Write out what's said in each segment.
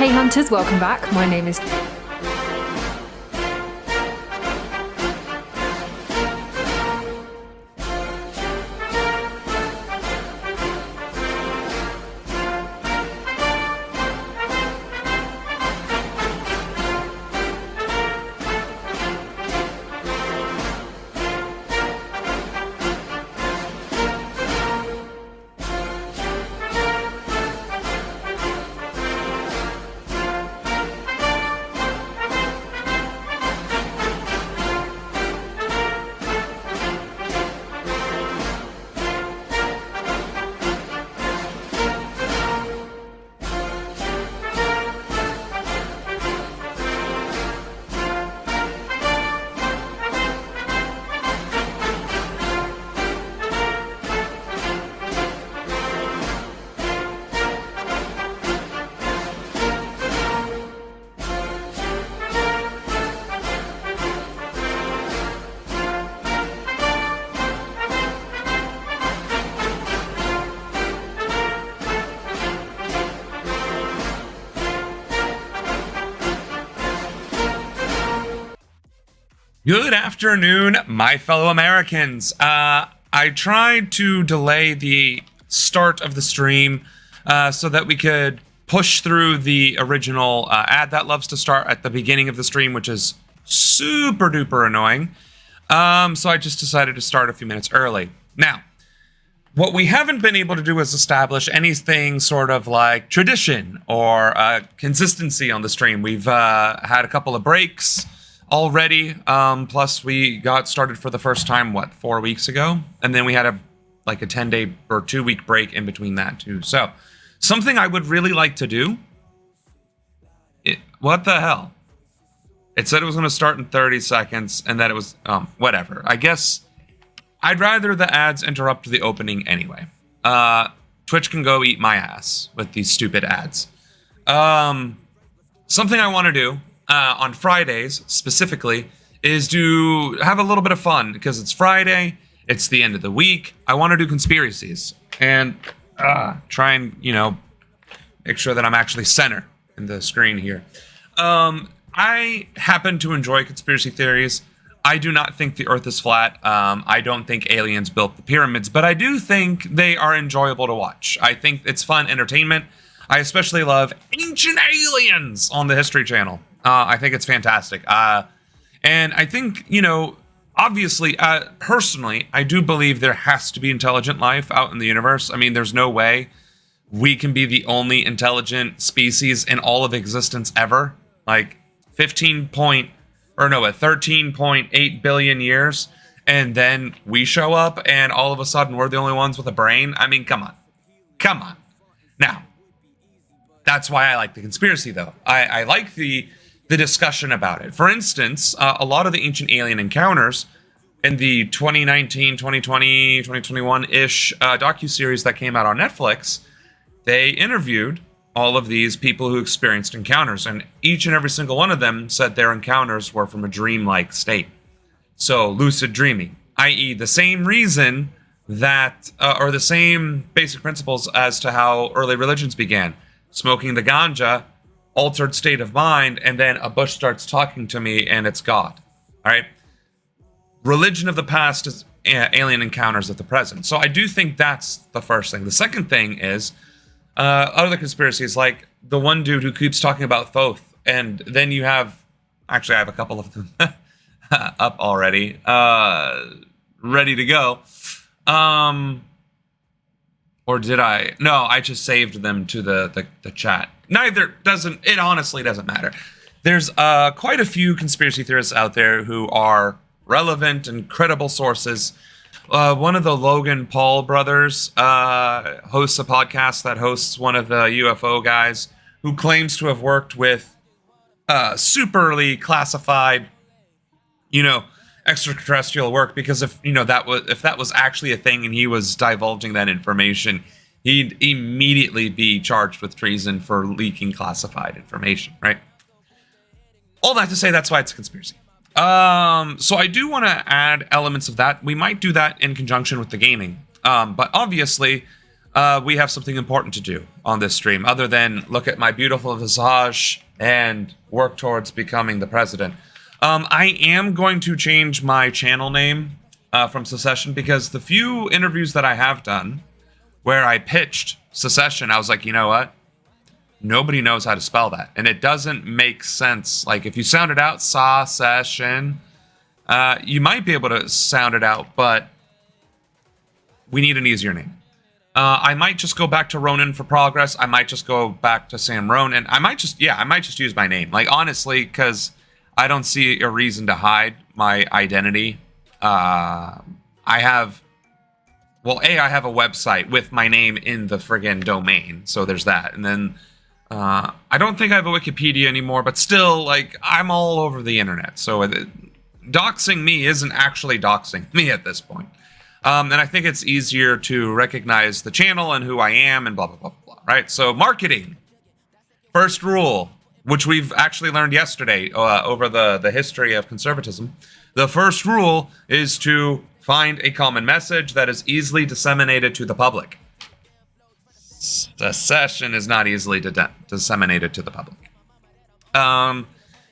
Hey Hunters, welcome back. My name is... Good afternoon, my fellow Americans. I tried to delay the start of the stream so that we could push through the original ad that loves to start at the beginning of the stream, which is super duper annoying. So I just decided to start a few minutes early. Now, what we haven't been able to do is establish anything sort of like tradition or consistency on the stream. We've had a couple of breaks already, plus we got started for the first time, 4 weeks ago? And then we had a 10-day or 2-week break in between that too. So, something I would really like to do... what the hell? It said it was going to start in 30 seconds, and that it was... whatever. I guess I'd rather the ads interrupt the opening anyway. Twitch can go eat my ass with these stupid ads. Something I want to do on Fridays, specifically, is to have a little bit of fun, because it's Friday, it's the end of the week, I want to do conspiracies, and try and, make sure that I'm actually center in the screen here. I happen to enjoy conspiracy theories. I do not think the Earth is flat. I don't think aliens built the pyramids, but I do think they are enjoyable to watch. I think it's fun entertainment. I especially love Ancient Aliens on the History Channel. I think it's fantastic. And I think, obviously, personally, I do believe there has to be intelligent life out in the universe. I mean, there's no way we can be the only intelligent species in all of existence ever. 13.8 billion years, and then we show up, and all of a sudden we're the only ones with a brain. I mean, come on. Now, that's why I like the conspiracy, though. I like the discussion about it. For instance, a lot of the ancient alien encounters in the 2019, 2020, 2021-ish docuseries that came out on Netflix, they interviewed all of these people who experienced encounters, and each and every single one of them said their encounters were from a dreamlike state. So, lucid dreaming, i.e. the same reason that, or the same basic principles as to how early religions began. Smoking the ganja, altered state of mind, and then a bush starts talking to me, and it's God. All right? Religion of the past is alien encounters of the present. So I do think that's the first thing. The second thing is other conspiracies, like the one dude who keeps talking about Thoth, and then you have... Actually, I have a couple of them up already, ready to go. Or did I? No, I just saved them to the chat. It honestly doesn't matter. There's quite a few conspiracy theorists out there who are relevant and credible sources. One of the Logan Paul brothers hosts a podcast that hosts one of the UFO guys who claims to have worked with superly classified, extraterrestrial work, because if that was actually a thing and he was divulging that information, he'd immediately be charged with treason for leaking classified information, right? All that to say, that's why it's a conspiracy. So I do want to add elements of that. We might do that in conjunction with the gaming. But obviously, we have something important to do on this stream other than look at my beautiful visage and work towards becoming the president. I am going to change my channel name from Secession because the few interviews that I have done where I pitched secession, I was like, you know what? Nobody knows how to spell that. And it doesn't make sense. Like, if you sound it out, secession, you might be able to sound it out, but we need an easier name. I might just go back to Ronan for progress. I might just go back to Sam Ronan. I might just use my name. Like, honestly, because I don't see a reason to hide my identity. I have a website with my name in the friggin' domain. So there's that. And then I don't think I have a Wikipedia anymore, but still, like, I'm all over the internet. So doxing me isn't actually doxing me at this point. And I think it's easier to recognize the channel and who I am and blah, blah, blah, blah, right? So marketing. First rule, which we've actually learned yesterday over the history of conservatism. The first rule is to find a common message that is easily disseminated to the public. Secession is not easily disseminated to the public. It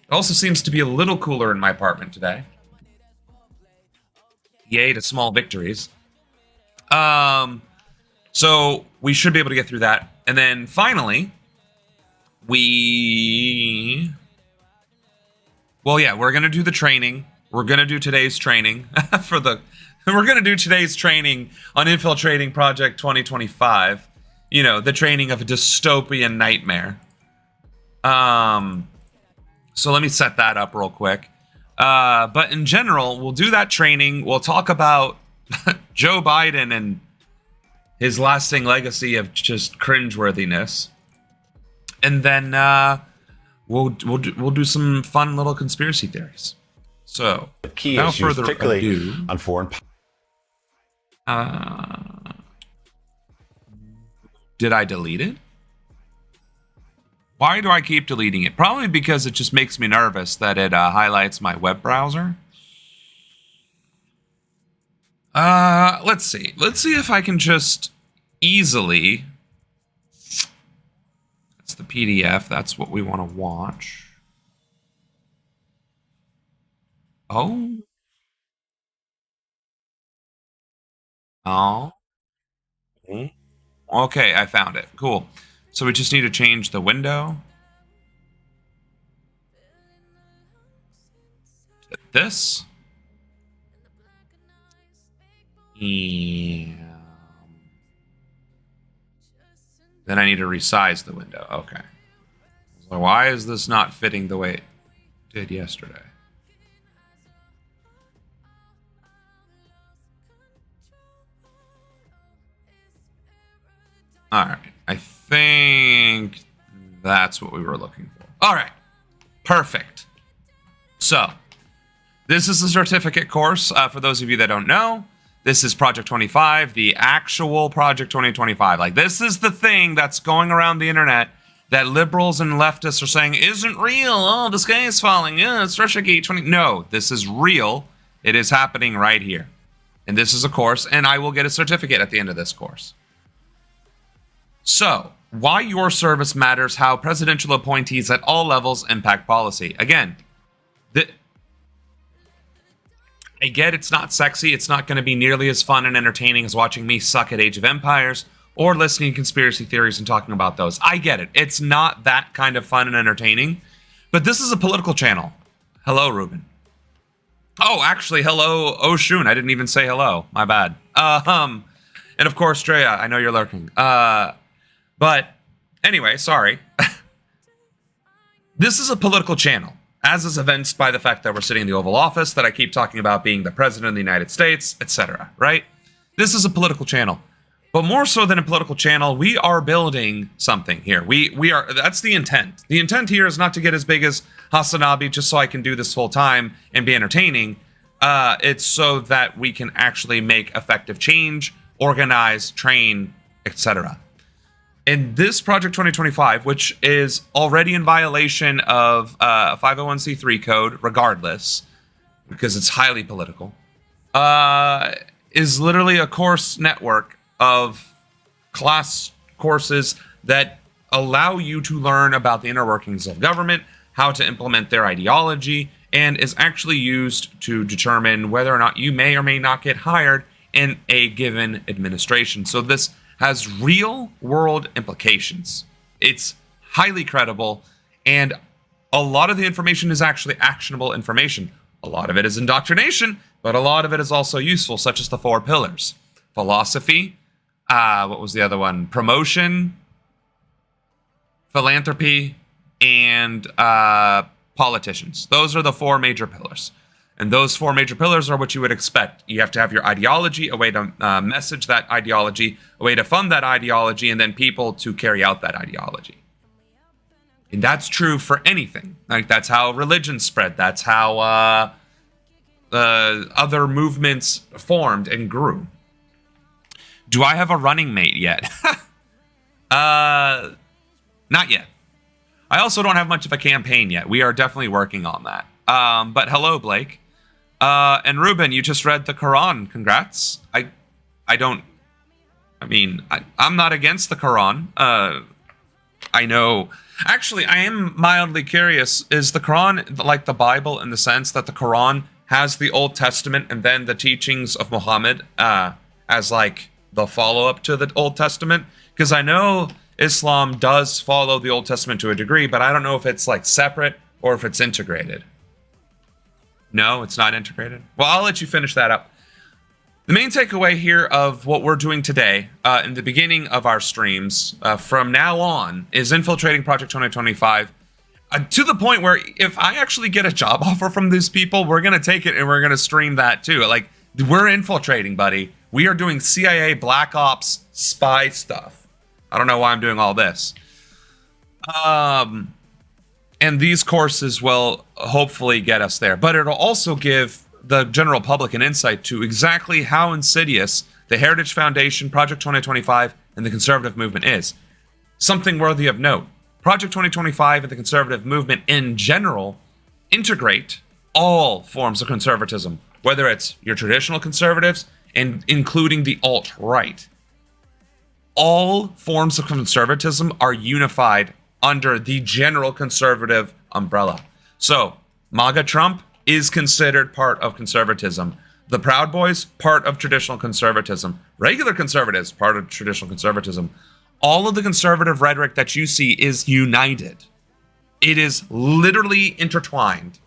also seems to be a little cooler in my apartment today. Yay to small victories. So we should be able to get through that. And then finally, we're going to do the training. We're going to do today's training we're going to do today's training on Infiltrating Project 2025. You know, the training of a dystopian nightmare. So let me set that up real quick. But in general, we'll do that training. We'll talk about Joe Biden and his lasting legacy of just cringeworthiness. And then we'll do some fun little conspiracy theories. So, key without issues, further particularly ado, on foreign. Did I delete it? Why do I keep deleting it? Probably because it just makes me nervous that it highlights my web browser. Let's see. Let's see if I can just easily... That's the PDF. That's what we want to watch. Oh. Oh. Okay, I found it. Cool. So we just need to change the window to this. And then I need to resize the window. Okay. So why is this not fitting the way it did yesterday? All right. I think that's what we were looking for. All right. Perfect. So, this is the certificate course. For those of you that don't know, this is Project 25, the actual Project 2025. Like, this is the thing that's going around the internet that liberals and leftists are saying isn't real. Oh, the sky is falling. Yeah, it's Russiagate 20. No, this is real. It is happening right here. And this is a course, and I will get a certificate at the end of this course. So, why your service matters, how presidential appointees at all levels impact policy. Again, I get it's not sexy. It's not going to be nearly as fun and entertaining as watching me suck at Age of Empires or listening to conspiracy theories and talking about those. I get it. It's not that kind of fun and entertaining. But this is a political channel. Hello, Ruben. Oh, actually, hello, Oshun. I didn't even say hello. My bad. And of course, Drea, I know you're lurking. But anyway, sorry. This is a political channel, as is evinced by the fact that we're sitting in the Oval Office, that I keep talking about being the president of the United States, etc., right? This is a political channel. But more so than a political channel, we are building something here. We are, that's the intent. The intent here is not to get as big as Hasanabi just so I can do this full time and be entertaining. It's so that we can actually make effective change, organize, train, etc. In this Project 2025, which is already in violation of 501c3 code, regardless, because it's highly political, is literally a course network of class courses that allow you to learn about the inner workings of government, how to implement their ideology, and is actually used to determine whether or not you may or may not get hired in a given administration. So this has real world implications. It's highly credible, and a lot of the information is actually actionable information. A lot of it is indoctrination, but a lot of it is also useful, such as the 4 pillars. Philosophy, what was the other one? Promotion, philanthropy, and politicians. Those are the 4 major pillars. And those 4 major pillars are what you would expect. You have to have your ideology, a way to message that ideology, a way to fund that ideology, and then people to carry out that ideology. And that's true for anything. Like, that's how religion spread. That's how other movements formed and grew. Do I have a running mate yet? Not yet. I also don't have much of a campaign yet. We are definitely working on that. But hello, Blake. And Ruben, you just read the Quran. Congrats. I'm not against the Quran. I know. Actually, I am mildly curious. Is the Quran like the Bible in the sense that the Quran has the Old Testament and then the teachings of Muhammad as like the follow-up to the Old Testament? Because I know Islam does follow the Old Testament to a degree, but I don't know if it's like separate or if it's integrated. No, it's not integrated? Well, I'll let you finish that up. The main takeaway here of what we're doing today, in the beginning of our streams, from now on, is infiltrating Project 2025, to the point where if I actually get a job offer from these people, we're going to take it and we're going to stream that too. Like, we're infiltrating, buddy. We are doing CIA Black Ops spy stuff. I don't know why I'm doing all this. And these courses will hopefully get us there. But it'll also give the general public an insight to exactly how insidious the Heritage Foundation, Project 2025, and the conservative movement is. Something worthy of note. Project 2025 and the conservative movement in general integrate all forms of conservatism, whether it's your traditional conservatives and including the alt-right. All forms of conservatism are unified under the general conservative umbrella. So, MAGA Trump is considered part of conservatism. The Proud Boys, part of traditional conservatism. Regular conservatives, part of traditional conservatism. All of the conservative rhetoric that you see is united. It is literally intertwined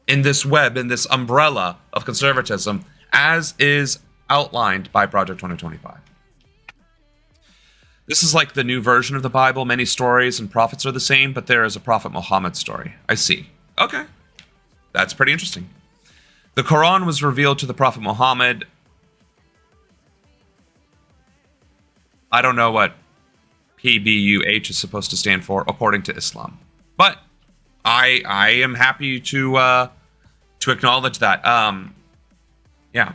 in this web, in this umbrella of conservatism, as is outlined by Project 2025. This is like the new version of the Bible. Many stories and prophets are the same, but there is a Prophet Muhammad story. I see. Okay. That's pretty interesting. The Quran was revealed to the Prophet Muhammad. I don't know what PBUH is supposed to stand for, according to Islam. But I am happy to acknowledge that. Yeah.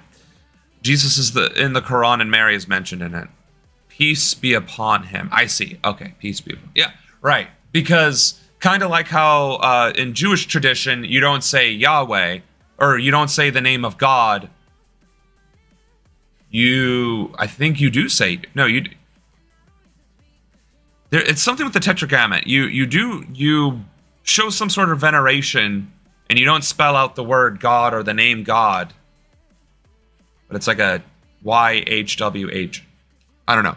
Jesus is in the Quran and Mary is mentioned in it. Peace be upon him. I see. Okay, peace be upon him. Yeah, right. Because kind of like how in Jewish tradition, you don't say Yahweh, or you don't say the name of God. I think you do say, no, it's something with the Tetragrammat. You show some sort of veneration, and you don't spell out the word God or the name God. But it's like a YHWH. I don't know.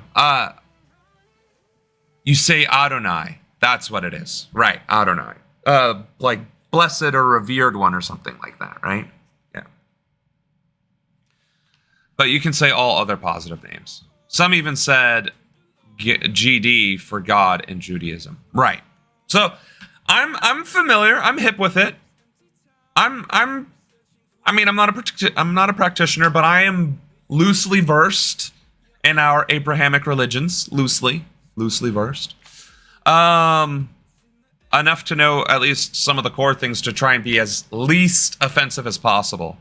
You say Adonai. That's what it is. Right, Adonai. Like blessed or revered one or something like that, right? Yeah. But you can say all other positive names. Some even said GD for God in Judaism. Right. So I'm familiar. I'm hip with it. I'm not a practitioner, but I am loosely versed in our Abrahamic religions, loosely versed. Enough to know at least some of the core things to try and be as least offensive as possible.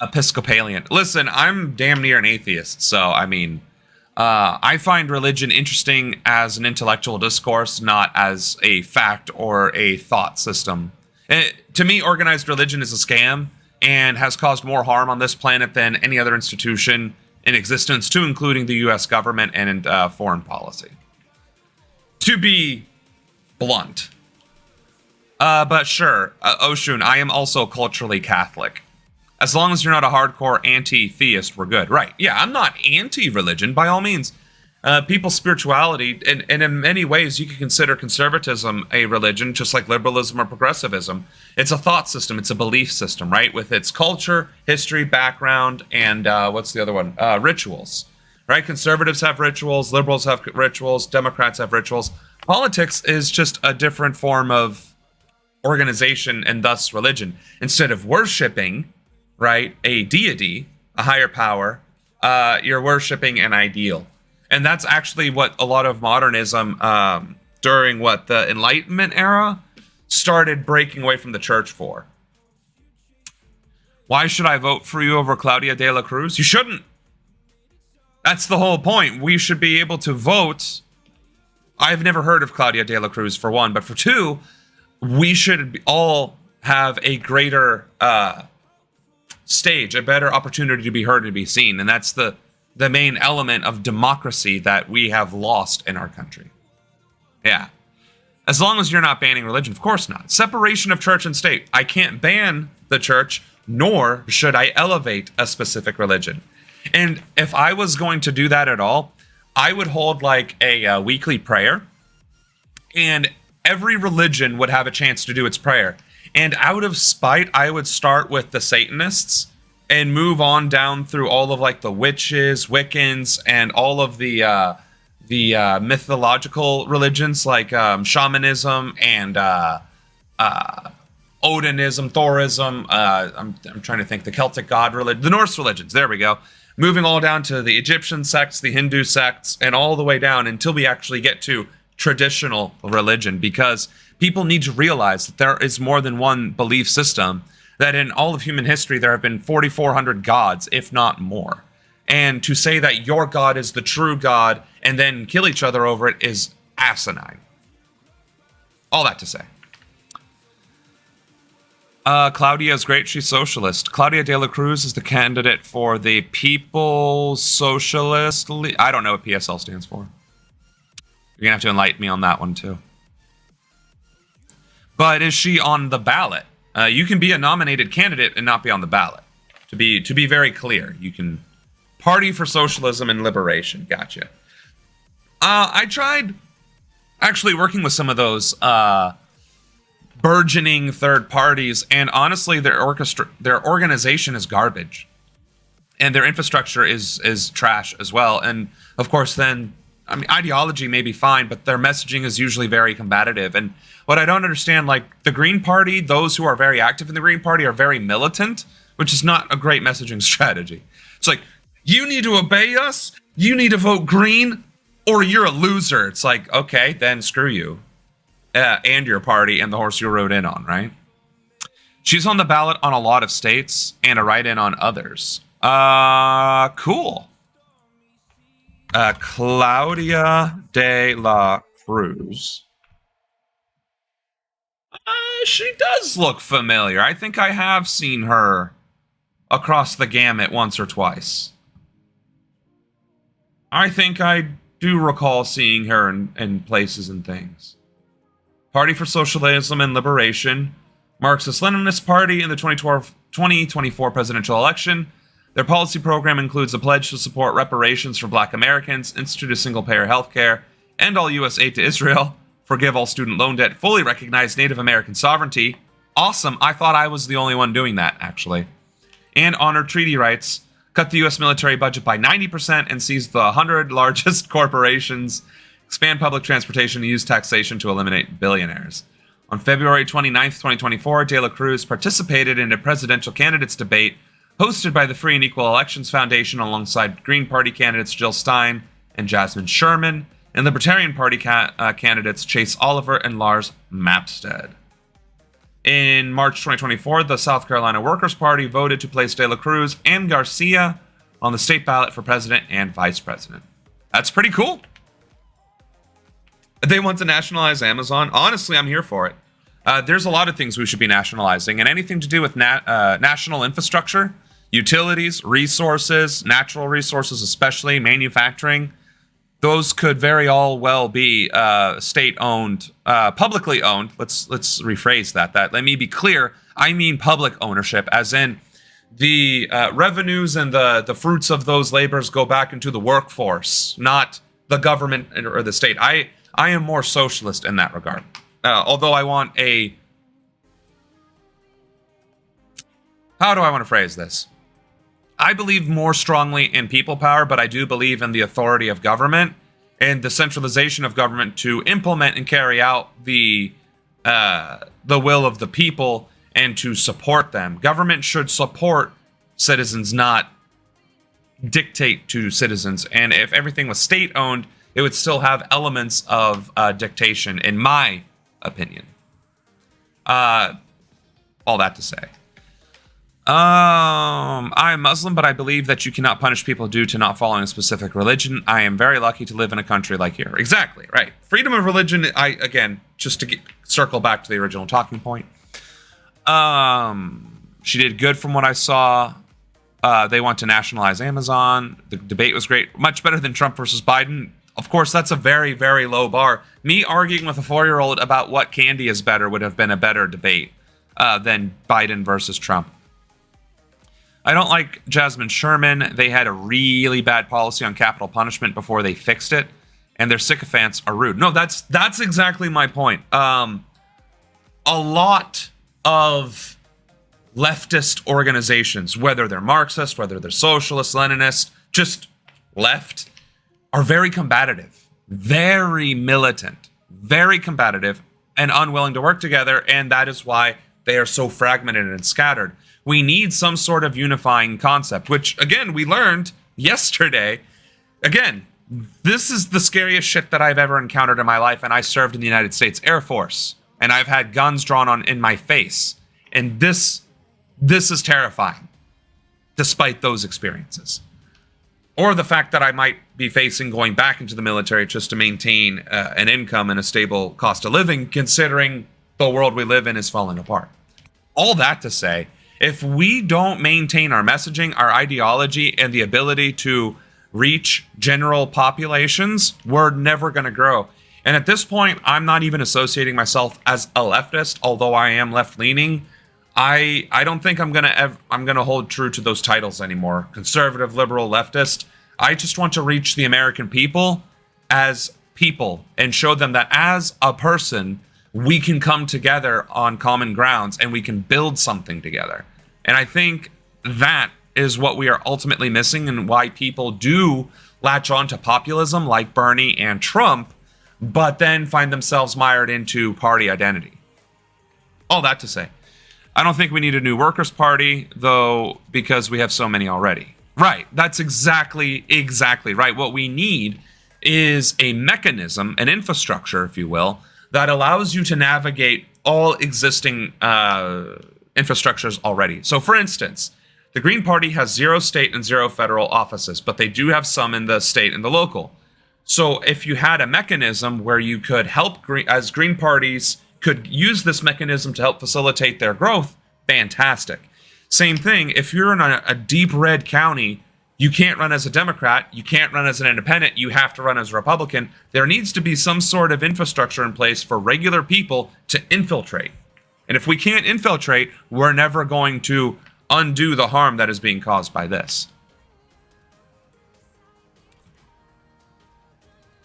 Episcopalian. Listen, I'm damn near an atheist, so I find religion interesting as an intellectual discourse, not as a fact or a thought system. To me, organized religion is a scam and has caused more harm on this planet than any other institution in existence, to including the U.S. government and foreign policy. To be blunt. But sure, Oshun, I am also culturally Catholic. As long as you're not a hardcore anti-theist, we're good. Right, yeah, I'm not anti-religion, by all means. People's spirituality, and in many ways, you could consider conservatism a religion, just like liberalism or progressivism. It's a thought system. It's a belief system, right? With its culture, history, background, and what's the other one? Rituals, right? Conservatives have rituals. Liberals have rituals. Democrats have rituals. Politics is just a different form of organization and thus religion. Instead of worshiping, right, a deity, a higher power, you're worshiping an ideal. And that's actually what a lot of modernism during the Enlightenment era started breaking away from the church for. Why should I vote for you over Claudia de la Cruz? You shouldn't. That's the whole point. We should be able to vote. I've never heard of Claudia de la Cruz, for one, but for two, we should all have a greater stage, a better opportunity to be heard and to be seen. And that's the main element of democracy that we have lost in our country. Yeah. As long as you're not banning religion, of course not. Separation of church and state. I can't ban the church, nor should I elevate a specific religion. And if I was going to do that at all, I would hold like a weekly prayer, and every religion would have a chance to do its prayer. And out of spite, I would start with the Satanists and move on down through all of like the witches, Wiccans, and all of the mythological religions like shamanism and Odinism, Thorism. I'm trying to think, the Celtic god religion, the Norse religions. There we go. Moving all down to the Egyptian sects, the Hindu sects, and all the way down until we actually get to traditional religion, because people need to realize that there is more than one belief system, that in all of human history there have been 4,400 gods, if not more. And to say that your God is the true God and then kill each other over it is asinine. All that to say. Claudia is great. She's socialist. Claudia de la Cruz is the candidate for the People's Socialist League. I don't know what PSL stands for. You're going to have to enlighten me on that one, too. But is she on the ballot? You can be a nominated candidate and not be on the ballot. To be very clear, you can Party for Socialism and Liberation. Gotcha. I tried actually working with some of those burgeoning third parties, and honestly, their organization is garbage, and their infrastructure is trash as well. And of course, then ideology may be fine, but their messaging is usually very combative. And what I don't understand, like the Green Party, those who are very active in the Green Party are very militant, which is not a great messaging strategy. It's like, you need to obey us, you need to vote green, or you're a loser. It's like, okay, then screw you. And your party and the horse you rode in on, right? She's on the ballot on a lot of states and a write-in on others. Cool. Claudia de la Cruz. She does look familiar. I think I have seen her across the gamut once or twice. I think I do recall seeing her in places and things. Party for Socialism and Liberation, Marxist-Leninist Party in the 2024 presidential election. Their policy program includes a pledge to support reparations for Black Americans, institute a single-payer healthcare, end all U.S. aid to Israel, forgive all student loan debt, fully recognize Native American sovereignty. Awesome. I thought I was the only one doing that, actually. And honor treaty rights, cut the U.S. military budget by 90% and seize the 100 largest corporations, expand public transportation and use taxation to eliminate billionaires. On February 29th, 2024, De La Cruz participated in a presidential candidates debate hosted by the Free and Equal Elections Foundation alongside Green Party candidates Jill Stein and Jasmine Sherman, and Libertarian Party candidates Chase Oliver and Lars Mapstead. In March 2024, the South Carolina Workers' Party voted to place De La Cruz and Garcia on the state ballot for president and vice president. That's pretty cool. They want to nationalize Amazon. Honestly, I'm here for it. There's a lot of things we should be nationalizing, and anything to do with national infrastructure, Utilities, resources, natural resources, especially manufacturing, those could very all well be state-owned, publicly owned. Let's rephrase that. Let me be clear. I mean public ownership, as in the revenues and the fruits of those labors go back into the workforce, not the government or the state. I am more socialist in that regard. Although I want a... How do I want to phrase this? I believe more strongly in people power, but I do believe in the authority of government and the centralization of government to implement and carry out the will of the people and to support them. Government should support citizens, not dictate to citizens. And if everything was state-owned, it would still have elements of dictation, in my opinion. All that to say. I am Muslim, but I believe that you cannot punish people due to not following a specific religion. I am very lucky to live in a country like here. Exactly, right. Freedom of religion, again, just to circle back to the original talking point. She did good from what I saw. They want to nationalize Amazon. The debate was great. Much better than Trump versus Biden. Of course, that's a very, very low bar. Me arguing with a 4-year-old about what candy is better would have been a better debate than Biden versus Trump. I don't like Jasmine Sherman. They had a really bad policy on capital punishment before they fixed it, and their sycophants are rude. No, that's exactly my point. A lot of leftist organizations, whether they're Marxist, whether they're socialist, Leninist, just left, are very combative, very militant, very combative, and unwilling to work together, and that is why they are so fragmented and scattered. We need some sort of unifying concept, which, again, we learned yesterday. Again, this is the scariest shit that I've ever encountered in my life, and I served in the United States Air Force, and I've had guns drawn on in my face, and this is terrifying, despite those experiences. Or the fact that I might be facing going back into the military just to maintain an income and a stable cost of living, considering the world we live in is falling apart. All that to say, if we don't maintain our messaging, our ideology, and the ability to reach general populations, we're never going to grow. And at this point, I'm not even associating myself as a leftist, although I am left-leaning. I don't think I'm gonna hold true to those titles anymore. Conservative, liberal, leftist. I just want to reach the American people as people and show them that as a person, we can come together on common grounds and we can build something together. And I think that is what we are ultimately missing, and why people do latch on to populism like Bernie and Trump, but then find themselves mired into party identity. All that to say, I don't think we need a new Workers' Party, though, because we have so many already. Right, that's exactly right. What we need is a mechanism, an infrastructure, if you will, that allows you to navigate all existing infrastructures already. So, for instance, the Green Party has 0 state and 0 federal offices, but they do have some in the state and the local. So if you had a mechanism where you could help, as Green parties could use this mechanism to help facilitate their growth, fantastic. Same thing, if you're in a deep red county, you can't run as a Democrat, you can't run as an independent, you have to run as a Republican. There needs to be some sort of infrastructure in place for regular people to infiltrate. And if we can't infiltrate, we're never going to undo the harm that is being caused by this.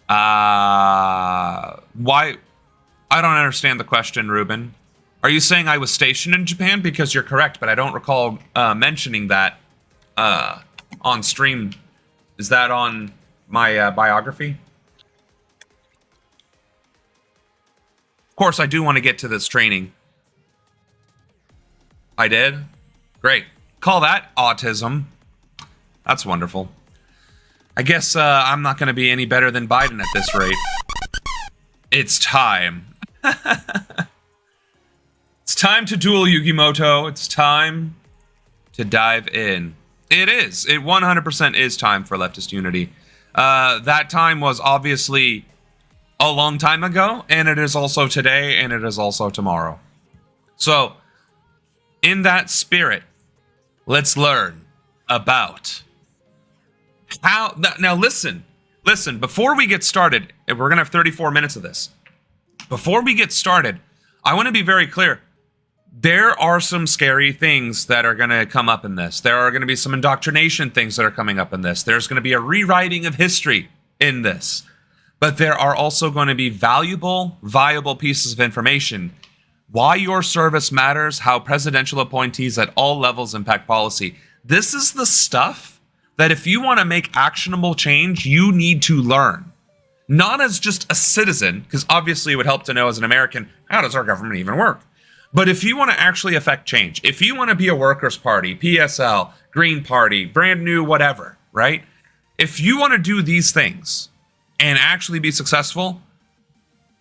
Why? I don't understand the question, Ruben. Are you saying I was stationed in Japan? Because you're correct, but I don't recall mentioning that on stream. Is that on my biography? Of course, I do want to get to this training. I did? Great. Call that autism. That's wonderful. I guess I'm not going to be any better than Biden at this rate. It's time. It's time to duel Yugimoto. It's time to dive in. It is. It 100% is time for leftist unity. That time was obviously a long time ago, and it is also today, and it is also tomorrow. So, in that spirit, let's learn. about how. Now listen, before we get started, and we're going to have 34 minutes of this. Before we get started, I want to be very clear. There are some scary things that are going to come up in this. There are going to be some indoctrination things that are coming up in this. There's going to be a rewriting of history in this. But there are also going to be valuable, viable pieces of information. Why your service matters, how presidential appointees at all levels impact policy. This is the stuff that if you want to make actionable change, you need to learn. Not as just a citizen, because obviously it would help to know as an American, how does our government even work? But if you want to actually affect change, if you want to be a Workers' Party, PSL, Green Party, brand new whatever, right? If you want to do these things and actually be successful,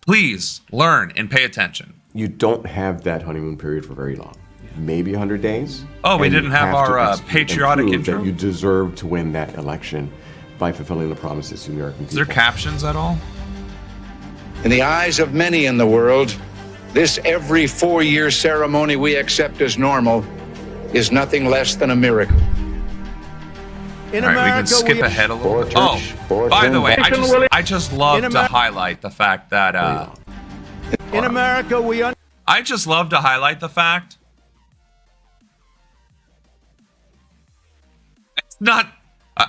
please learn and pay attention. You don't have that honeymoon period for very long. Maybe 100 days. Oh, we didn't have our patriotic intro? That you deserve to win that election by fulfilling the promises to the American people. Is there captions at all? In the eyes of many in the world, this every 4-year ceremony we accept as normal is nothing less than a miracle. All right, we can skip ahead a little bit. Oh, by the way, I just love to highlight the fact that in America I just love to highlight the fact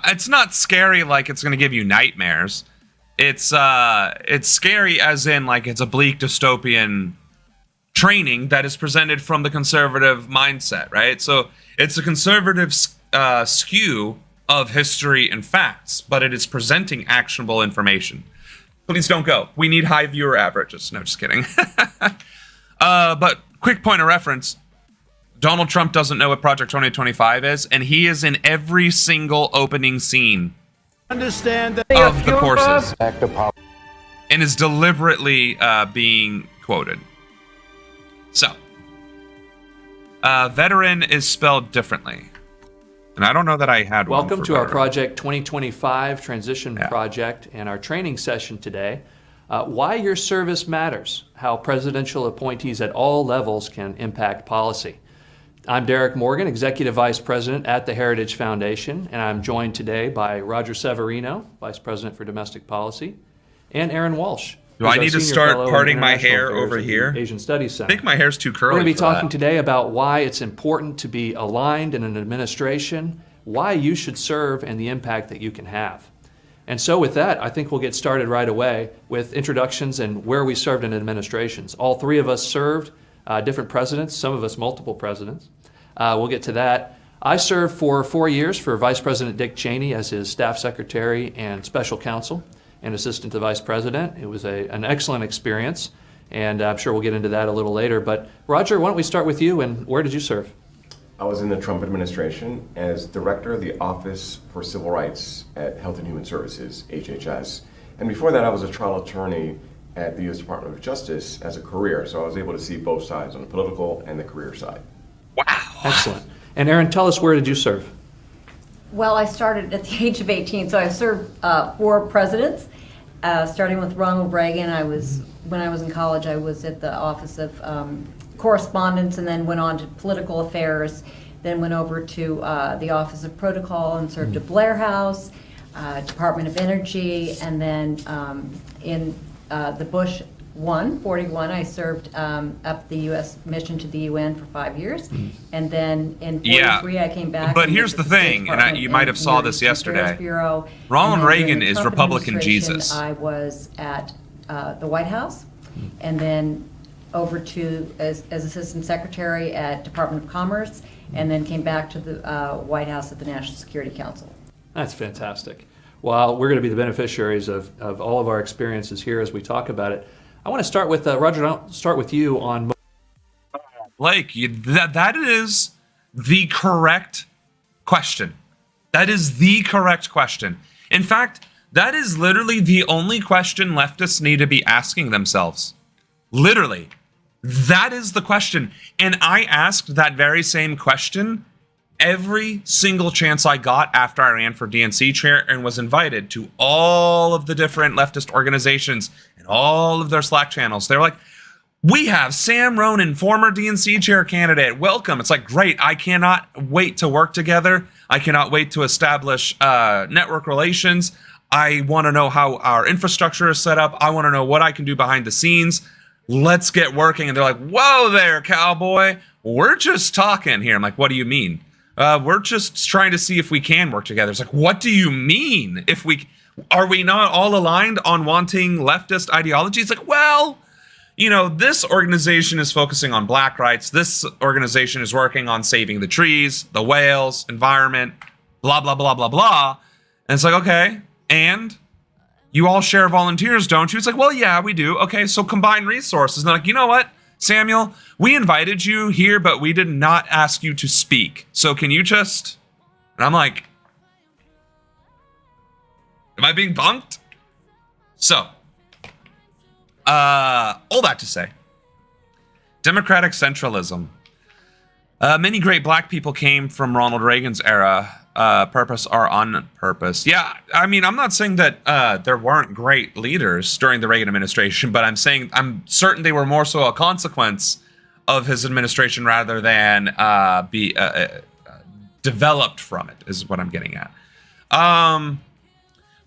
it's not scary like it's going to give you nightmares. It's scary as in like it's a bleak dystopian training that is presented from the conservative mindset, right? So it's a conservative skew of history and facts, but it is presenting actionable information. Please don't go. We need high viewer averages. No, just kidding. But quick point of reference, Donald Trump doesn't know what Project 2025 is, and he is in every single opening scene of the courses and is deliberately being quoted. So, veteran is spelled differently. And I don't know that I had one. Welcome to our Project 2025 Transition Project and our training session today. Why your service matters, how presidential appointees at all levels can impact policy. I'm Derek Morgan, Executive Vice President at the Heritage Foundation, and I'm joined today by Roger Severino, Vice President for Domestic Policy, and Aaron Walsh. Do I need to start parting my hair over here? Asian Studies Center. I think my hair's too curly. We're going to be talking today about why it's important to be aligned in an administration, why you should serve, and the impact that you can have. And so with that, I think we'll get started right away with introductions and where we served in administrations. All three of us served different presidents, some of us multiple presidents. We'll get to that. I served for 4 years for Vice President Dick Cheney as his staff secretary and special counsel and assistant to vice president. It was an excellent experience, and I'm sure we'll get into that a little later. But Roger, why don't we start with you, and where did you serve? I was in the Trump administration as director of the Office for Civil Rights at Health and Human Services, HHS. And before that, I was a trial attorney at the U.S. Department of Justice as a career. So I was able to see both sides, on the political and the career side. Wow. Excellent. And Aaron, tell us, where did you serve? Well, I started at the age of 18, so I served 4 presidents, starting with Ronald Reagan. When I was in college, I was at the Office of Correspondence, and then went on to political affairs, then went over to the Office of Protocol and served at Blair House, Department of Energy, and then in the Bush 41, I served up the U.S. mission to the UN for 5 years, and then in 43 I came back. But here's the thing, and you might have saw this yesterday. Ronald Reagan is Republican Jesus. I was at the White House, and then over to as Assistant Secretary at Department of Commerce, and then came back to the White House at the National Security Council. That's fantastic. Well, we're going to be the beneficiaries of all of our experiences here as we talk about it. I want to start with, Roger, I'll start with you on... Blake, that is the correct question. That is the correct question. In fact, that is literally the only question leftists need to be asking themselves. Literally. That is the question. And I asked that very same question every single chance I got after I ran for DNC chair and was invited to all of the different leftist organizations and all of their Slack channels. They're like, We have Sam Ronan, former DNC chair candidate. Welcome. It's like, great. I cannot wait to work together. I cannot wait to establish network relations. I want to know how our infrastructure is set up. I want to know what I can do behind the scenes. Let's get working. And they're like, whoa there, cowboy. We're just talking here. I'm like, what do you mean? We're just trying to see if we can work together. It's like, what do you mean? Are we not all aligned on wanting leftist ideology? It's like, well, you know, this organization is focusing on black rights. This organization is working on saving the trees, the whales, environment, blah, blah, blah, blah, blah. And it's like, okay, and you all share volunteers, don't you? It's like, well, yeah, we do. Okay, so combine resources. And they're like, you know what, Samuel, we invited you here, but we did not ask you to speak. So can you just... And I'm like, am I being punked? So... all that to say, democratic centralism. Many great black people came from Ronald Reagan's era, purpose or on purpose. Yeah, I mean, I'm not saying that there weren't great leaders during the Reagan administration, but I'm certain they were more so a consequence of his administration rather than be developed from it, is what I'm getting at.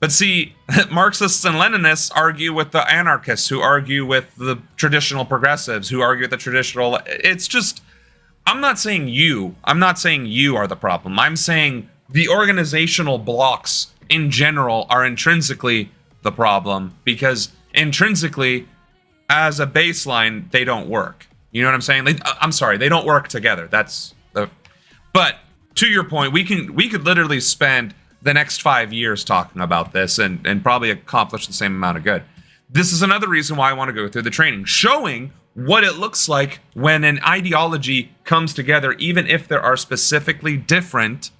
But see, Marxists and Leninists argue with the anarchists, who argue with the traditional progressives, who argue with the traditional... It's just... I'm not saying you are the problem. I'm saying the organizational blocks in general are intrinsically the problem, because intrinsically, as a baseline, they don't work. You know what I'm saying? They don't work together. But to your point, we could literally spend the next 5 years talking about this and probably accomplish the same amount of good. This is another reason why I want to go through the training, showing what it looks like when an ideology comes together, even if there are specifically different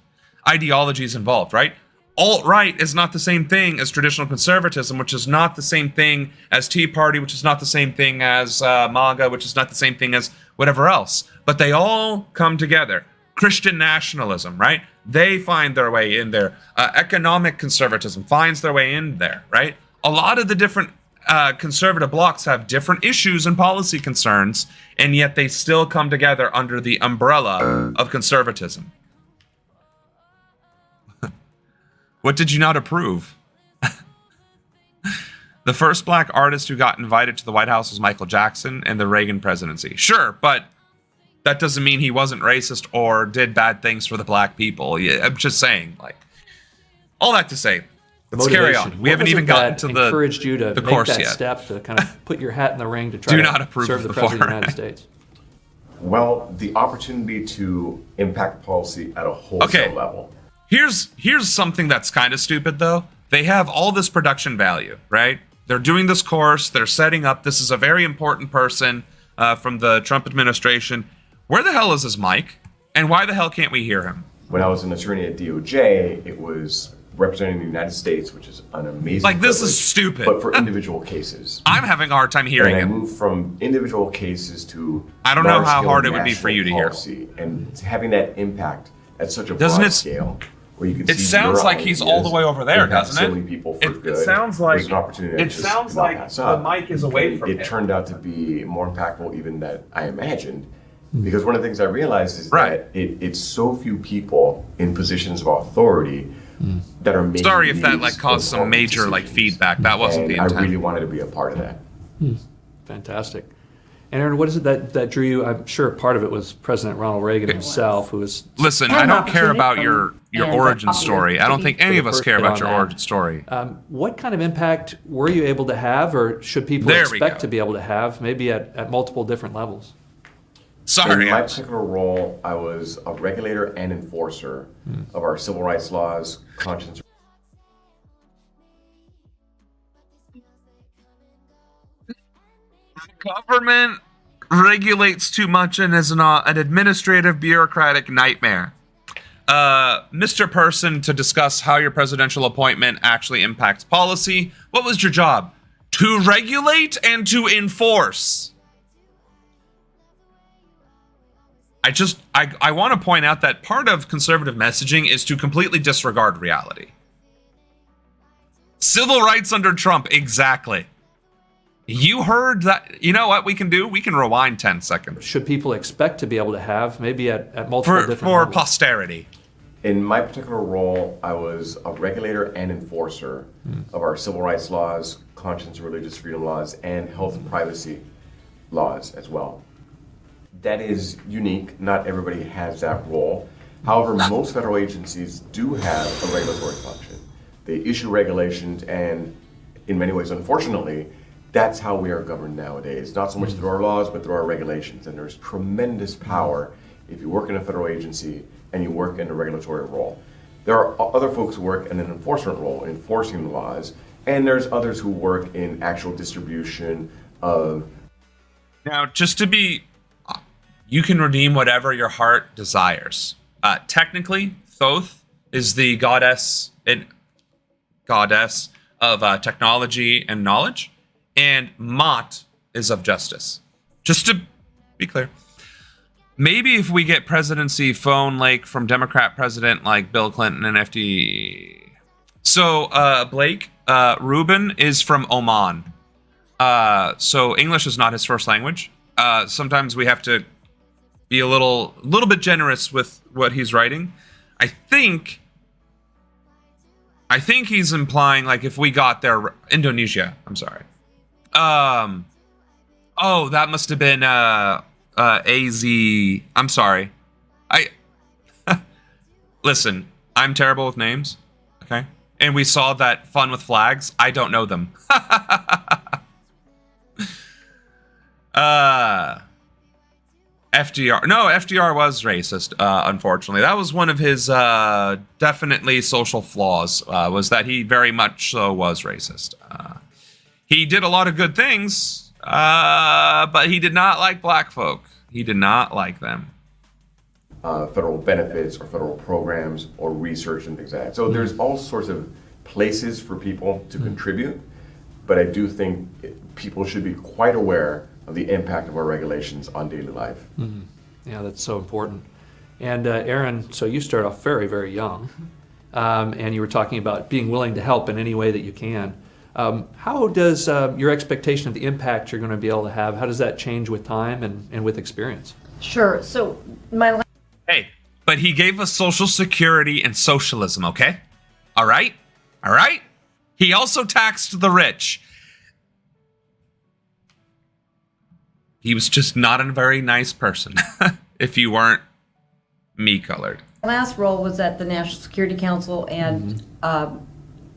ideologies involved, right? Alt-right is not the same thing as traditional conservatism, which is not the same thing as Tea Party, which is not the same thing as MAGA, which is not the same thing as whatever else. But they all come together. Christian nationalism, right? They find their way in there. Economic conservatism finds their way in there, right? A lot of the different conservative blocs have different issues and policy concerns, and yet they still come together under the umbrella of conservatism. What did you not approve? The first black artist who got invited to the White House was Michael Jackson in the Reagan presidency. Sure, but that doesn't mean he wasn't racist or did bad things for the black people. I'm just saying, like, all that to say, let's carry on. We haven't even gotten to the encouraged you to the make course that yet. step to kind of put your hat in the ring to try Do to not approve serve of the the president of the former. United States? Well, the opportunity to impact policy at a wholesale level. Here's something that's kind of stupid, though. They have all this production value, right? They're doing this course. They're setting up. This is a very important person from the Trump administration. Where the hell is his mic? And why the hell can't we hear him? When I was an attorney at DOJ, it was representing the United States, which is an amazing Like, this is privilege, stupid. But for individual cases. I'm having a hard time hearing and I him. moved from individual cases to I don't know how large-scale hard it would be for you to hear. policy, and having that impact at such a Doesn't broad it- scale, where you can It see sounds your like he's all the way over there, impact doesn't it? So many people for It good. sounds like- There's an opportunity to it just sounds not like pass the up. mic is away And from it him. turned out to be more impactful even than I imagined. Because one of the things I realized is Right. that it's so few people in positions of authority that are making Sorry if that these like caused some important major like decisions. feedback. That wasn't And the I intent. really wanted to be a part of that. Fantastic. And Aaron, what is it that drew you? I'm sure part of it was President Ronald Reagan himself, who was... Listen, And I an don't care opportunity about from- your and origin the story. I don't think any of us care about your on that. origin story. What kind of impact were you able to have, or should people There we expect go. to be able to have, maybe at multiple different levels? Sorry, In my Alex. particular role, I was a regulator and enforcer of our civil rights laws, conscience. Government regulates too much and is an administrative bureaucratic nightmare. Mr. Person, to discuss how your presidential appointment actually impacts policy. What was your job? To regulate and to enforce. I want to point out that part of conservative messaging is to completely disregard reality. Civil rights under Trump, exactly. You heard that. You know what we can do? We can rewind 10 seconds. Should people expect to be able to have, maybe at multiple different For levels? posterity. In my particular role, I was a regulator and enforcer of our civil rights laws, conscience and religious freedom laws, and health and privacy laws as well. That is unique. Not everybody has that role. However, most federal agencies do have a regulatory function. They issue regulations, and in many ways, unfortunately, that's how we are governed nowadays. Not so much through our laws, but through our regulations. And there's tremendous power if you work in a federal agency and you work in a regulatory role. There are other folks who work in an enforcement role, enforcing the laws, and there's others who work in actual distribution of... Now, just to be, you can redeem whatever your heart desires. Technically, Thoth is the goddess of technology and knowledge, and Mott is of justice. Just to be clear. Maybe if we get presidency phone like from Democrat president like Bill Clinton and FD. So Blake, Ruben is from Oman. So English is not his first language. Sometimes we have to be a little bit generous with what he's writing. I think he's implying like if we got there, Indonesia. I'm sorry. Oh, that must have been AZ. I'm sorry. Listen, I'm terrible with names. Okay. And we saw that Fun with Flags. I don't know them. FDR. No, FDR was racist, unfortunately. That was one of his definitely social flaws, was that he very much so was racist. He did a lot of good things, but he did not like black folk. He did not like them. Federal benefits or federal programs or research and things like that. So there's all sorts of places for people to contribute, but I do think people should be quite aware of the impact of our regulations on daily life. Yeah, that's so important. And Aaron, so you start off very, very young, and you were talking about being willing to help in any way that you can. How does your expectation of the impact you're going to be able to have, how does that change with time and with experience? Sure. So Hey, but he gave us Social Security and socialism, okay? All right? All right? He also taxed the rich. He was just not a very nice person if you weren't me-colored. my last role was at the National Security Council, and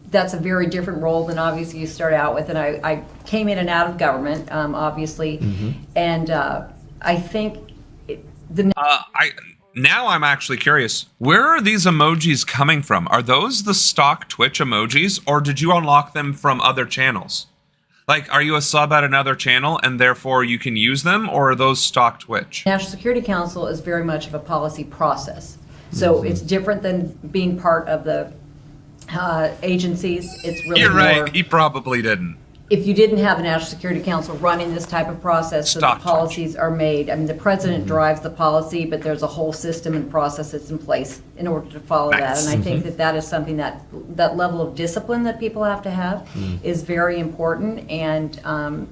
that's a very different role than obviously you start out with. And I came in and out of government, obviously, and I think Now I'm actually curious. Where are these emojis coming from? Are those the stock Twitch emojis, or did you unlock them from other channels? Like, are you a sub at another channel and therefore you can use them, or are those stock Twitch? National Security Council is very much of a policy process. So it's different than being part of the agencies. It's really You're right. more, He probably didn't. if you didn't have a National Security Council running this type of process, so the Stock policies are made. I mean, the president drives the policy, but there's a whole system and process that's in place in order to follow that. Nice. And I think that is something that level of discipline that people have to have is very important. And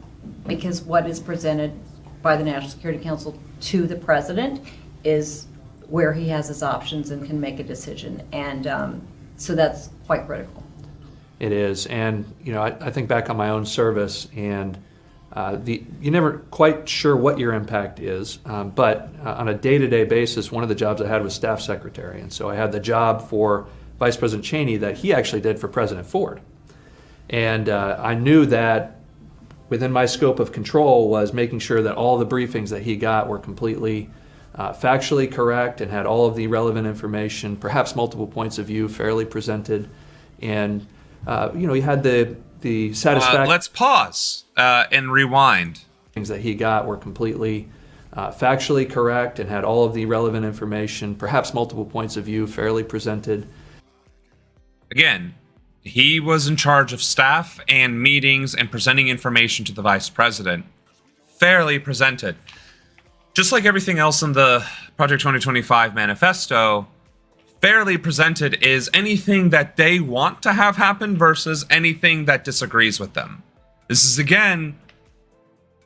because what is presented by the National Security Council to the president is where he has his options and can make a decision. And so that's quite critical. It is, and I think back on my own service, and you're never quite sure what your impact is, but on a day-to-day basis, one of the jobs I had was staff secretary, and so I had the job for Vice President Cheney that he actually did for President Ford, and I knew that within my scope of control was making sure that all the briefings that he got were completely factually correct and had all of the relevant information, perhaps multiple points of view fairly presented, and you had the satisfaction. Let's pause and rewind. Things that he got were completely factually correct and had all of the relevant information, perhaps multiple points of view fairly presented. Again, he was in charge of staff and meetings and presenting information to the vice president. Fairly presented. Just like everything else in the Project 2025 manifesto, fairly presented is anything that they want to have happen versus anything that disagrees with them. This is, again,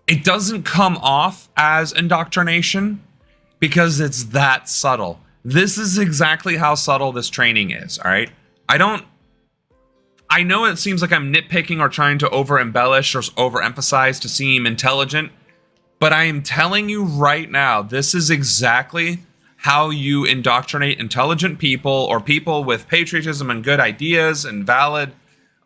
it doesn't come off as indoctrination because it's that subtle. This is exactly how subtle this training is, all right? I know it seems like I'm nitpicking or trying to over-embellish or overemphasize to seem intelligent, but I am telling you right now, this is exactly how you indoctrinate intelligent people or people with patriotism and good ideas and valid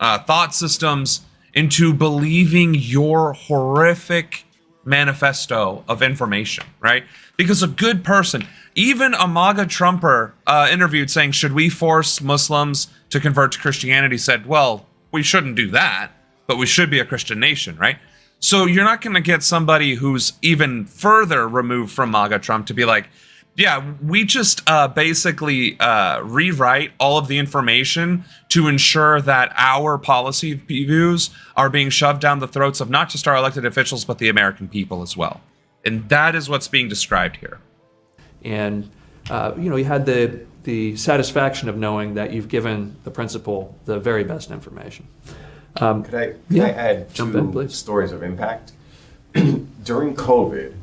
thought systems into believing your horrific manifesto of information, right? Because a good person, even a MAGA Trumper interviewed saying, should we force Muslims to convert to Christianity, said, well, we shouldn't do that, but we should be a Christian nation, right? So you're not going to get somebody who's even further removed from MAGA Trump to be like, yeah, we just basically rewrite all of the information to ensure that our policy views are being shoved down the throats of not just our elected officials, but the American people as well. And that is what's being described here. And, you had the satisfaction of knowing that you've given the principal the very best information. Could I add Jump in, two please. stories of impact? During COVID,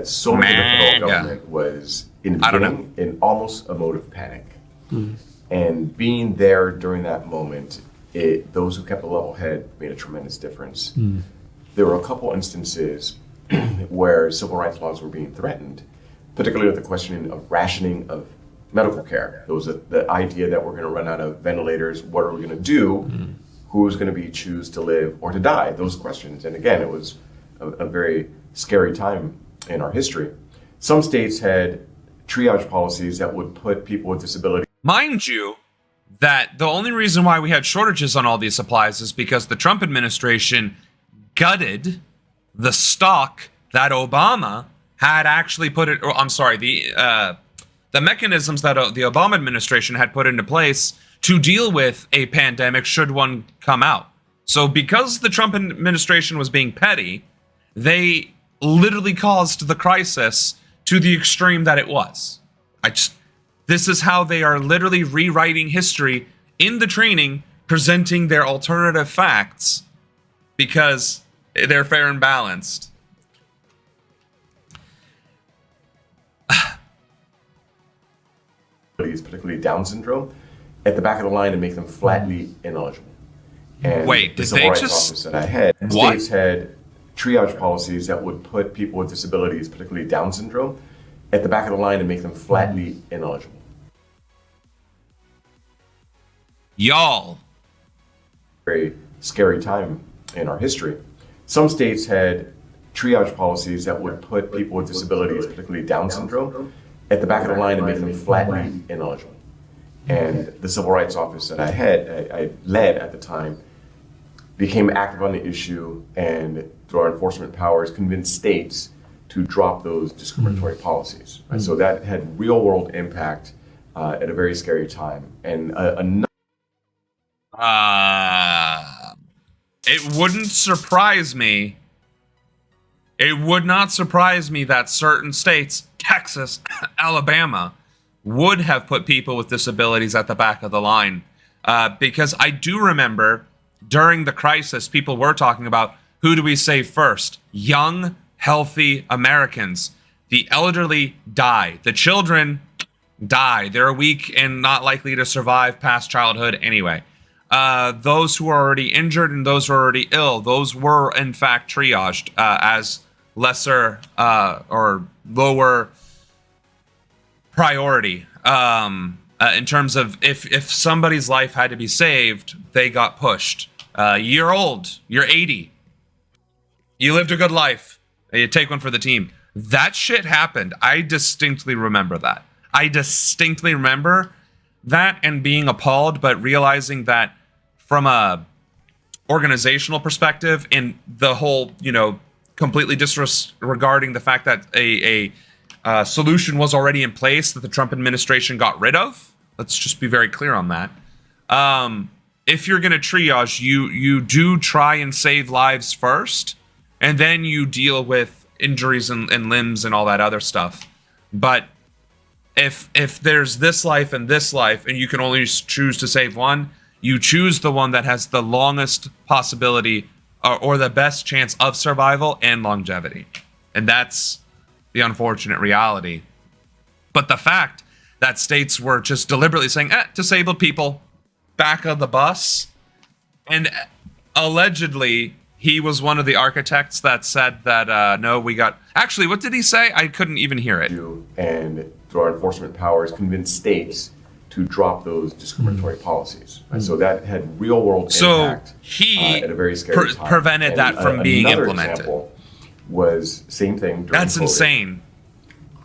so much of the federal government was invading in almost a mode of panic. And being there during that moment, those who kept a level head made a tremendous difference. There were a couple instances where civil rights laws were being threatened, particularly with the questioning of rationing of medical care. There was the idea that we're going to run out of ventilators. What are we going to do? Who's going to choose to live or to die? Those questions. And again, it was a very scary time in our history. Some states had triage policies that would put people with disabilities. Mind you, that the only reason why we had shortages on all these supplies is because the Trump administration gutted the stock that Obama had actually put it, or I'm sorry, the mechanisms that the Obama administration had put into place to deal with a pandemic should one come out. So because the Trump administration was being petty, they literally caused the crisis to the extreme that it was. This is how they are literally rewriting history in the training, presenting their alternative facts because they're fair and balanced. Particularly Down syndrome, at the back of the line and make them flatly ineligible. And wait, the did civil they rights just office that I had, what? States had triage policies that would put people with disabilities, particularly Down syndrome, at the back of the line and make them flatly ineligible. Y'all. Very scary time in our history. Some states had triage policies that would put people with disabilities, particularly Down syndrome, at the back of the line and make them flatly ineligible. And the civil rights office that I led at the time became active on the issue and through our enforcement powers convinced states to drop those discriminatory policies. Right? So that had real world impact at a very scary time. And it wouldn't surprise me. It would not surprise me that certain states, Texas, Alabama, would have put people with disabilities at the back of the line. Because I do remember during the crisis, people were talking about who do we save first? Young, healthy Americans. The elderly die. The children die. They're weak and not likely to survive past childhood anyway. Those who are already injured and those who are already ill, those were in fact triaged as lesser or lower priority in terms of if somebody's life had to be saved, they got pushed. You're old, you're 80, you lived a good life, you take one for the team. That shit happened. I distinctly remember that. And being appalled, but realizing that from a organizational perspective and the whole, completely disregarding the fact that a solution was already in place that the Trump administration got rid of. Let's just be very clear on that. If you're going to triage, you do try and save lives first, and then you deal with injuries and limbs and all that other stuff. But if there's this life and you can only choose to save one, you choose the one that has the longest possibility or the best chance of survival and longevity. And that's the unfortunate reality. But the fact that states were just deliberately saying, disabled people, back of the bus. And allegedly, he was one of the architects that said that, no, we got... Actually, what did he say? I couldn't even hear it. And through our enforcement powers, convince states to drop those discriminatory policies. Right? So that had real-world impact. So he at a very scary time. prevented that from being implemented. Example was same thing during That's COVID. insane.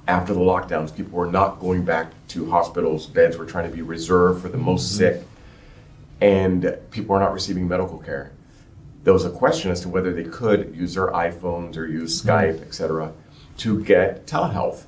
After the lockdowns, people were not going back to hospitals. Beds were trying to be reserved for the most sick, and people were not receiving medical care. There was a question as to whether they could use their iPhones or use Skype, etc., to get telehealth,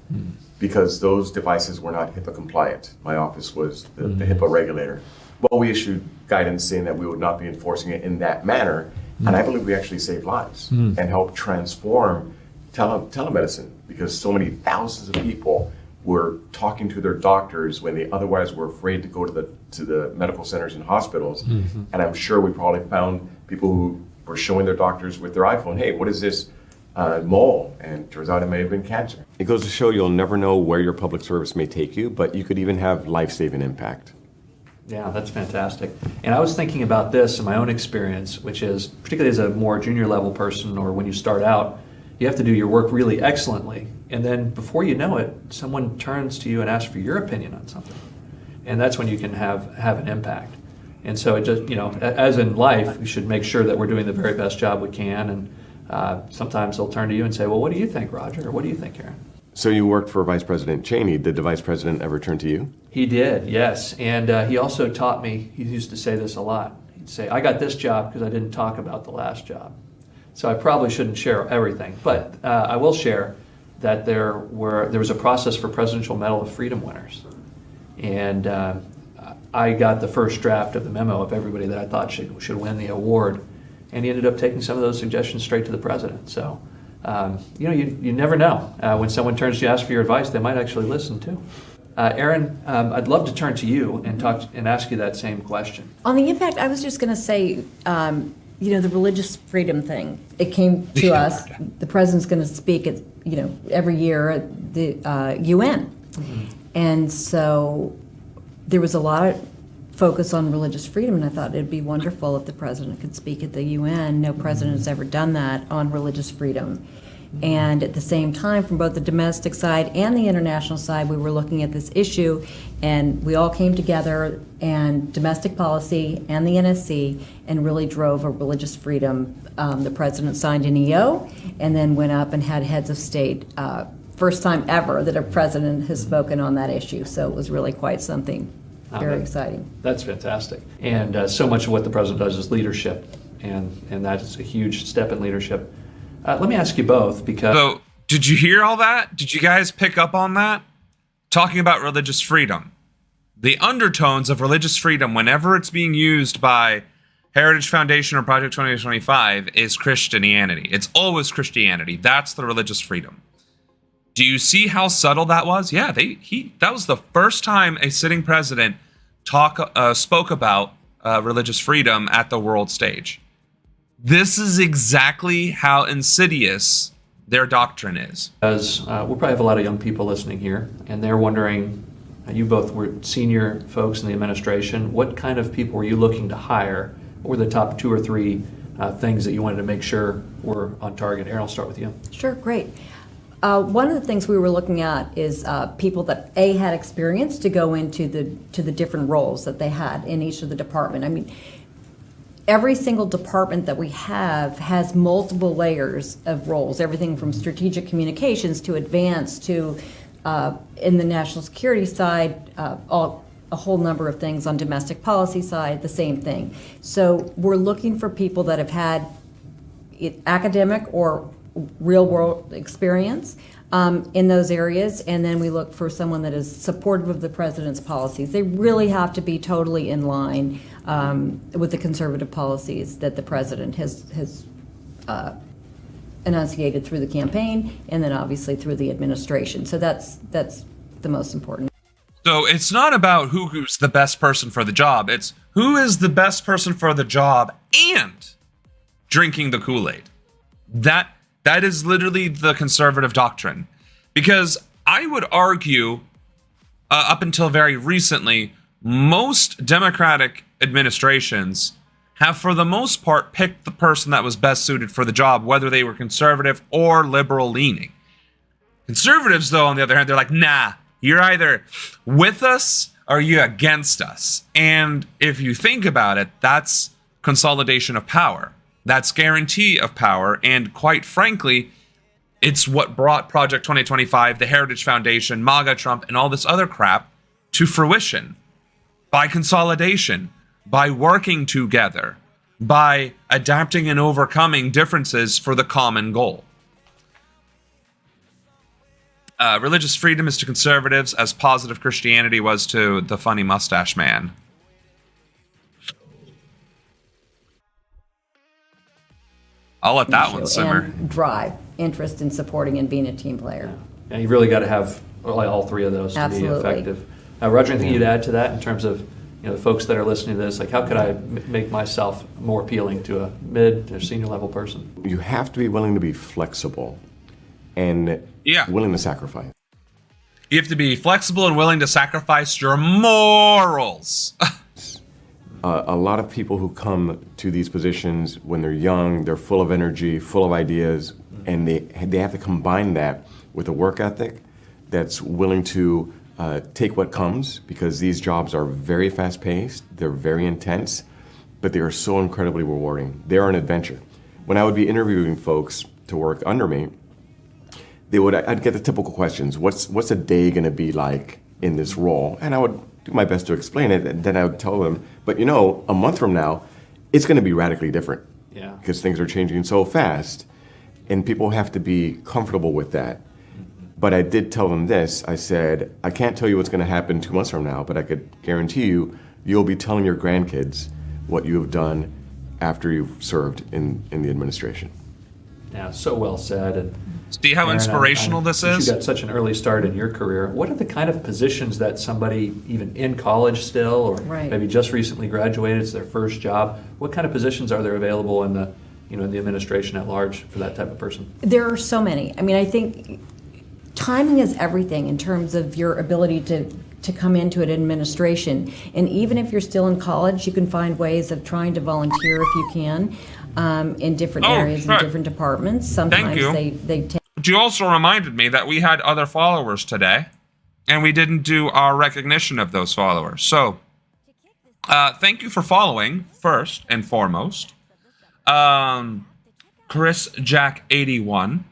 because those devices were not HIPAA compliant. My office was the HIPAA regulator. Well, we issued guidance saying that we would not be enforcing it in that manner, and I believe we actually saved lives and helped transform telemedicine, because so many thousands of people were talking to their doctors when they otherwise were afraid to go to the medical centers and hospitals. And I'm sure we probably found people who were showing their doctors with their iPhone, hey, what is this mole? And turns out it may have been cancer. It goes to show you'll never know where your public service may take you, but you could even have life-saving impact. Yeah, that's fantastic. And I was thinking about this in my own experience, which is, particularly as a more junior level person, or when you start out, you have to do your work really excellently. And then before you know it, someone turns to you and asks for your opinion on something. And that's when you can have an impact. And so it just, as in life, we should make sure that we're doing the very best job we can. And sometimes they'll turn to you and say, well, what do you think, Roger? Or what do you think, Aaron? So you worked for Vice President Cheney. Did the Vice President ever turn to you? He did, yes. And he also taught me, he used to say this a lot. He'd say, I got this job because I didn't talk about the last job. So I probably shouldn't share everything, but I will share that there was a process for Presidential Medal of Freedom winners. And I got the first draft of the memo of everybody that I thought should win the award. And he ended up taking some of those suggestions straight to the president. So, you never know. When someone turns to you to ask for your advice, they might actually listen too. Aaron, I'd love to turn to you and ask you that same question. On the impact, I was just going to say, the religious freedom thing. It came to us. The president's going to speak at, every year at the UN, and so there was a lot of focus on religious freedom, and I thought it'd be wonderful if the president could speak at the UN. No president has ever done that on religious freedom. And at the same time, from both the domestic side and the international side, we were looking at this issue, and we all came together, and domestic policy and the NSC, and really drove a religious freedom. The president signed an EO, and then went up and had heads of state. First time ever that a president has spoken on that issue, so it was really quite something very exciting. That's fantastic. And so much of what the president does is leadership, and that is a huge step in leadership. Let me ask you both, because... So, did you hear all that? Did you guys pick up on that? Talking about religious freedom. The undertones of religious freedom, whenever it's being used by Heritage Foundation or Project 2025, is Christianity. It's always Christianity. That's the religious freedom. Do you see how subtle that was? Yeah, that was the first time a sitting president spoke about religious freedom at the world stage. This is exactly how insidious their doctrine is. As we'll probably have a lot of young people listening here, and they're wondering, you both were senior folks in the administration, what kind of people were you looking to hire? What were the top 2 or 3 things that you wanted to make sure were on target? Aaron, I'll start with you. Sure, great. One of the things we were looking at is people that had experience to go into the different roles that they had in each of the department. I mean, every single department that we have has multiple layers of roles, everything from strategic communications to advanced to, in the national security side, a whole number of things on domestic policy side, the same thing. So we're looking for people that have had academic or real world experience in those areas, and then we look for someone that is supportive of the president's policies. They really have to be totally in line with the conservative policies that the president has enunciated through the campaign, and then obviously through the administration. So that's the most important. So it's not about who's the best person for the job. It's who is the best person for the job and drinking the Kool-Aid. That is literally the conservative doctrine. Because I would argue, up until very recently, most Democratic administrations have, for the most part, picked the person that was best suited for the job, whether they were conservative or liberal-leaning. Conservatives, though, on the other hand, they're like, nah, you're either with us or you're against us. And if you think about it, that's consolidation of power. That's guarantee of power. And quite frankly, it's what brought Project 2025, the Heritage Foundation, MAGA Trump, and all this other crap to fruition. By consolidation, by working together, by adapting and overcoming differences for the common goal. Religious freedom is to conservatives as positive Christianity was to the funny mustache man. I'll let that one simmer. And drive, interest in supporting and being a team player. Yeah, you really got to have all three of those to Absolutely. be effective. Roger, anything you'd add to that in terms of the folks that are listening to this? Like, how could I make myself more appealing to a mid or senior level person? You have to be willing to be flexible and willing to sacrifice. You have to be flexible and willing to sacrifice your morals. A lot of people who come to these positions when they're young, they're full of energy, full of ideas, and they have to combine that with a work ethic that's willing to take what comes, because these jobs are very fast-paced, they're very intense, but they are so incredibly rewarding. They are an adventure. When I would be interviewing folks to work under me, I'd get the typical questions. What's a day going to be like in this role? And I would do my best to explain it, and then I would tell them, but a month from now, it's going to be radically different. Yeah. Because things are changing so fast, and people have to be comfortable with that. But I did tell them this. I said, I can't tell you what's going to happen 2 months from now, but I could guarantee you'll be telling your grandkids what you have done after you've served in the administration. Yeah, so well said. And see how Aaron, inspirational this is? You got such an early start in your career. What are the kind of positions that somebody, even in college still, or maybe just recently graduated, it's their first job, what kind of positions are there available in the, in the administration at large for that type of person? There are so many. I mean, I think timing is everything in terms of your ability to come into an administration. And even if you're still in college, you can find ways of trying to volunteer if you can in different areas and different departments. Sometimes they take. But you also reminded me that we had other followers today, and we didn't do our recognition of those followers. So, thank you for following, first and foremost. Chris Jack 81.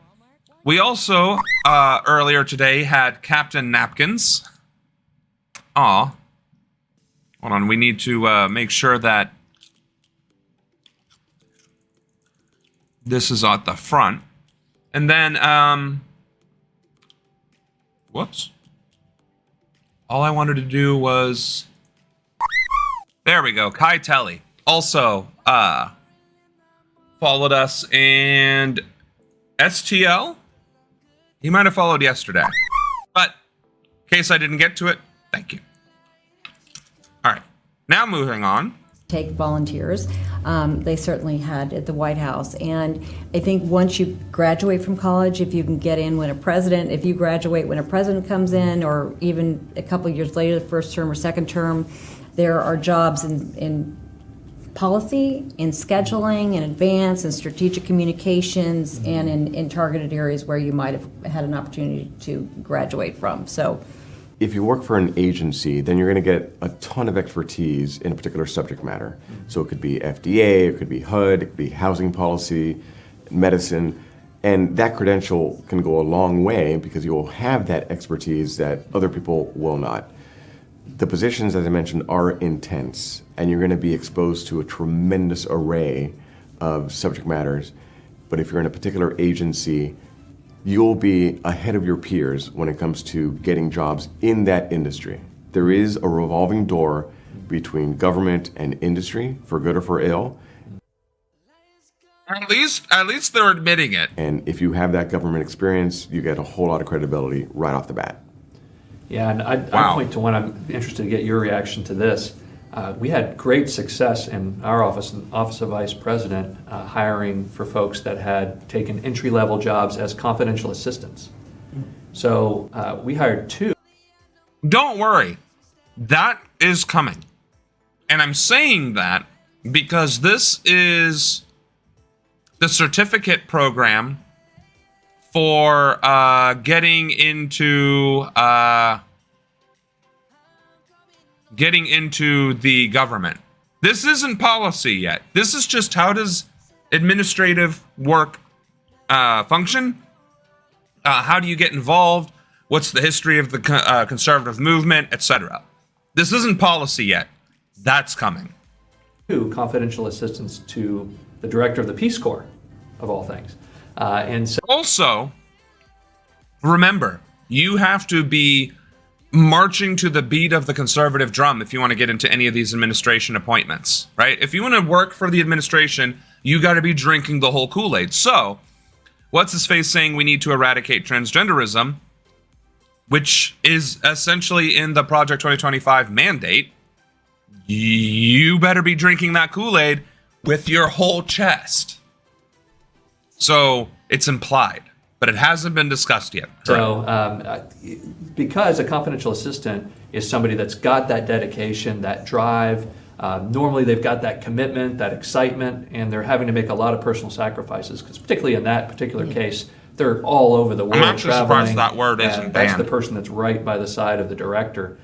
We also, earlier today, had Captain Napkins. Hold on, we need to make sure that this is at the front. And then, whoops. All I wanted to do was, there we go, Kai Telly. Also, followed us, and STL, he might have followed yesterday. But, in case I didn't get to it, thank you. All right, now moving on. Take volunteers. They certainly had at the White House. And I think once you graduate from college, if you can get in when if you graduate when a president comes in, or even a couple years later, the first term or second term, there are jobs in policy, in scheduling, in advance, in strategic communications, and in targeted areas where you might have had an opportunity to graduate from. So, if you work for an agency, then you're going to get a ton of expertise in a particular subject matter. So it could be FDA, it could be HUD, it could be housing policy, medicine, and that credential can go a long way because you will have that expertise that other people will not. The positions, as I mentioned, are intense, and you're going to be exposed to a tremendous array of subject matters. But if you're in a particular agency, you'll be ahead of your peers when it comes to getting jobs in that industry. There is a revolving door between government and industry, for good or for ill. At least they're admitting it. And if you have that government experience, you get a whole lot of credibility right off the bat. Yeah, and I'd point to one. I'm interested to get your reaction to this. We had great success in our office, Office of Vice President, hiring for folks that had taken entry-level jobs as confidential assistants. So we hired 2. Don't worry, that is coming. And I'm saying that because this is the certificate program for getting into the government. This isn't policy yet. This is just how does administrative work function? How do you get involved? What's the history of the conservative movement, etc. This isn't policy yet. That's coming. 2 confidential assistants to the director of the Peace Corps, of all things. And so Also, remember, you have to be marching to the beat of the conservative drum if you want to get into any of these administration appointments, right? If you want to work for the administration, you got to be drinking the whole Kool-Aid. So, what's his face saying we need to eradicate transgenderism, which is essentially in the Project 2025 mandate. You better be drinking that Kool-Aid with your whole chest. So it's implied, but it hasn't been discussed yet. So, because a confidential assistant is somebody that's got that dedication, that drive, normally they've got that commitment, that excitement, and they're having to make a lot of personal sacrifices, because particularly in that particular case, they're all over the world. I'm actually surprised that word isn't and that's banned. the person that's right by the side of the director,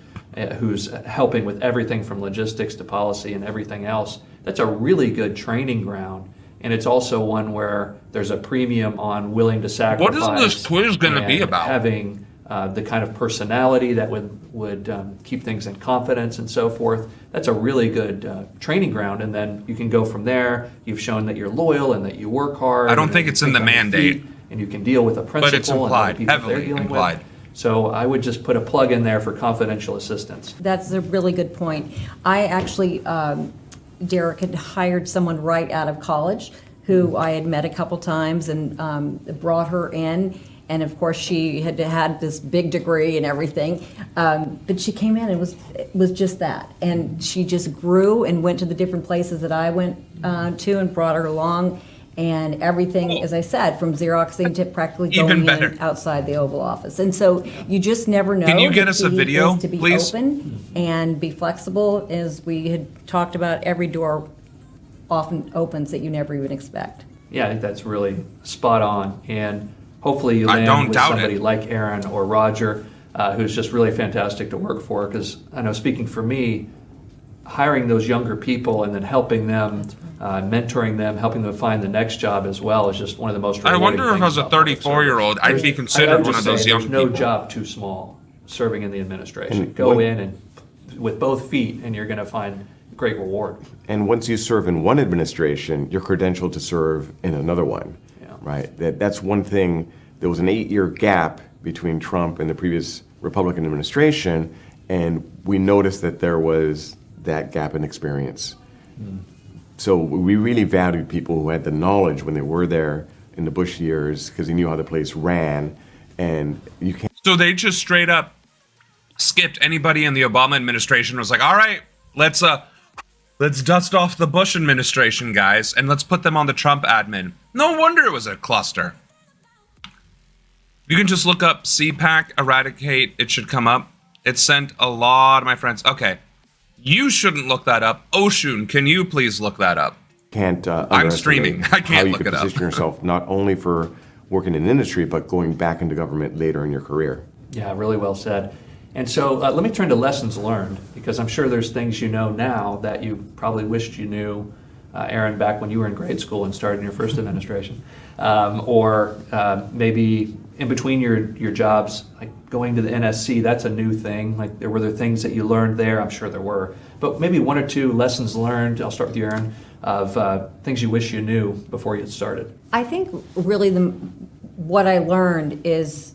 who's helping with everything from logistics to policy and everything else. That's a really good training ground. And it's also one where there's a premium on willing to sacrifice. What is this quiz going to be about? Having the kind of personality that would keep things in confidence and so forth. That's a really good training ground. And then you can go from there. You've shown that you're loyal and that you work hard. I don't think it's in the mandate. And you can deal with a principal. But it's implied, and other people they're heavily dealing implied. with. So I would just put a plug in there for confidential assistance. That's a really good point. I actually, Derek had hired someone right out of college who I had met a couple times and brought her in. And of course, she had had this big degree and everything. But she came in and it was just that. And she just grew and went to the different places that I went to and brought her along. And everything, as I said, from Xeroxing to practically Even going better. in outside the Oval Office. And so you just never know. Can you get The us a key video, is to be please? open and be flexible. As we had talked about, every door often opens that you never even expect. Yeah, I think that's really spot on. And hopefully you I land don't with doubt somebody it. like Aaron or Roger, who's just really fantastic to work for. Because I know, speaking for me, hiring those younger people and then helping them, mentoring them, helping them find the next job as well is just one of the most I rewarding wonder if I was things a about public 34-year-old, I'd service. be I considered would one just of those say young there's no people. job too small serving in the administration. And Go what- in and with both feet and you're going to find great reward. And once you serve in one administration, you're credentialed to serve in another one, Yeah. right? That's one thing. There was an 8-year gap between Trump and the previous Republican administration, and we noticed that there was that gap in experience. So we really valued people who had the knowledge when they were there in the Bush years, because they knew how the place ran, and you can't. So they just straight up skipped anybody in the Obama administration, was like, all right, let's dust off the Bush administration guys and let's put them on the Trump admin. No wonder it was a cluster. You can just look up CPAC eradicate, it should come up. It sent a lot of my friends. Okay, you shouldn't look that up. Oshun, can you please look that up? Can't I'm streaming. underestimate I can't how you look could it up. position yourself not only for working in industry, but going back into government later in your career. Yeah, really well said. And so let me turn to lessons learned, because I'm sure there's things you know now that you probably wished you knew, Aaron, back when you were in grade school and started in your first administration. Or maybe in between your jobs, like going to the NSC, that's a new thing. Like were there things that you learned there? I'm sure there were. But maybe 1 or 2 lessons learned, I'll start with you, Aaron, of things you wish you knew before you started. I think really what I learned is,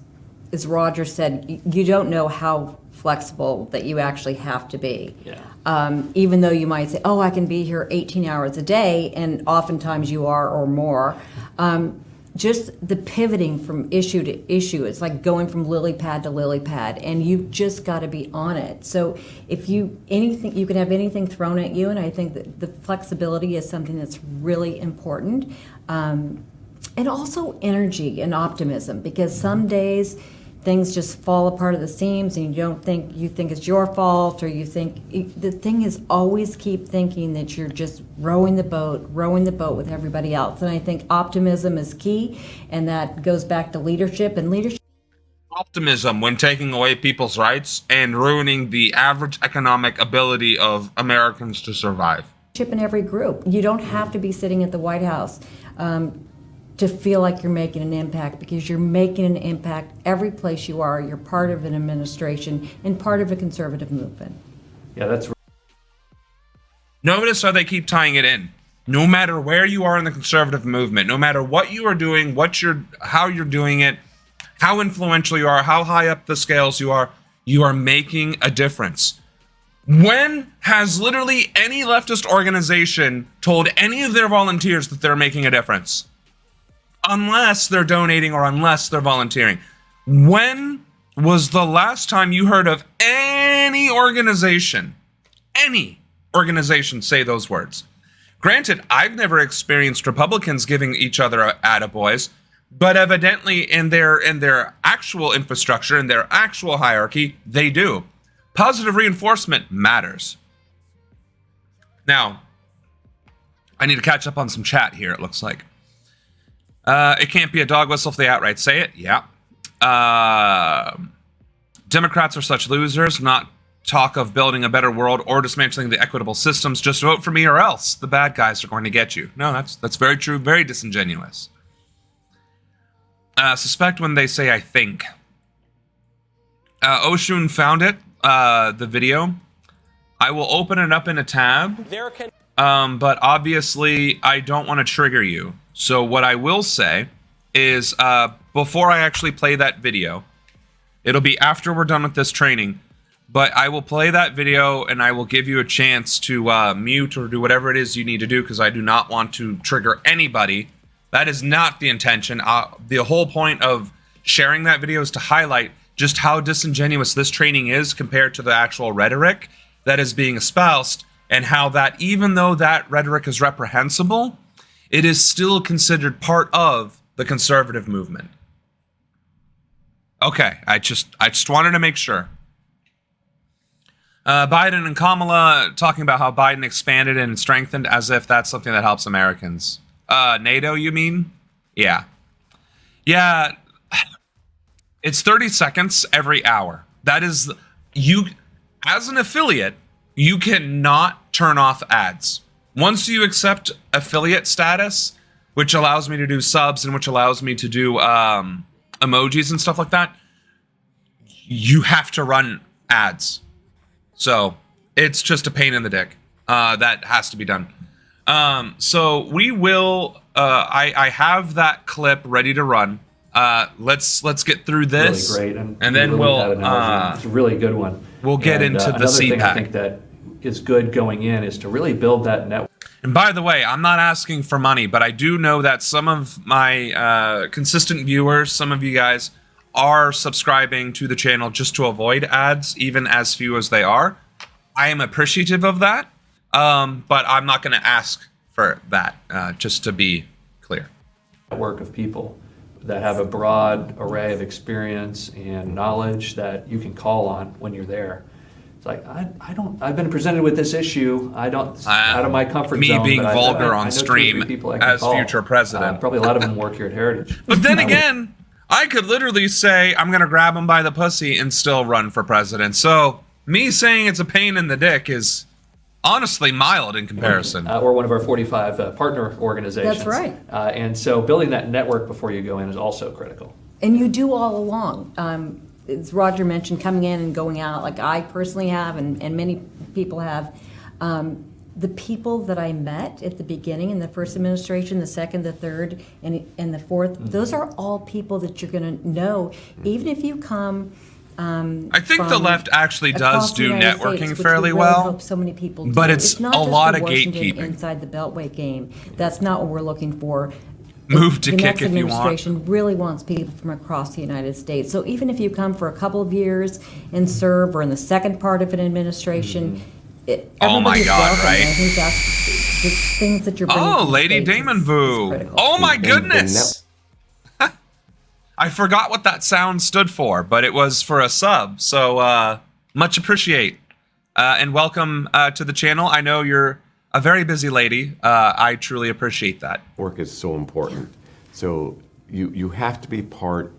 as Roger said, you don't know how flexible that you actually have to be. Yeah. Even though you might say, oh, I can be here 18 hours a day, and oftentimes you are or more. just the pivoting from issue to issue. It's like going from lily pad to lily pad, and you've just got to be on it. So if you can have anything thrown at you, and I think that the flexibility is something that's really important. And also energy and optimism, because some days things just fall apart at the seams and you think it's your fault, or you think the thing is always keep thinking that you're just rowing the boat with everybody else. And I think optimism is key, and that goes back to leadership. And leadership Optimism when taking away people's rights and ruining the average economic ability of Americans to survive. In every group. You don't have to be sitting at the White House to feel like you're making an impact, because you're making an impact every place you are. You're part of an administration and part of a conservative movement. Yeah, that's right. Notice how they keep tying it in. No matter where you are in the conservative movement, no matter what you are doing, how you're doing it, how influential you are, how high up the scales you are making a difference. When has literally any leftist organization told any of their volunteers that they're making a difference? Unless they're donating or unless they're volunteering. When was the last time you heard of any organization say those words? Granted, I've never experienced Republicans giving each other attaboys, but evidently in their actual infrastructure, in their actual hierarchy, they do. Positive reinforcement matters. Now, I need to catch up on some chat here, it looks like. It can't be a dog whistle if they outright say it. Yeah. Democrats are such losers, not talk of building a better world or dismantling the equitable systems. Just vote for me or else the bad guys are going to get you. No, that's very true. Very disingenuous. Suspect when they say I think. Oshun found it, the video. I will open it up in a tab. But obviously I don't want to trigger you. So what I will say is, before I actually play that video, it'll be after we're done with this training, but I will play that video and I will give you a chance to mute or do whatever it is you need to do, because I do not want to trigger anybody. That is not the intention. The whole point of sharing that video is to highlight just how disingenuous this training is compared to the actual rhetoric that is being espoused, and how that even though that rhetoric is reprehensible, it is still considered part of the conservative movement. Okay, I just wanted to make sure. Biden and Kamala talking about how Biden expanded and strengthened, as if that's something that helps Americans. NATO, you mean? Yeah. Yeah, it's 30 seconds every hour. That is, you, as an affiliate, you cannot turn off ads. Once you accept affiliate status, which allows me to do subs and which allows me to do emojis and stuff like that, you have to run ads. So it's just a pain in the dick. That has to be done. So we will. I have that clip ready to run. Let's get through this, really great, and then we'll. It's a really good one. We'll get into the another CPAC. thing I think that is good going in is to really build that network. And by the way, I'm not asking for money, but I do know that some of my consistent viewers, some of you guys, are subscribing to the channel just to avoid ads, even as few as they are. I am appreciative of that, but I'm not going to ask for that, just to be clear. Network of people that have a broad array of experience and knowledge that you can call on when you're there. It's like, I've been presented with this issue. Out of my comfort zone. Me being but vulgar I on know 2 or 3 stream people I can as call. future president. Probably a lot of them work here at Heritage. But then again, I could literally say, I'm going to grab him by the pussy and still run for president. So me saying it's a pain in the dick is honestly mild in comparison. Or one of our 45 partner organizations. That's right. And so building that network before you go in is also critical. And you do all along. As Roger mentioned, coming in and going out, like I personally have, and many people have. The people that I met at the beginning in the first administration, the second, the third, and the fourth, those are all people that you're going to know, even if you come. I think the left actually does do networking fairly really well. Hope so many people do. But it's not a just lot the of Washington gatekeeping inside the Beltway game. That's not what we're looking for. Move to the kick next if you want. administration really wants people from across the United States. So even if you come for a couple of years and serve, or in the second part of an administration, Oh my everybody's God, welcome. right? And I think that's the things that you're bringing. Oh, to the Lady States Damon is Vu. critical. Oh my And goodness. I forgot what that sound stood for, but it was for a sub. So much appreciate. And welcome to the channel. I know you're a very busy lady. I truly appreciate that. Work is so important. So you have to be part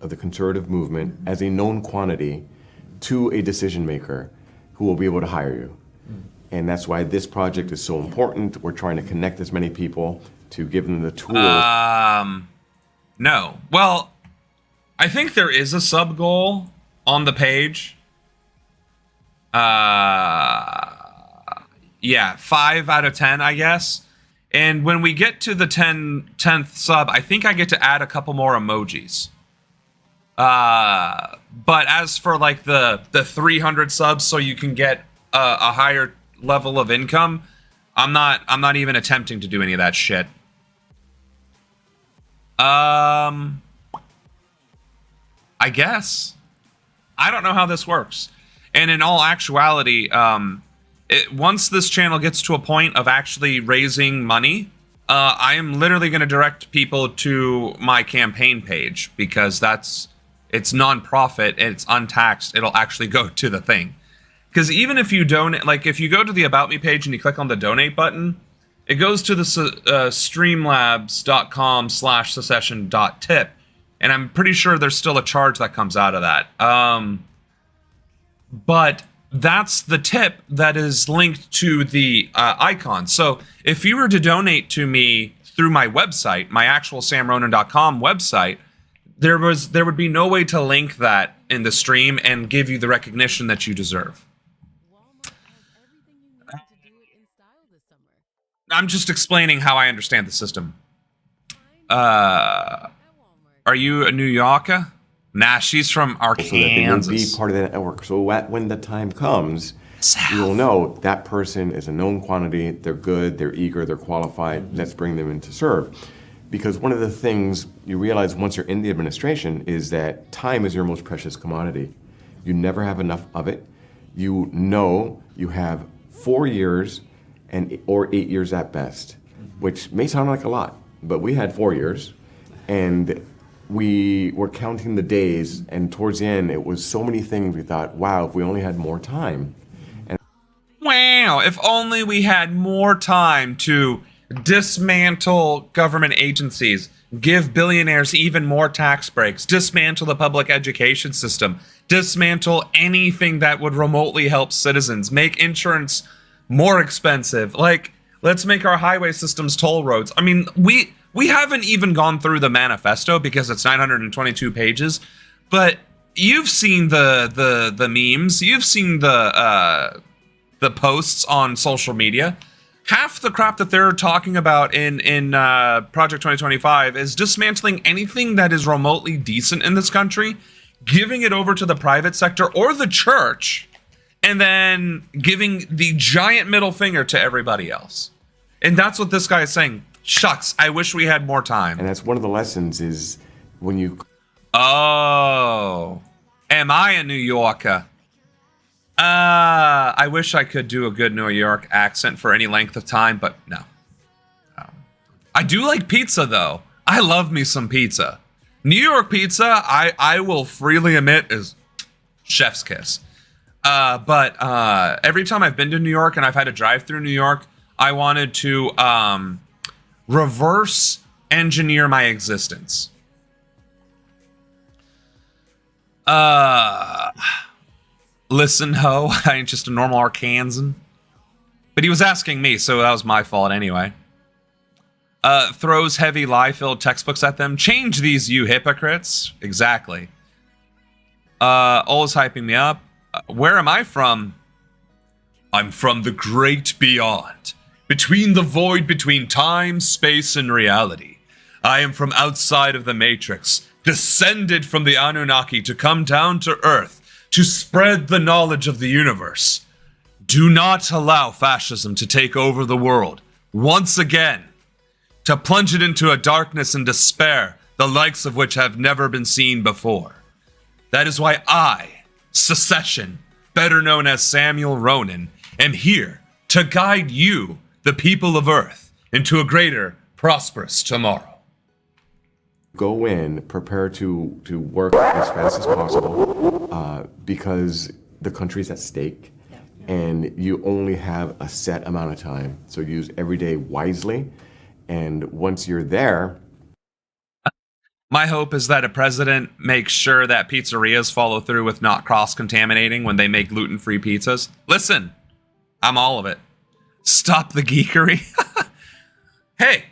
of the conservative movement as a known quantity to a decision maker who will be able to hire you. And that's why this project is so important. We're trying to connect as many people to give them the tools. No. Well, I think there is a sub goal on the page. Yeah, 5 out of 10, I guess. And when we get to the 10th sub, I think I get to add a couple more emojis. But as for like the 300 subs, so you can get a higher level of income, I'm not even attempting to do any of that shit. I guess. I don't know how this works. And in all actuality, once this channel gets to a point of actually raising money, I am literally going to direct people to my campaign page, because it's non-profit, it's untaxed, it'll actually go to the thing. Because even if you donate, like if you go to the About Me page and you click on the donate button, it goes to the streamlabs.com/secession.tip. And I'm pretty sure there's still a charge that comes out of that. But that's the tip that is linked to the icon. So if you were to donate to me through my website, my actual samronan.com website, there would be no way to link that in the stream and give you the recognition that you deserve. I'm just explaining how I understand the system. Are you a New Yorker? Nah, she's from Arkansas. So that they will be part of that network. So when the time comes, you will know that person is a known quantity. They're good, they're eager, they're qualified. Let's bring them in to serve. Because one of the things you realize once you're in the administration is that time is your most precious commodity. You never have enough of it. You know you have 4 years or 8 years at best, which may sound like a lot, but we had 4 years, and we were counting the days, and towards the end, it was so many things we thought, wow, if we only had more time. Wow, if only we had more time to dismantle government agencies, give billionaires even more tax breaks, dismantle the public education system, dismantle anything that would remotely help citizens, make insurance more expensive. Like, let's make our highway systems toll roads. I mean, we haven't even gone through the manifesto because it's 922 pages, but you've seen the memes, you've seen the posts on social media. Half the crap that they're talking about in Project 2025 is dismantling anything that is remotely decent in this country, giving it over to the private sector or the church, and then giving the giant middle finger to everybody else. And that's what this guy is saying. Shucks, I wish we had more time. And that's one of the lessons is when you... Oh, am I a New Yorker? I wish I could do a good New York accent for any length of time, but no. I do like pizza, though. I love me some pizza. New York pizza, I will freely admit, is chef's kiss. But every time I've been to New York and I've had to drive through New York, I wanted to reverse engineer my existence. Listen, ho, I ain't just a normal Arkansan. But he was asking me, so that was my fault anyway. Throws heavy lie-filled textbooks at them. Change these, you hypocrites. Exactly. Always hyping me up. Where am I from? I'm from the great beyond. Between the void between time, space, and reality. I am from outside of the Matrix, descended from the Anunnaki to come down to Earth, to spread the knowledge of the universe. Do not allow fascism to take over the world. Once again, to plunge it into a darkness and despair, the likes of which have never been seen before. That is why I, Secession, better known as Samuel Ronan, am here to guide you, the people of Earth, into a greater, prosperous tomorrow. Go in, prepare to work as fast as possible because the country's at stake and you only have a set amount of time. So use every day wisely. And once you're there, my hope is that a president makes sure that pizzerias follow through with not cross-contaminating when they make gluten-free pizzas. Listen, I'm all of it. Stop the geekery. Hey,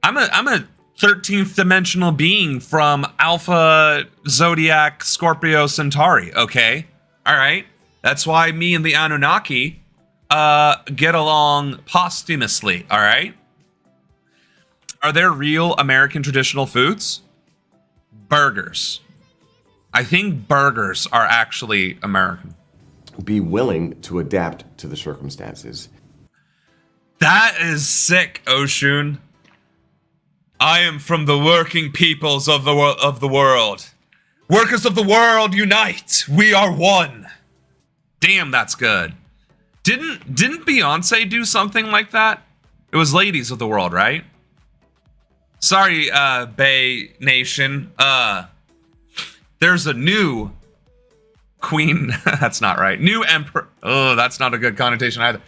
I'm a 13th dimensional being from Alpha Zodiac Scorpio Centauri, okay? All right? That's why me and the Anunnaki get along posthumously, all right? Are there real American traditional foods? Burgers. I think burgers are actually American. be willing to adapt to the circumstances. That is sick, Oshun. I am from the working peoples of the world. Workers of the world, unite! We are one. Damn, that's good. Didn't Beyonce do something like that? It was Ladies of the World, right? Sorry, Bay Nation. There's a new queen. That's not right. New emperor. Oh, that's not a good connotation either.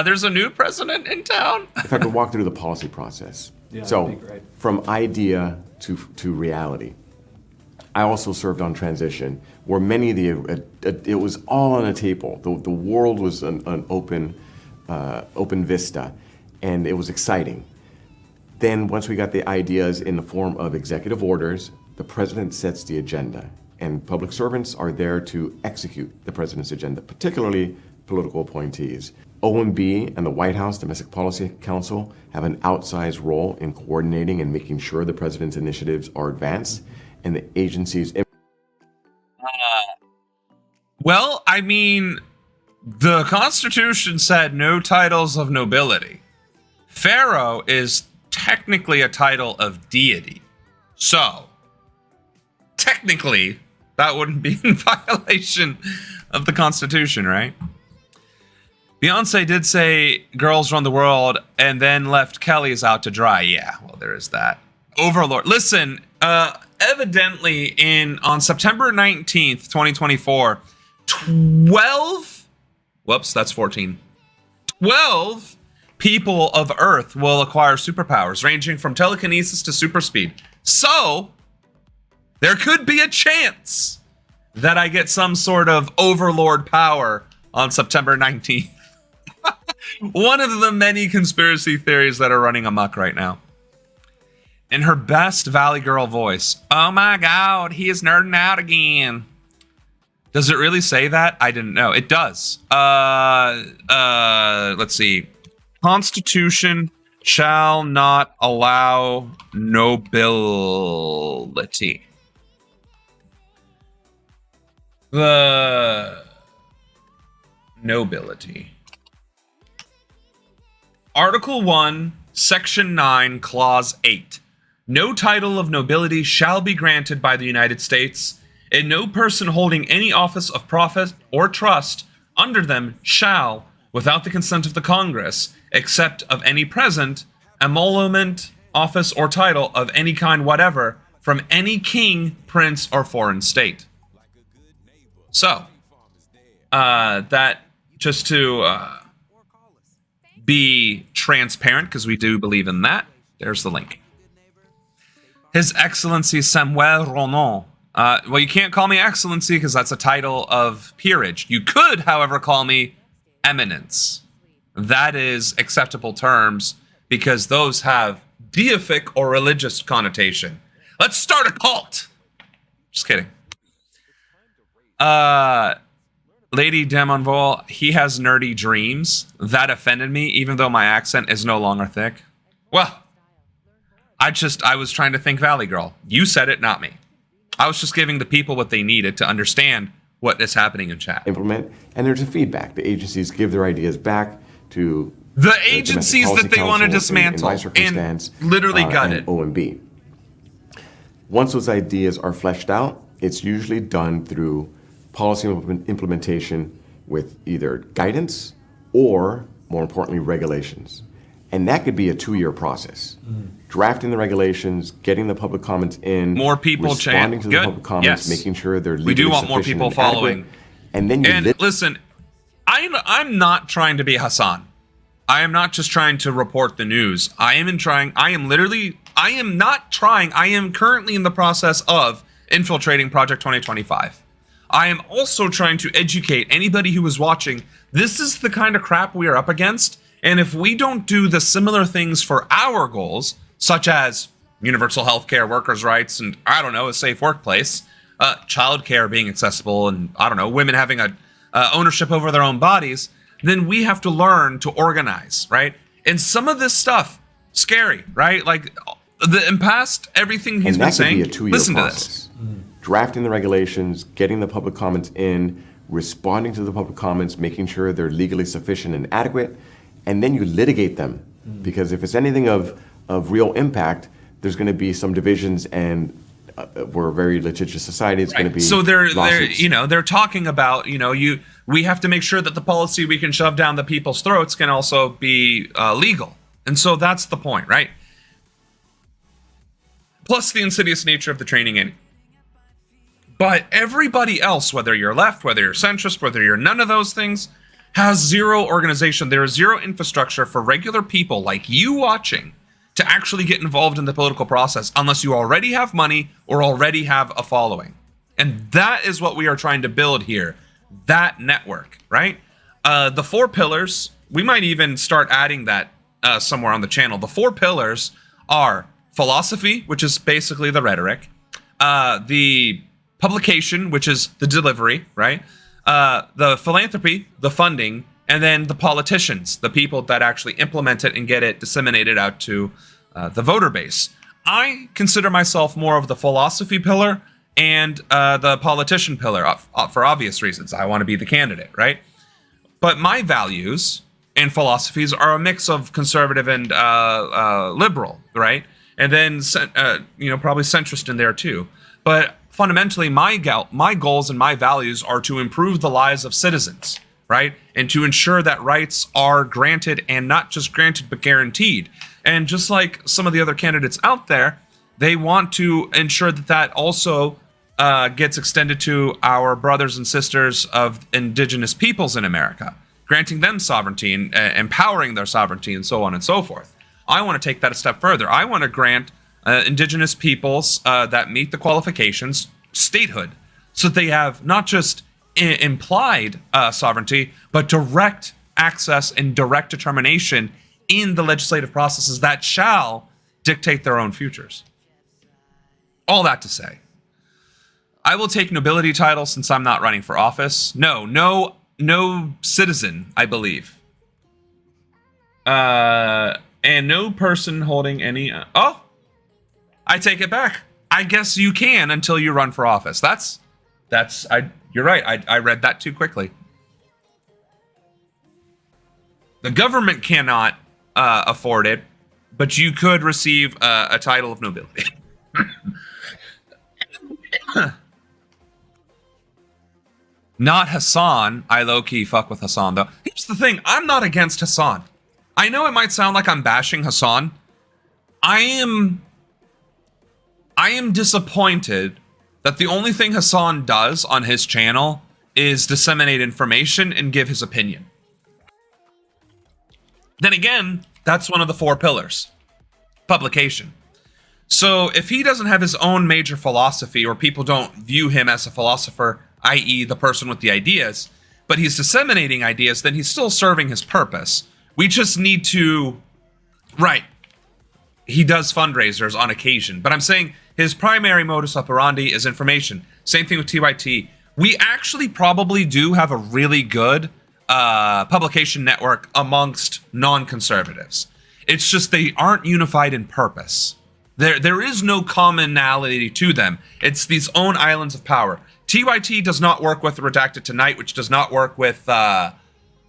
There's a new president in town. If I could walk through the policy process. Yeah, So, that'd be great. from idea to reality. I also served on transition, where many of it was all on a table. The world was an open vista, and it was exciting. Then once we got the ideas in the form of executive orders, the president sets the agenda, and public servants are there to execute the president's agenda, particularly political appointees. OMB and the White House Domestic Policy Council have an outsized role in coordinating and making sure the president's initiatives are advanced, and the agencies. Well, I mean, the Constitution said no titles of nobility. Pharaoh is technically a title of deity. So, technically, that wouldn't be in violation of the Constitution, right? Beyonce did say girls run the world and then left Kelly's out to dry. Yeah, well, there is that. Overlord. Listen, evidently on September 19th, 2024, 12 people of Earth will acquire superpowers ranging from telekinesis to super speed. So, there could be a chance that I get some sort of overlord power on September 19th. One of the many conspiracy theories that are running amok right now. In her best Valley Girl voice, oh my God, he is nerding out again. Does it really say that? I didn't know. It does. Let's see. Constitution shall not allow nobility. The nobility. Article 1, Section 9, Clause 8. No title of nobility shall be granted by the United States, and no person holding any office of profit or trust under them shall, without the consent of the Congress, except of any present, emolument, office, or title of any kind whatever, from any king, prince, or foreign state. So, that, just to be transparent, because we do believe in that, there's the link. His Excellency Samuel Ronan. Well, you can't call me Excellency because that's a title of peerage. You could, however, call me Eminence. That is acceptable terms because those have deific or religious connotation. Let's start a cult. Just kidding. Lady Demonvol, he has nerdy dreams. That offended me, even though my accent is no longer thick. Well, I was trying to think Valley Girl. You said it, not me. I was just giving the people what they needed to understand what is happening in chat. Implement, and there's a feedback. The agencies give their ideas back to The agencies Domestic that they want to Policy Council in dismantle my and circumstance, literally gut and it. OMB. Once those ideas are fleshed out, it's usually done through policy implementation with either guidance or, more importantly, regulations. And that could be a 2-year process. Drafting the regulations, getting the public comments in, More people responding to the Good. public comments, Yes. making sure they're legally We do want more sufficient people and adequate. following. And then you And listen, I'm not trying to be Hassan. I am not just trying to report the news. I am currently in the process of infiltrating Project 2025. I am also trying to educate anybody who is watching. This is the kind of crap we are up against. And if we don't do the similar things for our goals, such as universal health care, workers' rights, and I don't know, a safe workplace, childcare being accessible, and I don't know, women having a ownership over their own bodies, then we have to learn to organize, right? And some of this stuff, scary, right? Like in past everything he's been saying. And that could be a 2-year Listen process. to this. Drafting the regulations, getting the public comments in, responding to the public comments, making sure they're legally sufficient and adequate, and then you litigate them. Because if it's anything of real impact, there's going to be some divisions, and we're a very litigious society. It's going to be so they're lawsuits. they're talking about we have to make sure that the policy we can shove down the people's throats can also be legal, and so that's the point, right? Plus the insidious nature of the training but everybody else, whether you're left, whether you're centrist, whether you're none of those things, has zero organization. There is zero infrastructure for regular people like you watching to actually get involved in the political process unless you already have money or already have a following. And that is what we are trying to build here, that network, right? The 4 pillars, we might even start adding that somewhere on the channel. The 4 pillars are philosophy, which is basically the rhetoric, the publication, which is the delivery, right? The philanthropy, the funding, and then the politicians, the people that actually implement it and get it disseminated out to the voter base. I consider myself more of the philosophy pillar and the politician pillar for obvious reasons. I want to be the candidate, right? But my values and philosophies are a mix of conservative and liberal, right? And then probably centrist in there too. But fundamentally, my goals and my values are to improve the lives of citizens, right? And to ensure that rights are granted, and not just granted, but guaranteed. And just like some of the other candidates out there, they want to ensure that that also gets extended to our brothers and sisters of indigenous peoples in America, granting them sovereignty and empowering their sovereignty and so on and so forth. I want to take that a step further. I want to grant indigenous peoples that meet the qualifications statehood, so that they have not just implied sovereignty, but direct access and direct determination in the legislative processes that shall dictate their own futures. All that to say, I will take nobility title since I'm not running for office. No citizen, I believe. And no person holding any... I take it back. I guess you can until you run for office. You're right. I read that too quickly. The government cannot afford it, but you could receive a title of nobility. Not Hassan. I low-key fuck with Hassan, though. Here's the thing. I'm not against Hassan. I know it might sound like I'm bashing Hassan. I am disappointed that the only thing Hassan does on his channel is disseminate information and give his opinion. Then again, that's one of the 4 pillars. Publication. So if he doesn't have his own major philosophy, or people don't view him as a philosopher, i.e. the person with the ideas, but he's disseminating ideas, then he's still serving his purpose. We just need to... Right. He does fundraisers on occasion, but I'm saying his primary modus operandi is information. Same thing with TYT. We actually probably do have a really good publication network amongst non-conservatives. It's just they aren't unified in purpose. There is no commonality to them. It's these own islands of power. TYT does not work with Redacted Tonight, which does not work with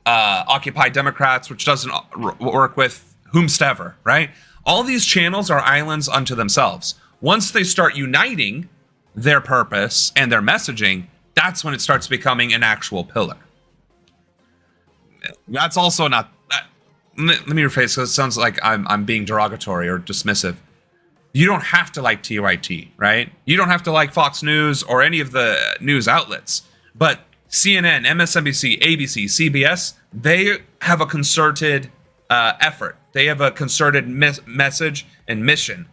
Occupy Democrats, which doesn't work with whomstever, right? All these channels are islands unto themselves. Once they start uniting their purpose and their messaging, that's when it starts becoming an actual pillar. That's also not... let me rephrase, because it sounds like I'm being derogatory or dismissive. You don't have to like TYT, right? You don't have to like Fox News or any of the news outlets. But CNN, MSNBC, ABC, CBS, they have a concerted effort. They have a concerted message and mission.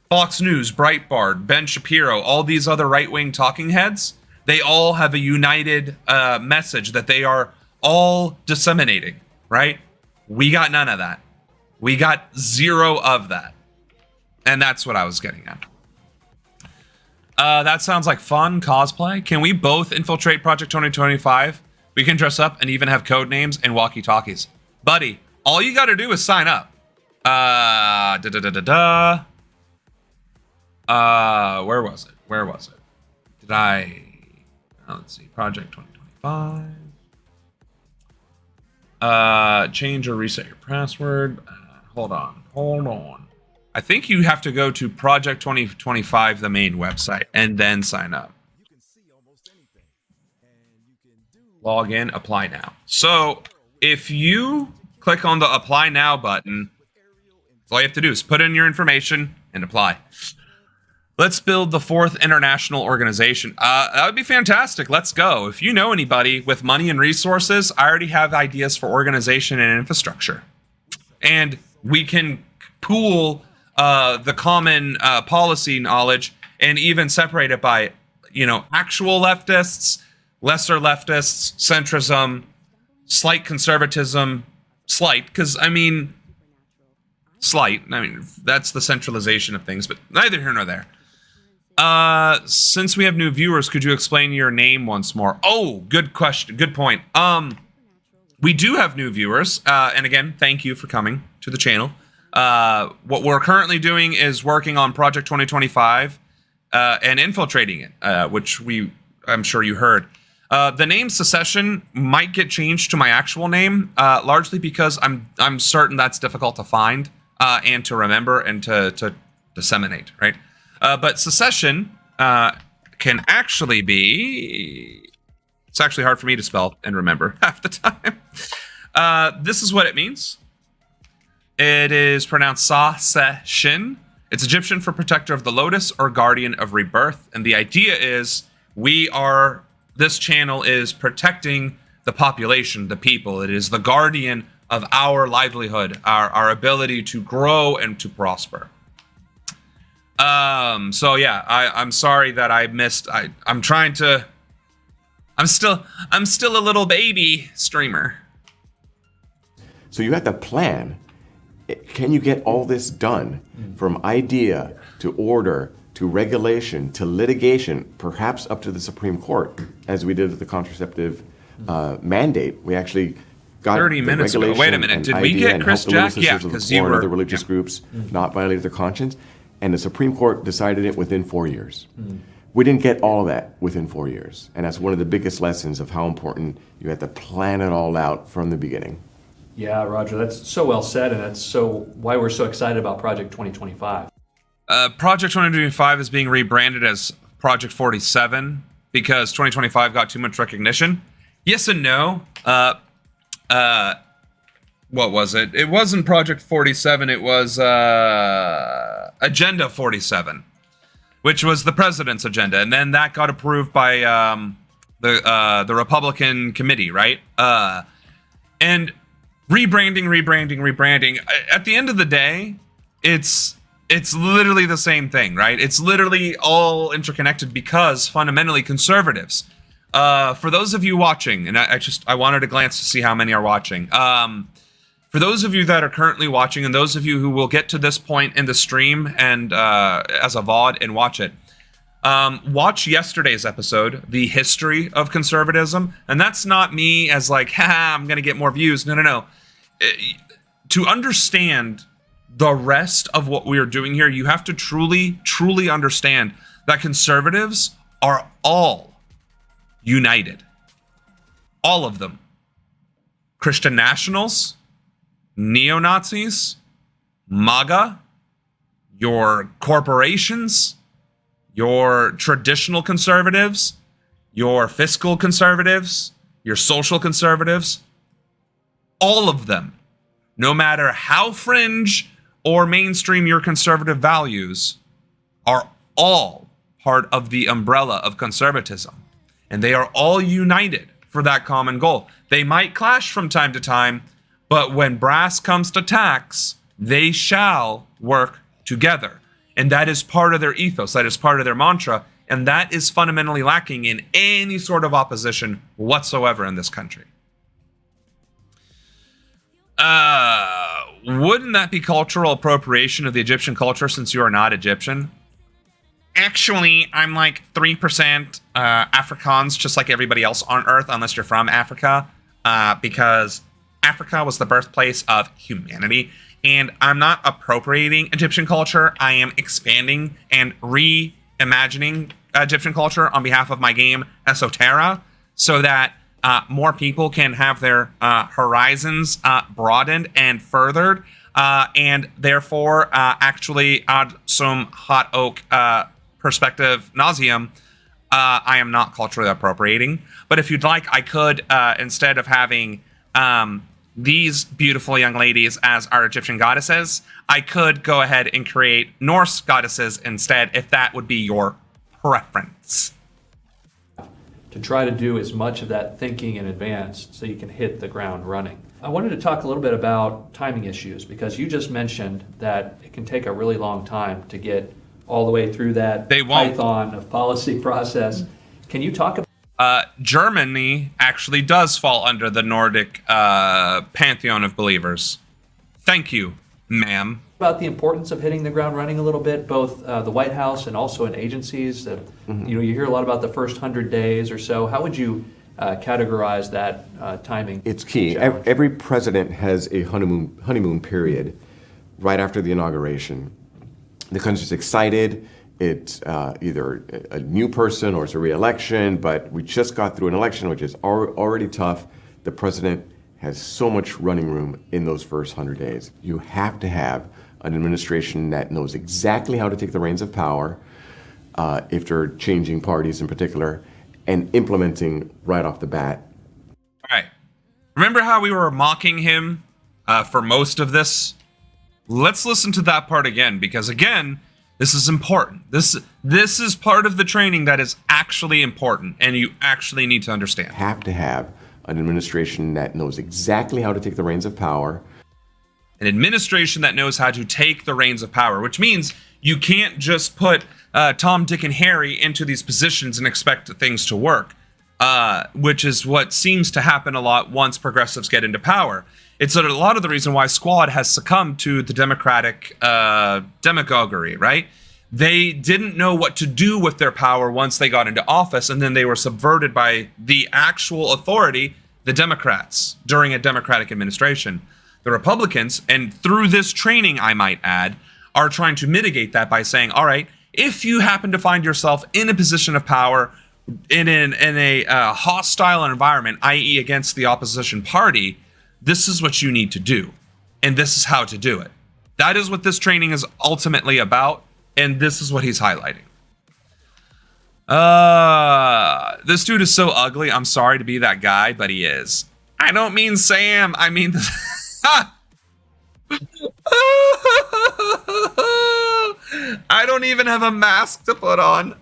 Fox News, Breitbart, Ben Shapiro, all these other right-wing talking heads, they all have a united message that they are all disseminating, right? We got none of that. We got zero of that. And that's what I was getting at. That sounds like fun cosplay. Can we both infiltrate Project 2025? We can dress up and even have code names and walkie-talkies. Buddy, all you got to do is sign up. Where was it? Did I... let's see. Project 2025. Change or reset your password. Hold on. I think you have to go to Project 2025, the main website, and then sign up. Log in, apply now. So if you click on the apply now button, all you have to do is put in your information and apply. Let's build the 4th international organization. That would be fantastic. Let's go. If you know anybody with money and resources, I already have ideas for organization and infrastructure. And we can pool the common policy knowledge and even separate it by, actual leftists, lesser leftists, centrism, slight conservatism, because that's the centralization of things, but neither here nor there. Since we have new viewers, could you explain your name once more? Oh, good question. Good point. We do have new viewers. And again, thank you for coming to the channel. What we're currently doing is working on Project 2025, and infiltrating it, which I'm sure you heard. The name Secession might get changed to my actual name, largely because I'm certain that's difficult to find, and to remember and to disseminate, right? But secession can actually be... It's actually hard for me to spell and remember half the time. This is what it means. It is pronounced Sa-se-shin. It's Egyptian for protector of the lotus or guardian of rebirth. And the idea is this channel is protecting the population, the people. It is the guardian of our livelihood, our ability to grow and to prosper. So yeah, I'm sorry that I missed. I'm still a little baby streamer. So you had the plan. Can you get all this done from idea to order to regulation to litigation, perhaps up to the Supreme Court, as we did with the contraceptive mandate? We actually got 30 minutes ago. Wait a minute. Did we get Chris Jack? Yeah, because you were... other religious groups not violated their conscience. And the Supreme Court decided it within 4 years. We didn't get all of that within 4 years. And that's one of the biggest lessons of how important you have to plan it all out from the beginning. Yeah, Roger, that's so well said, and that's so why we're so excited about Project 2025. Project 2025 is being rebranded as Project 47 because 2025 got too much recognition. Yes and no. What was it? It wasn't Project 47. It was Agenda 47, which was the president's agenda, and then that got approved by the Republican committee, right? And rebranding. At the end of the day, it's literally the same thing, right? It's literally all interconnected because fundamentally conservatives. For those of you watching, and I wanted to glance to see how many are watching. For those of you that are currently watching, and those of you who will get to this point in the stream and as a VOD and watch it, watch yesterday's episode, The History of Conservatism. And that's not me as like, I'm going to get more views. No. To understand the rest of what we are doing here, you have to truly understand that conservatives are all united. All of them. Christian nationals, neo-Nazis, MAGA, your corporations, your traditional conservatives, your fiscal conservatives, your social conservatives, all of them, no matter how fringe or mainstream your conservative values, are all part of the umbrella of conservatism. And they are all united for that common goal. They might clash from time to time, but when brass comes to tacks, they shall work together. And that is part of their ethos, that is part of their mantra, and that is fundamentally lacking in any sort of opposition whatsoever in this country. Wouldn't that be cultural appropriation of the Egyptian culture since you are not Egyptian? Actually, I'm like 3% Afrikaans, just like everybody else on Earth, unless you're from Africa, because Africa was the birthplace of humanity. And I'm not appropriating Egyptian culture. I am expanding and reimagining Egyptian culture on behalf of my game, Esoterra, so that more people can have their horizons broadened and furthered, and therefore actually add some hot oak perspective nauseum. I am not culturally appropriating. But if you'd like, I could, instead of having these beautiful young ladies as our Egyptian goddesses, I could go ahead and create Norse goddesses instead, if that would be your preference. To try to do as much of that thinking in advance so you can hit the ground running. I wanted to talk a little bit about timing issues, because you just mentioned that it can take a really long time to get all the way through that python of policy process. Can you talk about Germany actually does fall under the Nordic pantheon of believers. Thank you, ma'am. About the importance of hitting the ground running a little bit, both the White House and also in agencies? That you hear a lot about the first 100 days or so. How would you categorize that timing? It's key. challenge? Every president has a honeymoon period right after the inauguration. The country's excited. It's either a new person or it's a re-election, but we just got through an election, which is already tough. The president has so much running room in those first 100 days. You have to have an administration that knows exactly how to take the reins of power, if they're changing parties in particular, and implementing right off the bat. All right. Remember how we were mocking him for most of this? Let's listen to that part again, because again, this is important. This is part of the training that is actually important, and you actually need to understand. Have to have an administration that knows exactly how to take the reins of power. An administration that knows how to take the reins of power, which means you can't just put Tom, Dick, and Harry into these positions and expect things to work, which is what seems to happen a lot once progressives get into power. It's a lot of the reason why Squad has succumbed to the Democratic demagoguery, right? They didn't know what to do with their power once they got into office, and then they were subverted by the actual authority, the Democrats, during a Democratic administration. The Republicans, and through this training, I might add, are trying to mitigate that by saying, all right, if you happen to find yourself in a position of power in a hostile environment, i.e. against the opposition party, this is what you need to do, and this is how to do it. That is what this training is ultimately about, and this is what he's highlighting. This dude is so ugly. I'm sorry to be that guy, but he is. I don't mean Sam. I mean... I don't even have a mask to put on.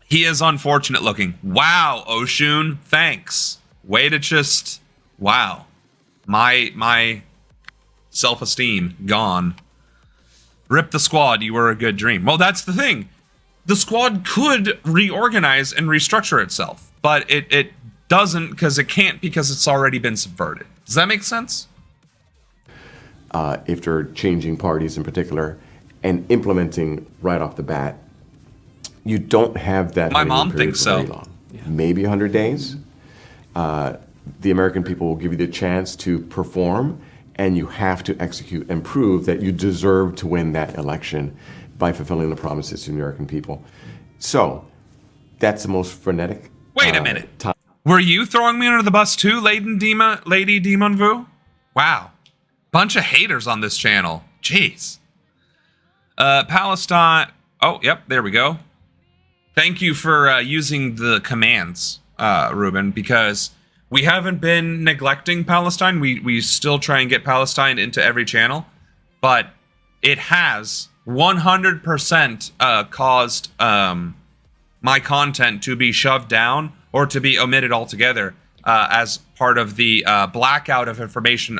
He is unfortunate looking. Wow, Oshun, thanks. Way to just, wow. My self-esteem gone. Rip the Squad, you were a good dream. Well, that's the thing. The Squad could reorganize and restructure itself, but it doesn't, because it can't, because it's already been subverted. Does that make sense? If they're changing parties in particular and implementing right off the bat, you don't have that. My mom period thinks for very so. long. Yeah. Maybe 100 days. The American people will give you the chance to perform, and you have to execute and prove that you deserve to win that election by fulfilling the promises to the American people. So that's the most frenetic. Wait a minute. Were you throwing me under the bus too, Lady Demon Vu? Wow. Bunch of haters on this channel. Jeez. Palestine. Oh, yep, there we go. Thank you for using the commands, Ruben, because we haven't been neglecting Palestine. We still try and get Palestine into every channel, but it has 100% caused my content to be shoved down or to be omitted altogether as part of the blackout of information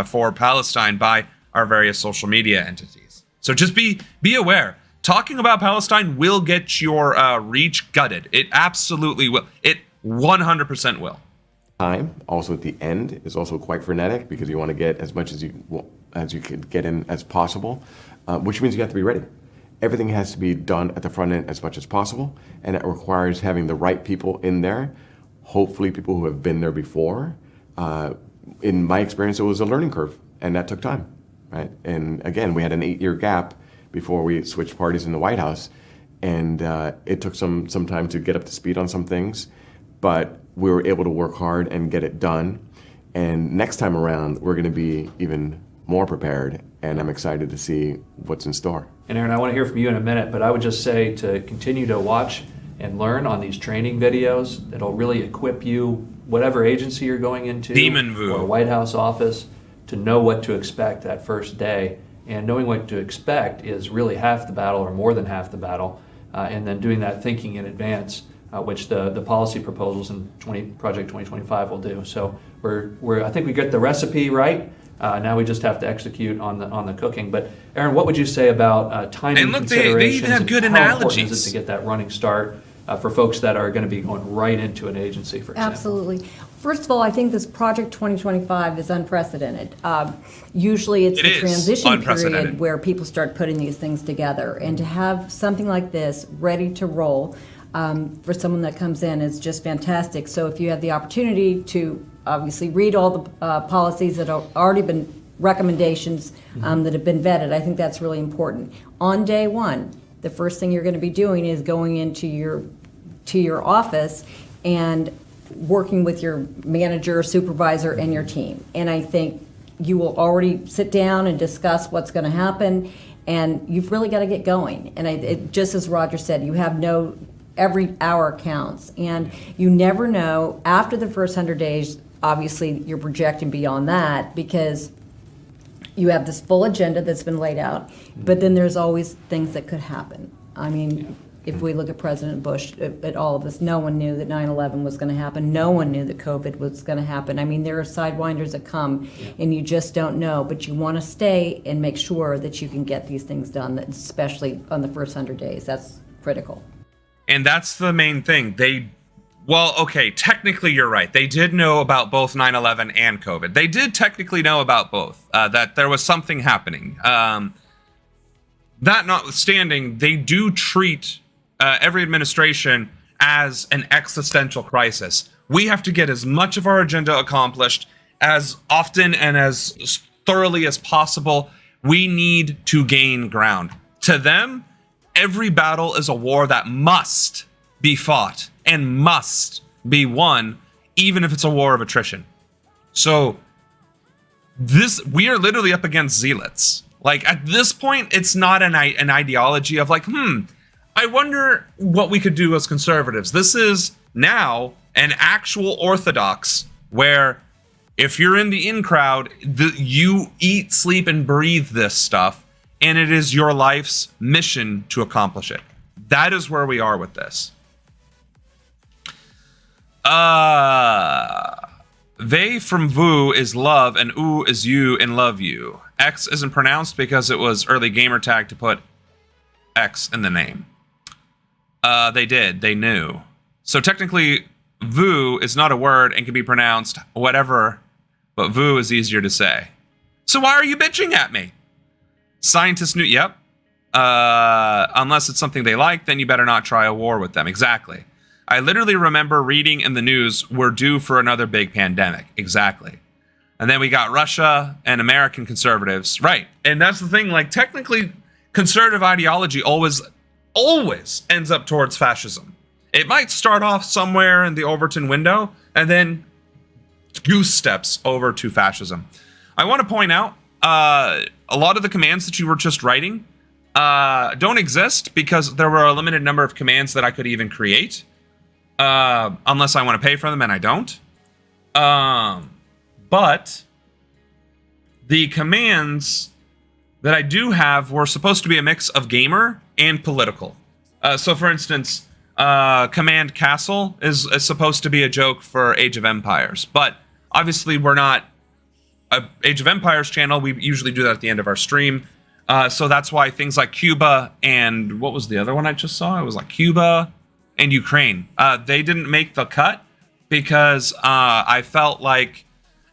for Palestine by our various social media entities. So just be aware. Talking about Palestine will get your reach gutted. It absolutely will. It 100% will. Time also at the end is also quite frenetic because you want to get as much as you can get in as possible, which means you have to be ready. Everything has to be done at the front end as much as possible, and it requires having the right people in there, hopefully people who have been there before. In my experience, it was a learning curve, and that took time, right? And again, we had an 8-year gap before we switched parties in the White House, and it took some time to get up to speed on some things, but we were able to work hard and get it done. And next time around, we're going to be even more prepared, and I'm excited to see what's in store. And Aaron, I want to hear from you in a minute, but I would just say to continue to watch and learn on these training videos that'll really equip you, whatever agency you're going into, Demon Vu. or White House office, to know what to expect that first day. And knowing what to expect is really half the battle, or more than half the battle, and then doing that thinking in advance, which the policy proposals in Project 2025 will do. So I think we get the recipe right. Now we just have to execute on the cooking. But Aaron, what would you say about timing And look, considerations? they even have good and how important analogies. is it to get that running start for folks that are going to be going right into an agency, for example? Absolutely. First of all, I think this Project 2025 is unprecedented. Usually it's the transition period where people start putting these things together. And to have something like this ready to roll for someone that comes in is just fantastic. So if you have the opportunity to obviously read all the policies that have already been recommendations that have been vetted, I think that's really important. On day one, the first thing you're going to be doing is going into your office and working with your manager, supervisor, and your team. And I think you will already sit down and discuss what's going to happen, and you've really got to get going. And just as Roger said, you have every hour counts, and you never know after the first 100 days. Obviously, you're projecting beyond that because you have this full agenda that's been laid out, but then there's always things that could happen. I mean, if we look at President Bush, at all of this, no one knew that 9/11 was going to happen. No one knew that COVID was going to happen. I mean, there are sidewinders that come, and you just don't know. But you want to stay and make sure that you can get these things done, especially on the first 100 days. That's critical. And that's the main thing. Well, okay, technically you're right. They did know about both 9/11 and COVID. They did technically know about both, that there was something happening. That notwithstanding, they do treat every administration as an existential crisis. We have to get as much of our agenda accomplished as often and as thoroughly as possible. We need to gain ground. To them, every battle is a war that must be fought and must be won, even if it's a war of attrition. So we are literally up against zealots. Like, at this point, it's not an ideology of like, I wonder what we could do as conservatives. This is now an actual orthodox where if you're in the in crowd, you eat, sleep, and breathe this stuff, and it is your life's mission to accomplish it. That is where we are with this. They from Vu is love, and oo is you and love you. X isn't pronounced because it was early gamer tag to put X in the name. They knew. So technically, Vu is not a word and can be pronounced whatever, but Vu is easier to say. So why are you bitching at me? Scientists knew, yep. Unless it's something they like, then you better not try a war with them. Exactly. I literally remember reading in the news, we're due for another big pandemic. Exactly. And then we got Russia and American conservatives. Right. And that's the thing, like, technically, conservative ideology always ends up towards fascism. It might start off somewhere in the Overton window, and then goose steps over to fascism. I want to point out a lot of the commands that you were just writing don't exist because there were a limited number of commands that I could even create, unless I want to pay for them, and I don't. But the commands that I do have were supposed to be a mix of gamer and political. So, for instance, Command Castle is supposed to be a joke for Age of Empires, but obviously we're not a Age of Empires channel. We usually do that at the end of our stream. So that's why things like Cuba and what was the other one I just saw? It was like Cuba and Ukraine. They didn't make the cut because I felt like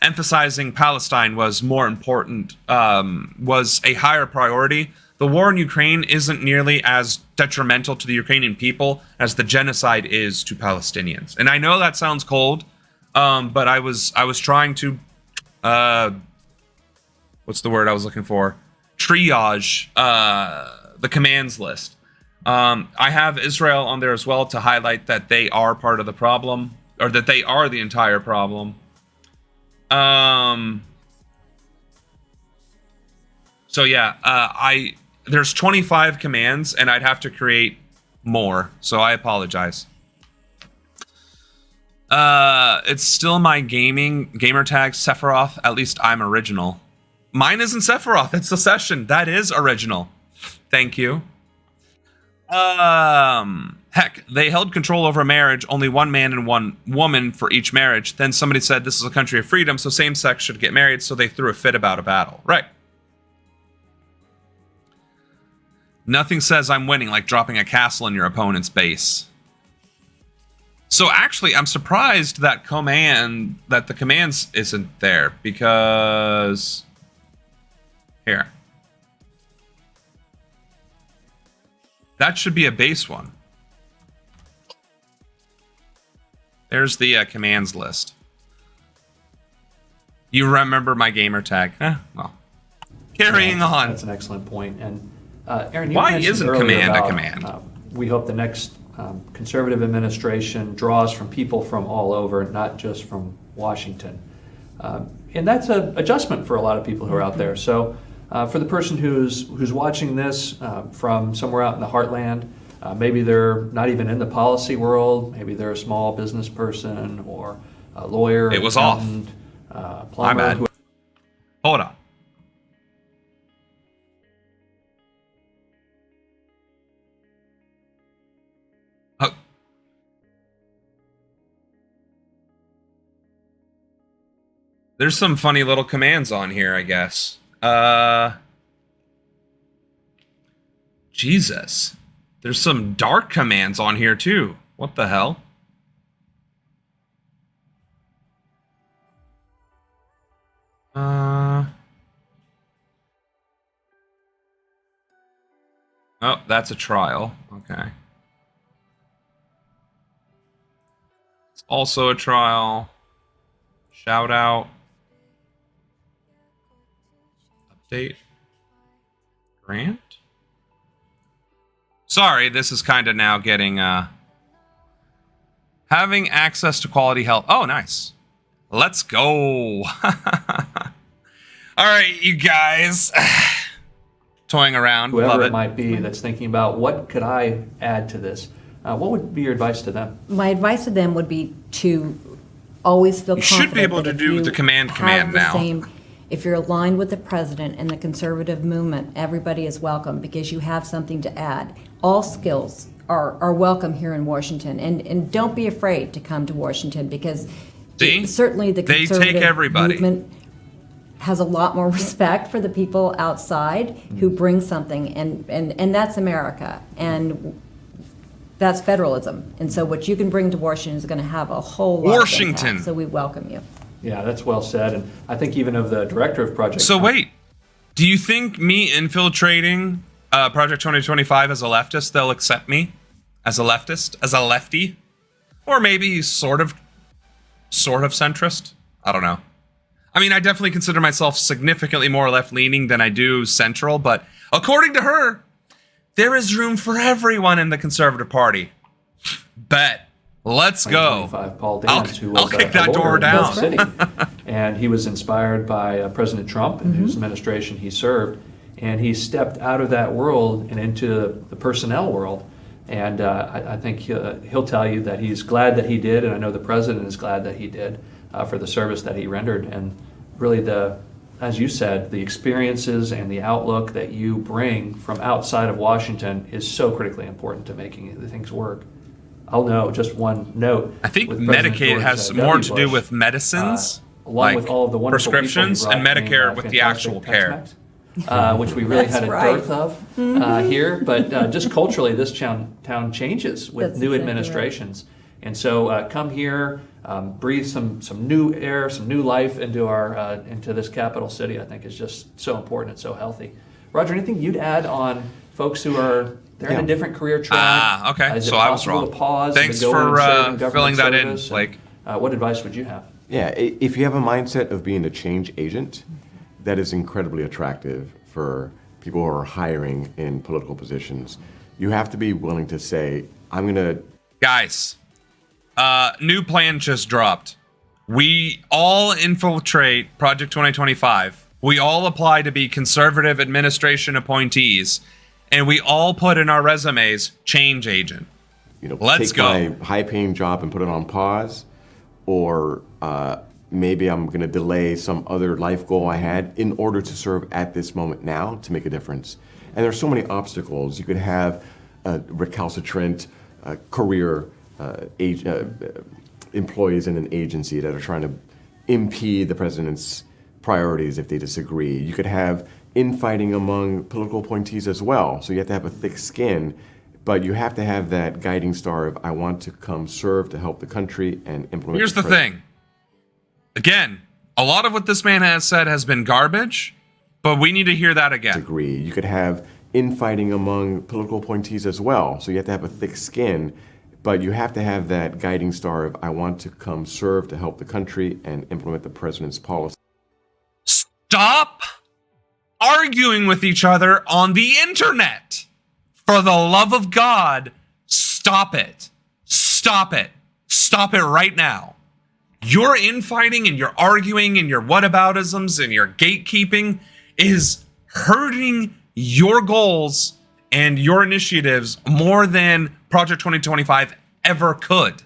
emphasizing Palestine was more important, was a higher priority. The war in Ukraine isn't nearly as detrimental to the Ukrainian people as the genocide is to Palestinians. And I know that sounds cold, but I was trying to, what's the word I was looking for? Triage the commands list. I have Israel on there as well to highlight that they are part of the problem, or that they are the entire problem. So yeah, there's 25 commands and I'd have to create more, so I apologize. It's still my gamer tag Sephiroth. At least I'm original. Mine isn't Sephiroth, it's Secession. That is original. Thank you. Heck, they held control over marriage, only one man and one woman for each marriage. Then somebody said this is a country of freedom, so same-sex should get married, so they threw a fit about a battle. Right. Nothing says I'm winning like dropping a castle in your opponent's base. So actually, I'm surprised that the commands isn't there, because here. That should be a base one. There's the commands list. You remember my gamer tag? Well, carrying on. That's an excellent point. And Aaron, you why mentioned isn't earlier command about, a command? We hope the next conservative administration draws from people from all over, not just from Washington. And that's an adjustment for a lot of people who are out there. So for the person who's watching this from somewhere out in the heartland, maybe they're not even in the policy world, maybe they're a small business person or a lawyer. It was off. Plumber. My bad. Hold on. There's some funny little commands on here, I guess. Jesus. There's some dark commands on here, too. What the hell? Oh, that's a trial. Okay. It's also a trial. Shout out. Update. Grant? Sorry, this is kind of now getting, having access to quality health. Oh, nice. Let's go. All right, you guys. Toying around. Whoever Love it it. might be that's thinking about what could I add to this, what would be your advice to them? My advice to them would be to always feel You confident should be able that to if do you the command have the now. same, if you're aligned with the president and the conservative movement, everybody is welcome because you have something to add. All skills are welcome here in Washington, and don't be afraid to come to Washington because See? certainly the They conservative take everybody. movement has a lot more respect for the people outside who bring something, and that's America, and that's federalism. And so what you can bring to Washington is going to have a whole lot of impact, so we welcome you. Yeah, that's well said. And I think even of the director of Project. So wait, do you think me infiltrating Project 2025 as a leftist, they'll accept me as a leftist, as a lefty? Or maybe sort of centrist? I don't know. I mean, I definitely consider myself significantly more left-leaning than I do central, but according to her, there is room for everyone in the Conservative Party. Bet. Let's go. 2025, Paul I'll Dance, who was kick a that door lawyer in New York down. City. And he was inspired by President Trump and whose administration he served. And he stepped out of that world and into the personnel world. And I think he'll tell you that he's glad that he did, and I know the president is glad that he did for the service that he rendered. And really, as you said, the experiences and the outlook that you bring from outside of Washington is so critically important to making the things work. I'll know just one note. I think with President Medicaid George has W. more to do Bush, with medicines, along like with all of the wonderful prescriptions, people he and brought in, Medicare with the fantastic actual care. Tex-Mex, which we really had a right. dearth of here. But just culturally, this town changes with That's new exactly administrations. And so come here, breathe some new air, some new life into this capital city. I think is just so important and so healthy. Roger, anything you'd add on folks who are they're in a different career track? Okay. Is it So I was possible wrong. to pause Thanks and to go for and serve in government filling that in, service? Blake. And, what advice would you have? Yeah, if you have a mindset of being a change agent, that is incredibly attractive for people who are hiring in political positions. You have to be willing to say, I'm going to... Guys, new plan just dropped. We all infiltrate Project 2025. We all apply to be conservative administration appointees, and we all put in our resumes, change agent. Let's take go. my high-paying job and put it on pause, or maybe I'm going to delay some other life goal I had in order to serve at this moment now to make a difference. And there's so many obstacles. You could have a recalcitrant career employees in an agency that are trying to impede the president's priorities if they disagree. You could have infighting among political appointees as well. So you have to have a thick skin, but you have to have that guiding star of, I want to come serve to help the country and implement. Here's the thing. Again, a lot of what this man has said has been garbage, but we need to hear that again. Disagree. You could have infighting among political appointees as well. So you have to have a thick skin, but you have to have that guiding star of, I want to come serve to help the country and implement the president's policy. Stop arguing with each other on the internet. For the love of God, stop it. Stop it. Stop it right now. Your infighting and your arguing and your whataboutisms and your gatekeeping is hurting your goals and your initiatives more than Project 2025 ever could.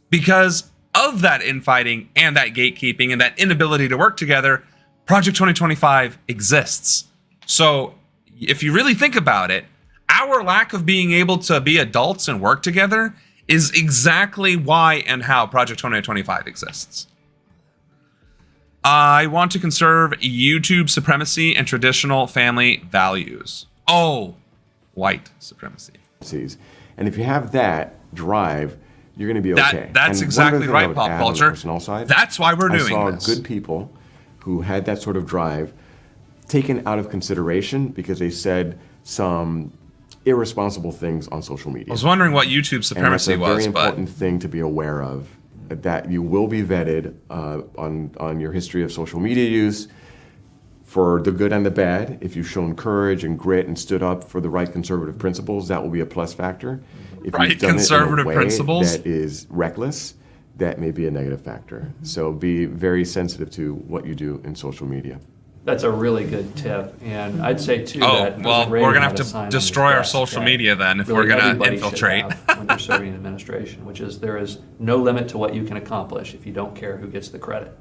Because of that infighting and that gatekeeping and that inability to work together, Project 2025 exists. So if you really think about it, our lack of being able to be adults and work together is exactly why and how Project 2025 exists. I want to conserve YouTube supremacy and traditional family values. Oh, white supremacy. And if you have that drive, you're going to be okay. That's And exactly one other thing I right, would pop add on the culture. personnel side, That's why we're doing I saw this. good people who had that sort of drive taken out of consideration because they said some irresponsible things on social media. I was wondering what YouTube supremacy and that's a was, very but important thing to be aware of, that you will be vetted on your history of social media use for the good and the bad. If you've shown courage and grit and stood up for the right conservative principles, that will be a plus factor. If Right, you've done conservative it in a way principles? that is reckless, that may be a negative factor. So be very sensitive to what you do in social media. That's a really good tip, and I'd say too oh, that well, President we're Reagan gonna had have a to sign on destroy his our desk social that media then if really we're gonna everybody should infiltrate. have when they're serving in administration, which is there is no limit to what you can accomplish if you don't care who gets the credit.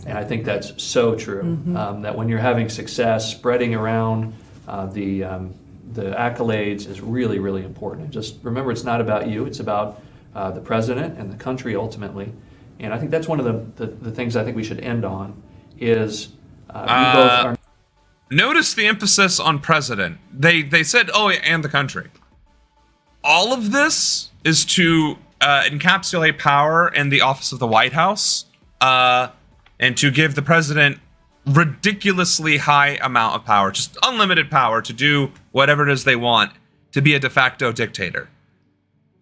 And I think that's so true. That when you're having success, spreading around the accolades is really, really important. And just remember, it's not about you; it's about the president and the country ultimately. And I think that's one of the things I think we should end on is you both are. Notice the emphasis on president. They said, oh, and the country. All of this is to encapsulate power in the office of the White House and to give the president ridiculously high amount of power, just unlimited power to do whatever it is they want, to be a de facto dictator.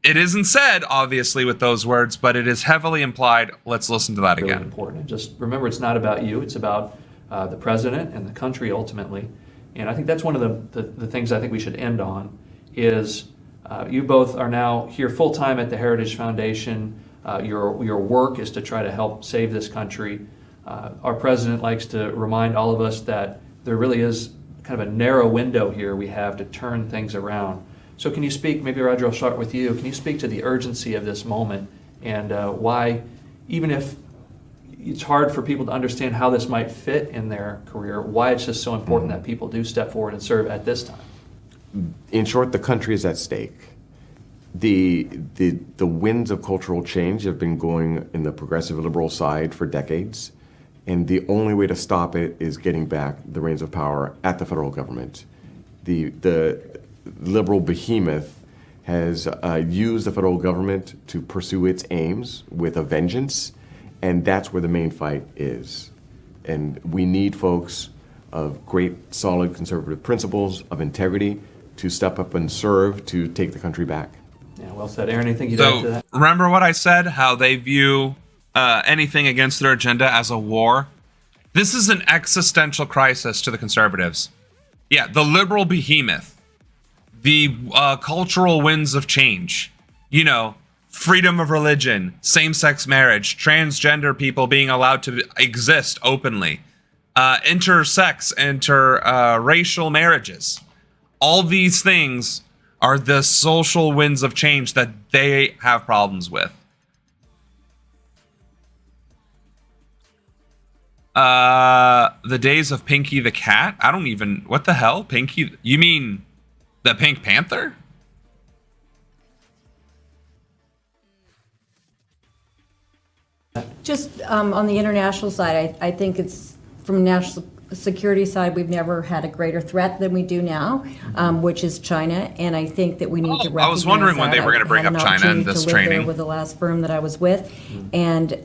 It isn't said, obviously, with those words, but it is heavily implied. Let's listen to that really again. important. And just remember, it's not about you; it's about the president and the country ultimately. And I think that's one of the things I think we should end on is you You both are now here full-time at the Heritage Foundation. Your work is to try to help save this country. Our president likes to remind all of us that there really is kind of a narrow window here we have to turn things around. So can you speak, maybe Roger, I'll start with you. Can you speak to the urgency of this moment and why, even if it's hard for people to understand how this might fit in their career, why it's just so important that people do step forward and serve at this time? In short, the country is at stake. The winds of cultural change have been going in the progressive liberal side for decades, and the only way to stop it is getting back the reins of power at the federal government. The liberal behemoth has used the federal government to pursue its aims with a vengeance, and that's where the main fight is. And we need folks of great, solid conservative principles, of integrity, to step up and serve to take the country back. Yeah, well said. Aaron, anything you'd add to that? Remember what I said, how they view anything against their agenda as a war? This is an existential crisis to the conservatives. Yeah, the liberal behemoth, the cultural winds of change, freedom of religion, same-sex marriage, transgender people being allowed to exist openly, intersex, interracial marriages. All these things are the social winds of change that they have problems with. The days of Pinky the Cat? What the hell? Pinky? You mean the Pink Panther? Just on the international side, I think it's from national security side, we've never had a greater threat than we do now, which is China, and I think that we need to recognize I was wondering when they were going to bring up up China in this training. With the last firm that I was with, and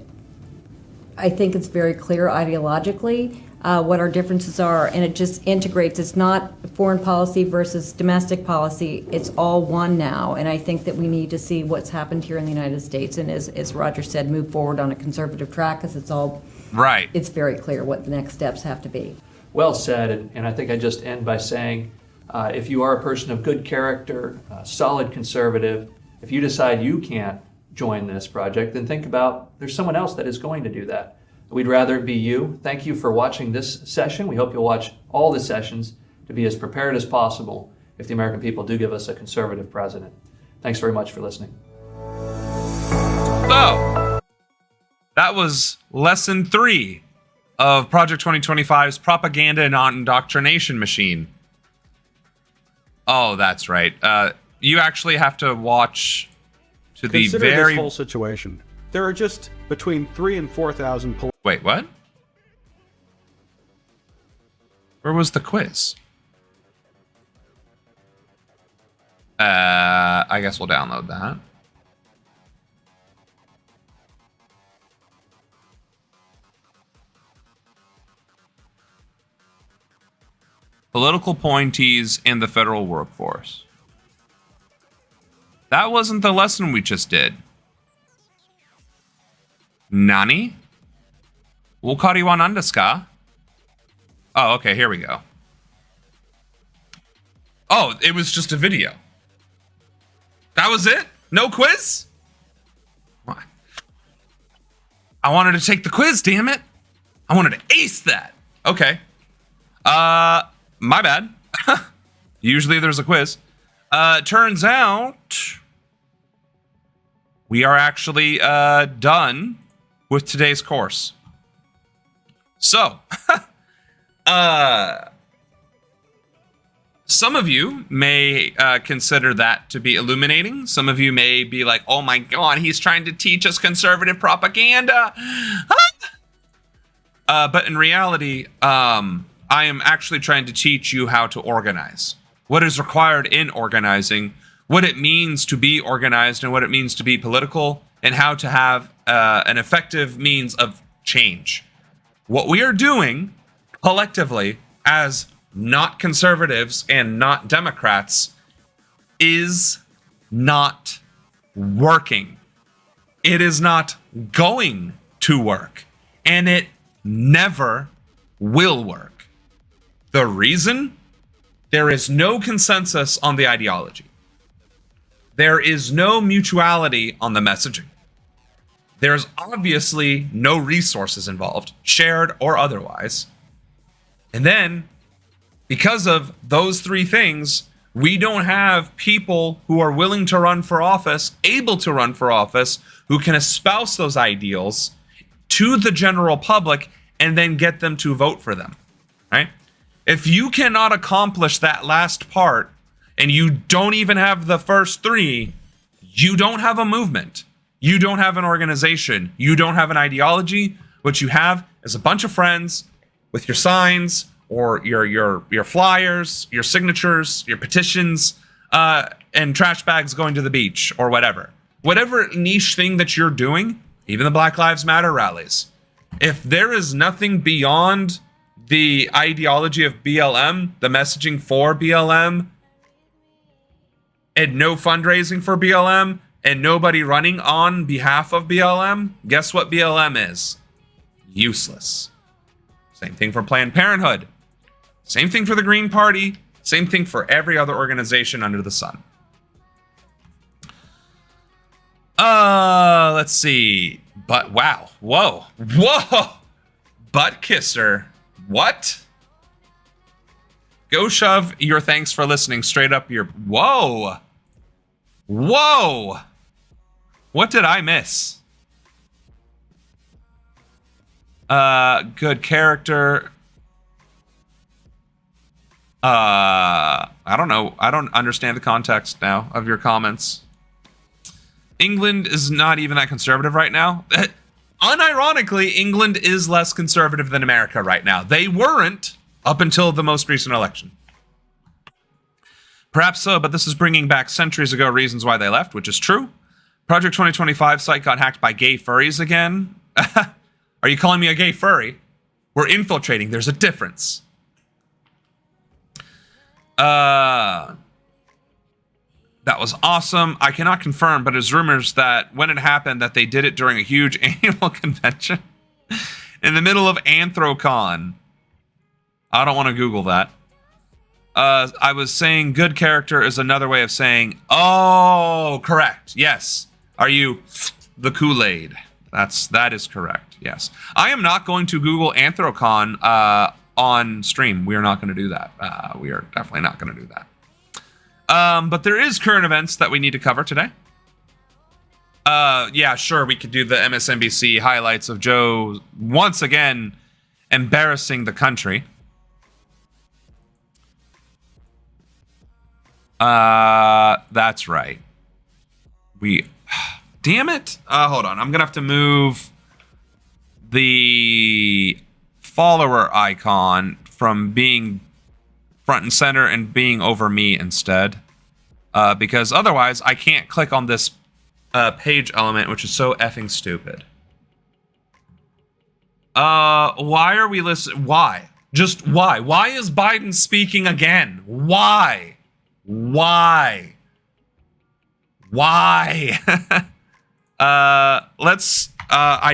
I think it's very clear ideologically what our differences are, and it just integrates. It's not foreign policy versus domestic policy. It's all one now, and I think that we need to see what's happened here in the United States, and as Roger said, move forward on a conservative track, because it's all right. It's very clear what the next steps have to be. Well said, and I think I just end by saying, if you are a person of good character, solid conservative, if you decide you can't join this project, then think about there's someone else that is going to do that. We'd rather it be you. Thank you for watching this session. We hope you'll watch all the sessions to be as prepared as possible if the American people do give us a conservative president. Thanks very much for listening. So, that was lesson 3 of Project 2025's propaganda and indoctrination machine. Oh, that's right. You actually have to watch to the Consider very... this whole situation. There are just between 3,000 and 4,000 Wait, what? Where was the quiz? I guess we'll download that. Political appointees in the federal workforce. That wasn't the lesson we just did. Nani? Wokari wa nan desu ka? Oh, okay, here we go. Oh, it was just a video. That was it? No quiz? Why? I wanted to take the quiz, damn it. I wanted to ace that. Okay. My bad. Usually there's a quiz. Turns out we are actually done with today's course. So, some of you may consider that to be illuminating. Some of you may be like, oh my God, he's trying to teach us conservative propaganda. But in reality, I am actually trying to teach you how to organize. What is required in organizing, what it means to be organized and what it means to be political, and how to have an effective means of change. What we are doing collectively as not conservatives and not Democrats is not working. It is not going to work, and it never will work. The reason? There is no consensus on the ideology. there is no mutuality on the messaging. There's obviously no resources involved, shared or otherwise. And then, because of those three things, we don't have people who are willing to run for office, able to run for office, who can espouse those ideals to the general public and then get them to vote for them, right? If you cannot accomplish that last part and you don't even have the first three, you don't have a movement. You don't have an organization. You don't have an ideology. What you have is a bunch of friends with your signs or your flyers, your signatures, your petitions, and trash bags going to the beach or whatever. Whatever niche thing that you're doing, even the Black Lives Matter rallies. If there is nothing beyond the ideology of BLM, the messaging for BLM, and no fundraising for BLM, and nobody running on behalf of BLM, guess what BLM is? Useless. Same thing for Planned Parenthood. Same thing for the Green Party. Same thing for every other organization under the sun. Let's see. But wow. Whoa. Butt kisser. What? Go shove your thanks for listening straight up your... Whoa. What did I miss? Good character. I don't know. I don't understand the context now of your comments. England is not even that conservative right now. Unironically, England is less conservative than America right now. They weren't up until the most recent election. Perhaps so, but this is bringing back centuries ago reasons why they left, which is true. Project 2025 site got hacked by gay furries again. Are you calling me a gay furry? We're infiltrating. There's a difference. That was awesome. I cannot confirm, but there's rumors that when it happened that they did it during a huge annual convention in the middle of Anthrocon. I don't want to Google that. I was saying good character is another way of saying, oh, correct. Yes. Are you the Kool-Aid? That is correct. Yes. I am not going to Google Anthrocon on stream. We are not going to do that. We are definitely not going to do that. But there is current events that we need to cover today. Yeah, sure. We could do the MSNBC highlights of Joe once again embarrassing the country. That's right. Damn it. Hold on. I'm going to have to move the follower icon from being front and center and being over me instead. Because otherwise I can't click on this page element, which is so effing stupid. Why are we listening? Why? Just why? Why is Biden speaking again? Why? I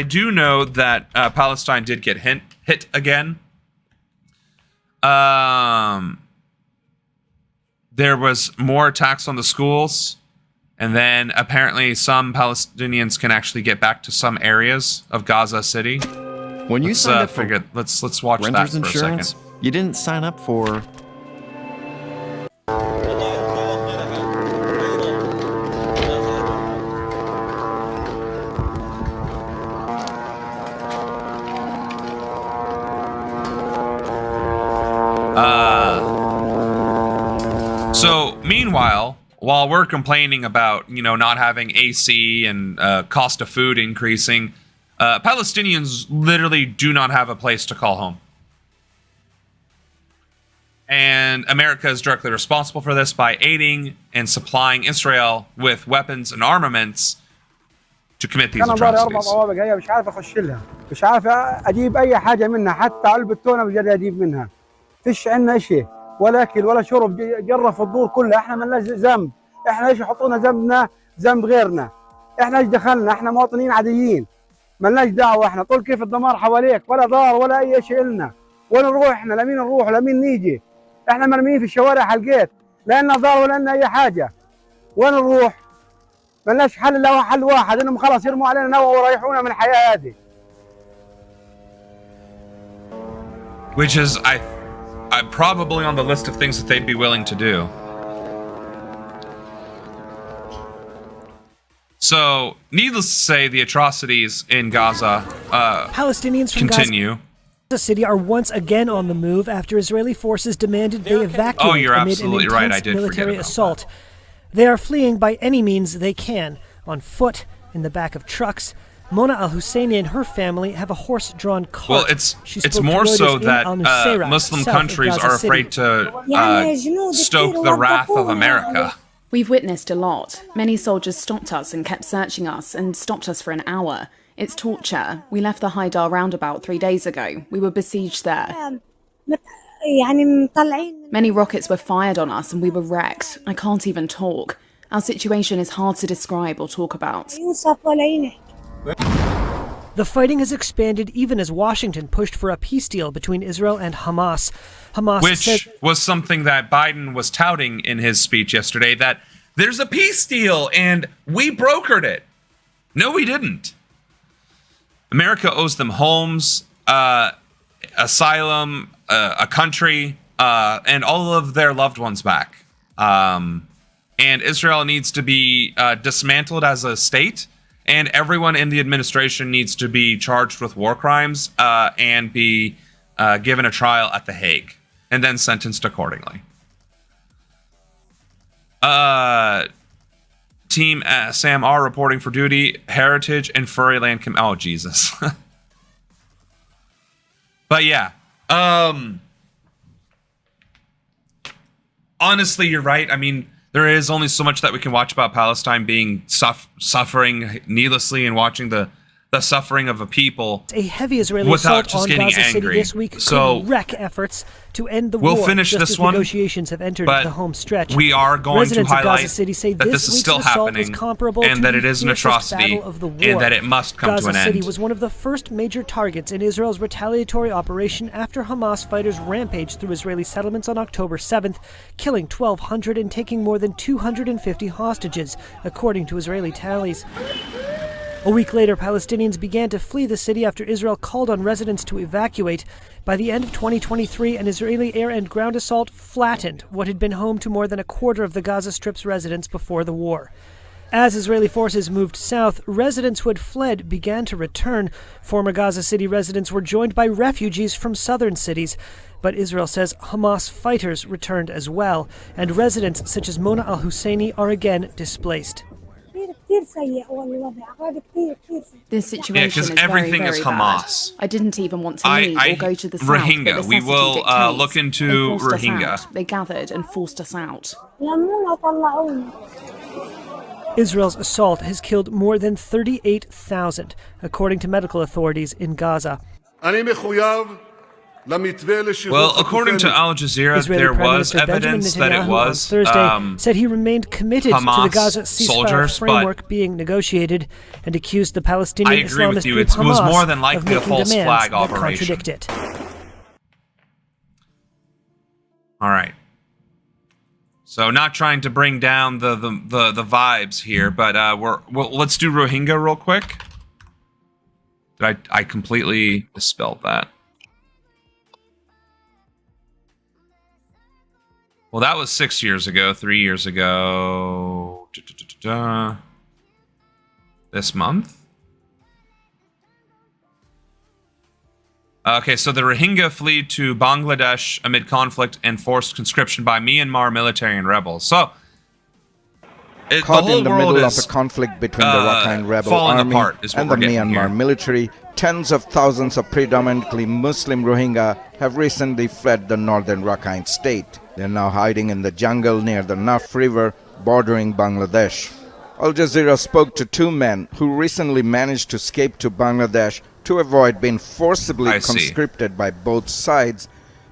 do know that Palestine did get hit again. There was more attacks on the schools, and then apparently some Palestinians can actually get back to some areas of Gaza City. When you signed up for let's watch that renter's for insurance, a second. you didn't sign up for... So meanwhile, while we're complaining about, not having AC and cost of food increasing, Palestinians literally do not have a place to call home. And America is directly responsible for this by aiding and supplying Israel with weapons and armaments to commit these atrocities. مش عارف اخش لها، مش عارف اجيب اي حاجه منها، حتى علبه تونه مش قادر اجيب منها. فيش عندنا شيء ولا اكل ولا شرب، جرف الدور كلها، احنا مالناش ذنب، احنا ليش يحطونا ذنبنا ذنب غيرنا؟ احنا ايش دخلنا؟ احنا مواطنين عاديين، مالناش دعوه، احنا طول كيف الدمار حواليك ولا دار ولا اي شيء لنا، وين نروح احنا؟ لمين نروح ولمين نيجي؟ احنا مرميين في الشوارع حلقات، لا لنا دار ولا لنا اي حاجه، وين نروح؟ ملناش حل الا حل واحد انهم خلاص يرموا علينا نوى ويريحونا من الحياه هذه. Which is, I'm probably on the list of things that they'd be willing to do. So, needless to say, the atrocities in Gaza Palestinians from continue. Gaza City are once again on the move after Israeli forces demanded they evacuate Oh, you're amid absolutely an right. intense I did forget military about assault. They are fleeing by any means they can, on foot, in the back of trucks. Mona al-Husseini and her family have a horse-drawn cart. Well, it's spoke more to so Reuters in that Al-Nusayra, Muslim south of countries Gaza are City. afraid to stoke the wrath of America. We've witnessed a lot. Many soldiers stopped us and kept searching us and stopped us for an hour. It's torture. We left the Haidar roundabout 3 days ago. We were besieged there. Many rockets were fired on us and we were wrecked. I can't even talk. Our situation is hard to describe or talk about. The fighting has expanded even as Washington pushed for a peace deal between Israel and Hamas. Which was something that Biden was touting in his speech yesterday, that there's a peace deal and we brokered it. No, we didn't. America owes them homes, asylum, a country, and all of their loved ones back. And Israel needs to be dismantled as a state, and everyone in the administration needs to be charged with war crimes and be given a trial at The Hague, and then sentenced accordingly. Team Sam R reporting for duty, Heritage, and Furryland. Oh, Jesus. But yeah. Honestly, you're right. I mean, there is only so much that we can watch about Palestine being suffering needlessly and watching the suffering of a people a heavy Israeli without assault just on getting Gaza City angry. this week So could wreck efforts to end the we'll war. finish just this as one, negotiations have entered but the home stretch. we are going Residents to of Gaza highlight City say that this is week's still assault happening was comparable and to that the it is an fiercest atrocity battle of the war. and that it must come Gaza to an City end. was one of the first major targets in Israel's retaliatory operation after Hamas fighters rampaged through Israeli settlements on October 7th, killing 1,200 and taking more than 250 hostages, according to Israeli tallies. A week later, Palestinians began to flee the city after Israel called on residents to evacuate. By the end of 2023, an Israeli air and ground assault flattened what had been home to more than a quarter of the Gaza Strip's residents before the war. As Israeli forces moved south, residents who had fled began to return. Former Gaza City residents were joined by refugees from southern cities. But Israel says Hamas fighters returned as well, and residents such as Mona al-Husseini are again displaced. This situation because is everything very, is very Hamas. bad. I didn't even want to leave or go to the south. Rohingya. But We will necessity look dictates. into They forced us Rohingya. out. They gathered and forced us out. Israel's assault has killed more than 38,000, according to medical authorities in Gaza. Well, according to Al Jazeera, Israeli there Prime was Minister Benjamin evidence that it Netanyahu was on Thursday said he remained committed to the Hamas Gaza ceasefire soldiers, framework being negotiated and accused the Palestinian I agree Islamist with you. group It was Hamas more than of likely a making false demands flag that operation. contradict it. All right. So, not trying to bring down the vibes here, but let's do Rohingya real quick. I completely misspelled that? Well, that was 6 years ago, 3 years ago. This month? Okay, so the Rohingya flee to Bangladesh amid conflict and forced conscription by Myanmar military and rebels. So, Caught in the middle of a conflict between the Rakhine rebel army and the Myanmar military, tens of thousands of predominantly Muslim Rohingya have recently fled the northern Rakhine state. They are now hiding in the jungle near the Naf River bordering Bangladesh. Al Jazeera spoke to two men who recently managed to escape to Bangladesh to avoid being forcibly conscripted by both sides.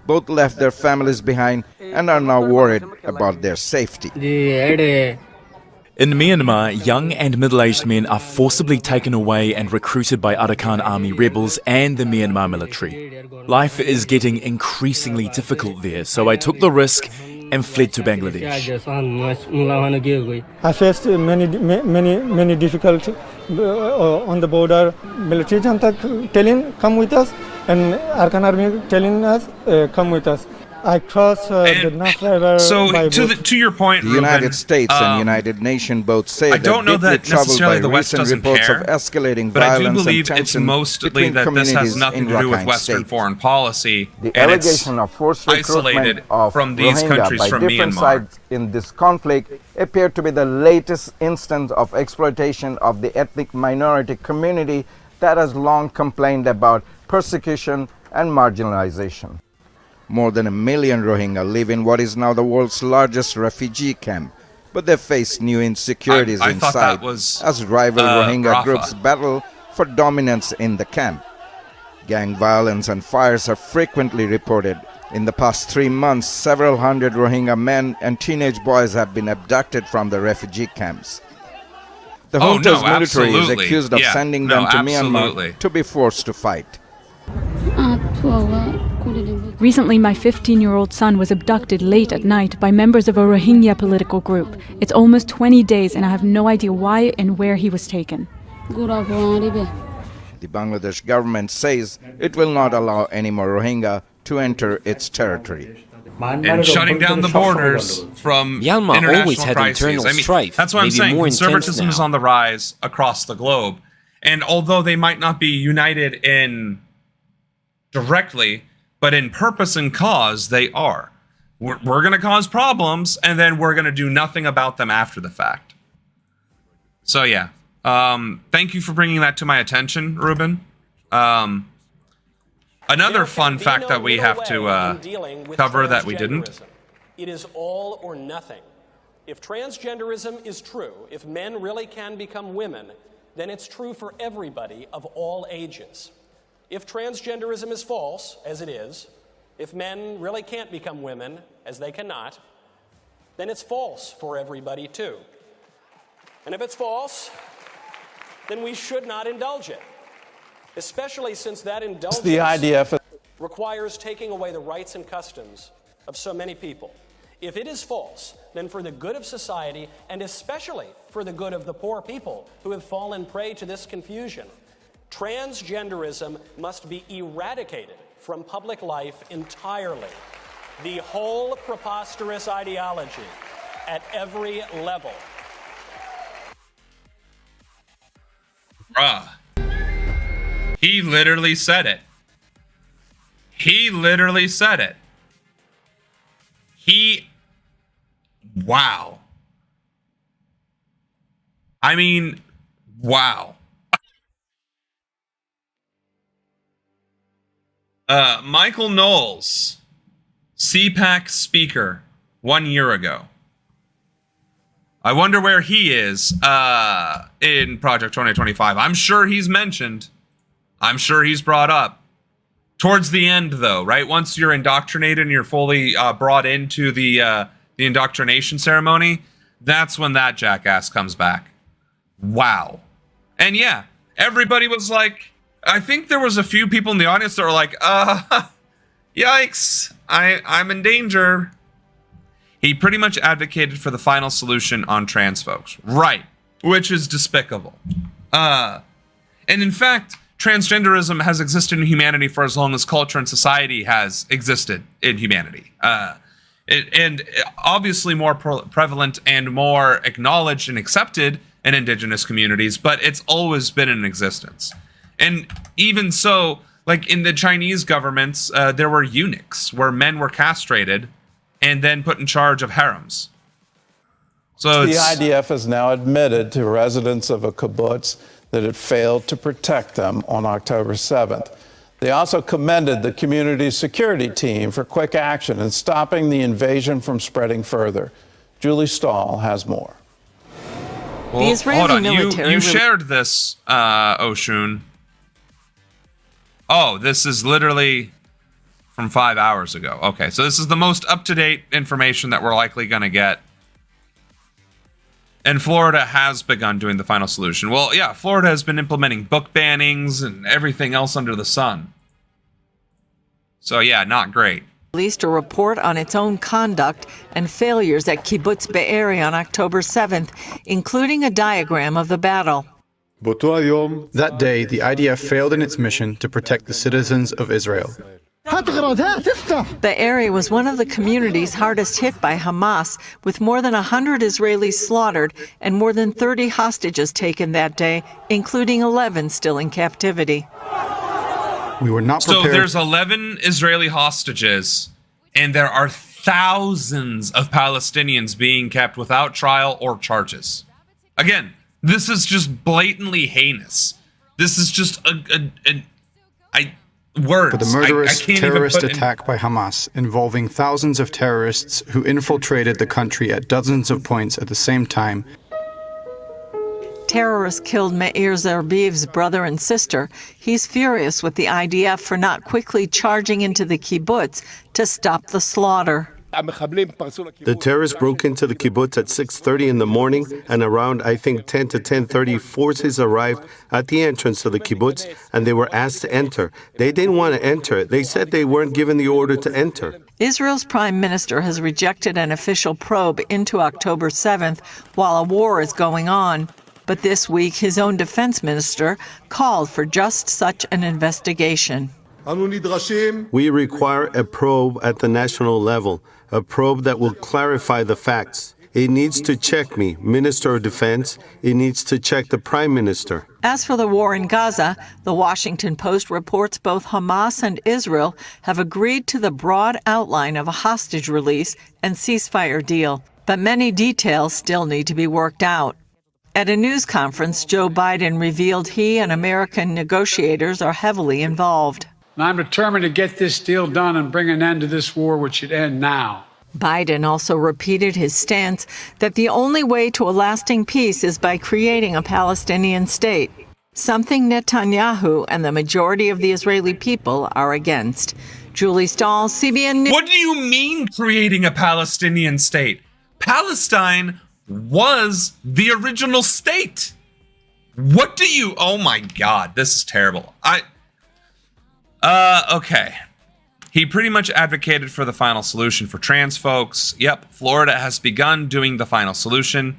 Both left their families behind and are now worried about their safety. In Myanmar, young and middle-aged men are forcibly taken away and recruited by Arakan army rebels and the Myanmar military. Life is getting increasingly difficult there, so I took the risk and fled to Bangladesh. I faced many difficulties on the border. Military junta telling come with us, and Arkan Army telling us come with us. I crossed the North River. So to your point, the Ruben, United States and United Nations both say I don't know that that necessarily the West doesn't reports care, of escalating but I do violence believe and it's tension mostly between that this has communities nothing in to do with Rakhine Western State. foreign policy, The and it's allegation of forced isolated recruitment of from these Rohingya countries by from different Myanmar. sides in this conflict appear to be the latest instance of exploitation of the ethnic minority community that has long complained about persecution and marginalization. More than 1 million Rohingya live in what is now the world's largest refugee camp, but they face new insecurities I thought inside that was, as rival Rohingya Rafa. groups battle for dominance in the camp. Gang violence and fires are frequently reported. In the past 3 months, several hundred Rohingya men and teenage boys have been abducted from the refugee camps. The junta's military is accused of sending them to Myanmar to be forced to fight. Recently, my 15-year-old son was abducted late at night by members of a Rohingya political group. It's almost 20 days and I have no idea why and where he was taken. The Bangladesh government says it will not allow any more Rohingya to enter its territory. And shutting down the borders from Myanmar international always had crises. internal I mean, strife, that's what I'm maybe saying. more intense Conservatism is now. on the rise across the globe. And although they might not be united in directly, but in purpose and cause, they are. We're going to cause problems, and then we're going to do nothing about them after the fact. So, yeah. Thank you for bringing that to my attention, Ruben. Another fun fact that we have to cover that we didn't. It is all or nothing. If transgenderism is true, if men really can become women, then it's true for everybody of all ages. If transgenderism is false, as it is, if men really can't become women, as they cannot, then it's false for everybody too. And if it's false, then we should not indulge it, especially since that indulgence requires taking away the rights and customs of so many people. If it is false, then for the good of society, and especially for the good of the poor people who have fallen prey to this confusion, transgenderism must be eradicated from public life entirely. The whole preposterous ideology at every level. Bruh. He literally said it. He literally said it. Wow. I mean, wow. Michael Knowles, CPAC speaker 1 year ago. I wonder where he is in Project 2025. I'm sure he's mentioned. I'm sure he's brought up. Towards the end, though, right? Once you're indoctrinated and you're fully brought into the indoctrination ceremony, that's when that jackass comes back. Wow. And yeah, everybody was like, I think there was a few people in the audience that were like, yikes, I'm in danger. He pretty much advocated for the final solution on trans folks. Right. Which is despicable. And in fact, transgenderism has existed in humanity for as long as culture and society has existed in humanity. And obviously more prevalent and more acknowledged and accepted in indigenous communities, but it's always been in existence. And even so, like in the Chinese governments, there were eunuchs where men were castrated and then put in charge of harems. So the IDF has now admitted to residents of a kibbutz that it failed to protect them on October 7th. They also commended the community security team for quick action in stopping the invasion from spreading further. Julie Stahl has more. Well, the Israeli hold on. Military you shared this, Oshun. Oh, this is literally from 5 hours ago. Okay, so this is the most up-to-date information that we're likely going to get. And Florida has begun doing the final solution. Well, yeah, Florida has been implementing book bannings and everything else under the sun. So yeah, not great. released a report on its own conduct and failures at Kibbutz Be'eri on October 7th, including a diagram of the battle. That day, the IDF failed in its mission to protect the citizens of Israel. Be'eri was one of the communities hardest hit by Hamas, with more than 100 Israelis slaughtered and more than 30 hostages taken that day, including 11 still in captivity. We were not prepared. So there's 11 Israeli hostages, and there are thousands of Palestinians being kept without trial or charges. Again, this is just blatantly heinous. This is just words. For the murderous terrorist attack by Hamas, involving thousands of terrorists who infiltrated the country at dozens of points at the same time. Terrorists killed Meir Zerbiv's brother and sister. He's furious with the IDF for not quickly charging into the kibbutz to stop the slaughter. The terrorists broke into the kibbutz at 6:30 in the morning, and around, I think, 10 to 10:30, forces arrived at the entrance of the kibbutz, and they were asked to enter. They didn't want to enter. They said they weren't given the order to enter. Israel's prime minister has rejected an official probe into October 7th while a war is going on. But this week, his own defense minister called for just such an investigation. We require a probe at the national level, a probe that will clarify the facts. It needs to check me, Minister of Defense. It needs to check the Prime Minister. As for the war in Gaza, the Washington Post reports both Hamas and Israel have agreed to the broad outline of a hostage release and ceasefire deal. But many details still need to be worked out. At a news conference, Joe Biden revealed he and American negotiators are heavily involved. I'm determined to get this deal done and bring an end to this war, which should end now. Biden also repeated his stance that the only way to a lasting peace is by creating a Palestinian state, something Netanyahu and the majority of the Israeli people are against. Julie Stahl, CBN News. What do you mean creating a Palestinian state? Palestine was the original state. What do you... Oh my God, this is terrible. Okay. He pretty much advocated for the final solution for trans folks. Yep, Florida has begun doing the final solution.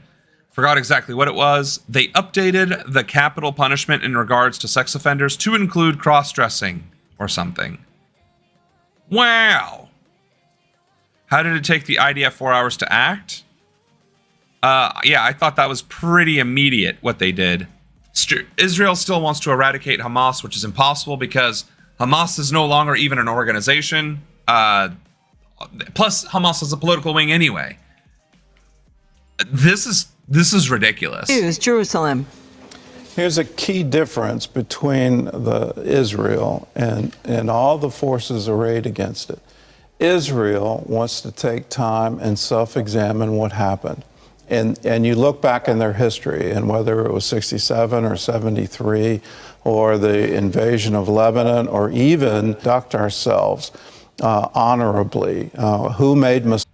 Forgot exactly what it was. They updated the capital punishment in regards to sex offenders to include cross-dressing or something. Wow. How did it take the IDF 4 hours to act? Yeah, I thought that was pretty immediate what they did. Israel still wants to eradicate Hamas, which is impossible because Hamas is no longer even an organization. Plus, Hamas is a political wing anyway. This is ridiculous. News, Jerusalem. Here's a key difference between Israel and all the forces arrayed against it. Israel wants to take time and self-examine what happened. And you look back in their history, and whether it was 67 or 73, or the invasion of Lebanon, or even conduct ourselves honorably, who made mistakes.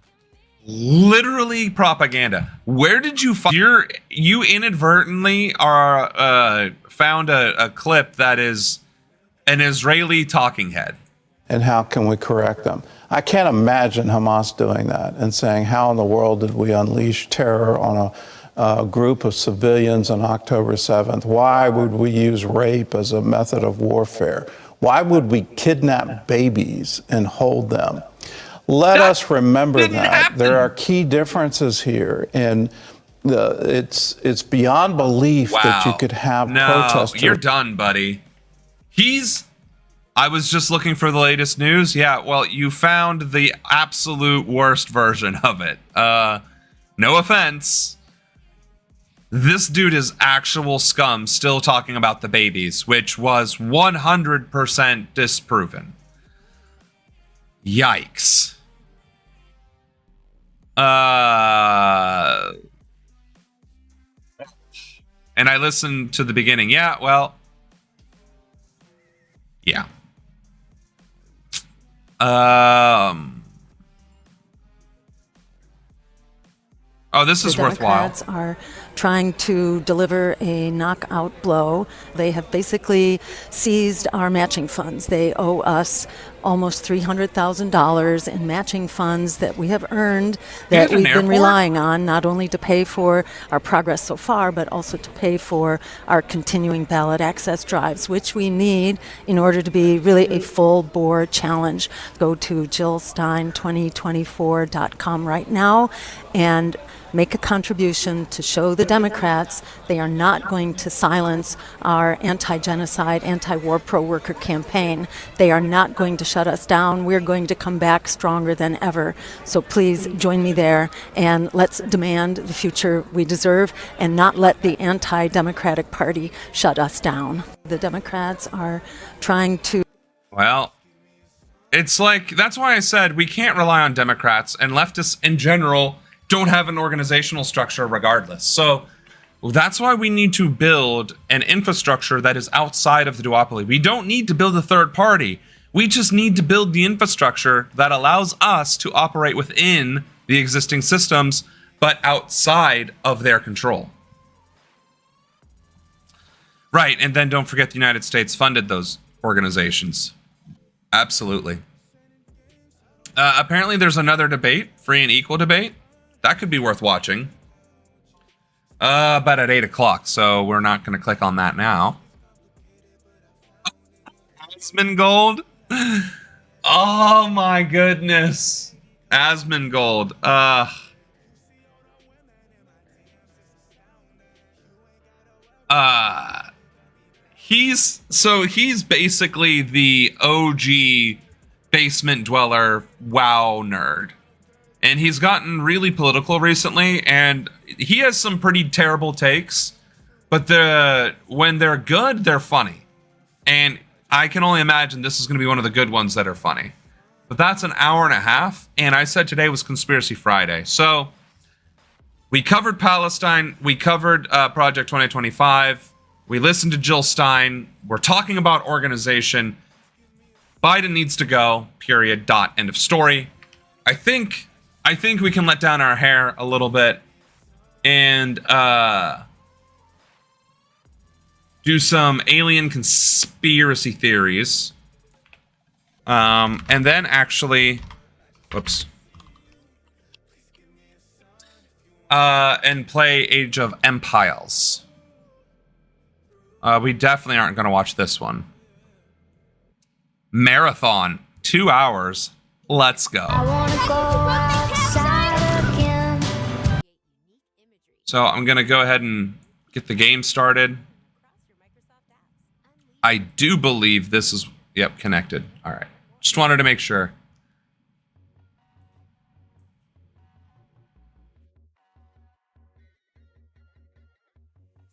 Literally propaganda. Where did you find... You inadvertently found a clip that is an Israeli talking head. And how can we correct them? I can't imagine Hamas doing that and saying, how in the world did we unleash terror on a group of civilians on October 7th? Why would we use rape as a method of warfare? Why would we kidnap babies and hold them? Let us remember that. There are key differences here, and it's beyond belief that you could have protesters. You're done, buddy. I was just looking for the latest news. Yeah, well, you found the absolute worst version of it. No offense. This dude is actual scum still talking about the babies, which was 100% disproven. Yikes. And I listened to the beginning. Yeah, well. Yeah. Oh, this is worthwhile. Democrats are trying to deliver a knockout blow. They have basically seized our matching funds. They owe us almost $300,000 in matching funds that we have earned, that we've been relying on, not only to pay for our progress so far, but also to pay for our continuing ballot access drives, which we need in order to be really a full-bore challenge. Go to JillStein2024.com right now and make a contribution to show the Democrats they are not going to silence our anti-genocide, anti-war pro-worker campaign. They are not going to shut us down. We're going to come back stronger than ever. So please join me there, and let's demand the future we deserve and not let the anti-Democratic Party shut us down. The Democrats are trying to... Well, it's like, that's why I said we can't rely on Democrats, and leftists in general don't have an organizational structure regardless. So that's why we need to build an infrastructure that is outside of the duopoly. We don't need to build a third party. We just need to build the infrastructure that allows us to operate within the existing systems, but outside of their control. Right, and then don't forget the United States funded those organizations. Absolutely. Apparently there's another debate, free and equal debate. That could be worth watching. But at 8 o'clock, so we're not going to click on that now. Asmongold? Oh my goodness. Asmongold. He's basically the OG basement dweller WoW nerd. And he's gotten really political recently, and he has some pretty terrible takes, but when they're good, they're funny. And I can only imagine this is going to be one of the good ones that are funny. But that's an hour and a half, and I said today was Conspiracy Friday. So we covered Palestine, we covered Project 2025, we listened to Jill Stein, we're talking about organization. Biden needs to go, period, dot, end of story. I think we can let down our hair a little bit and do some alien conspiracy theories. And then actually, and play Age of Empires. We definitely aren't going to watch this one. Marathon, 2 hours. Let's go. So I'm going to go ahead and get the game started. I do believe this is, yep, connected. All right. Just wanted to make sure.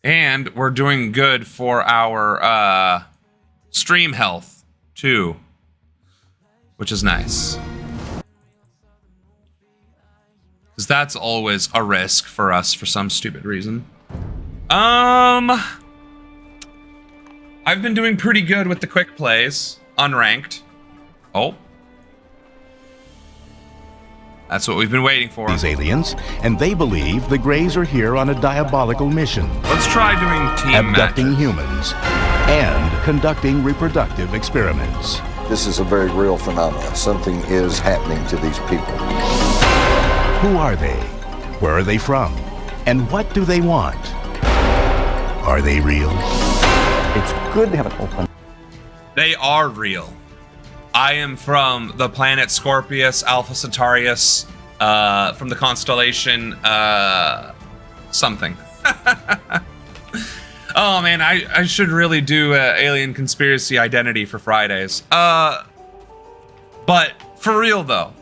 And we're doing good for our stream health, too. Which is nice. Because that's always a risk for us for some stupid reason. I've been doing pretty good with the quick plays. Unranked. Oh. That's what we've been waiting for. These aliens, and they believe the Greys are here on a diabolical mission. Let's try doing team abducting humans and conducting reproductive experiments. This is a very real phenomenon. Something is happening to these people. Who are they? Where are they from? And what do they want? Are they real? It's good to have an open. They are real. I am from the planet Scorpius, Alpha Centaurus, from the constellation, something. Oh man, I should really do alien conspiracy identity for Fridays. But for real though,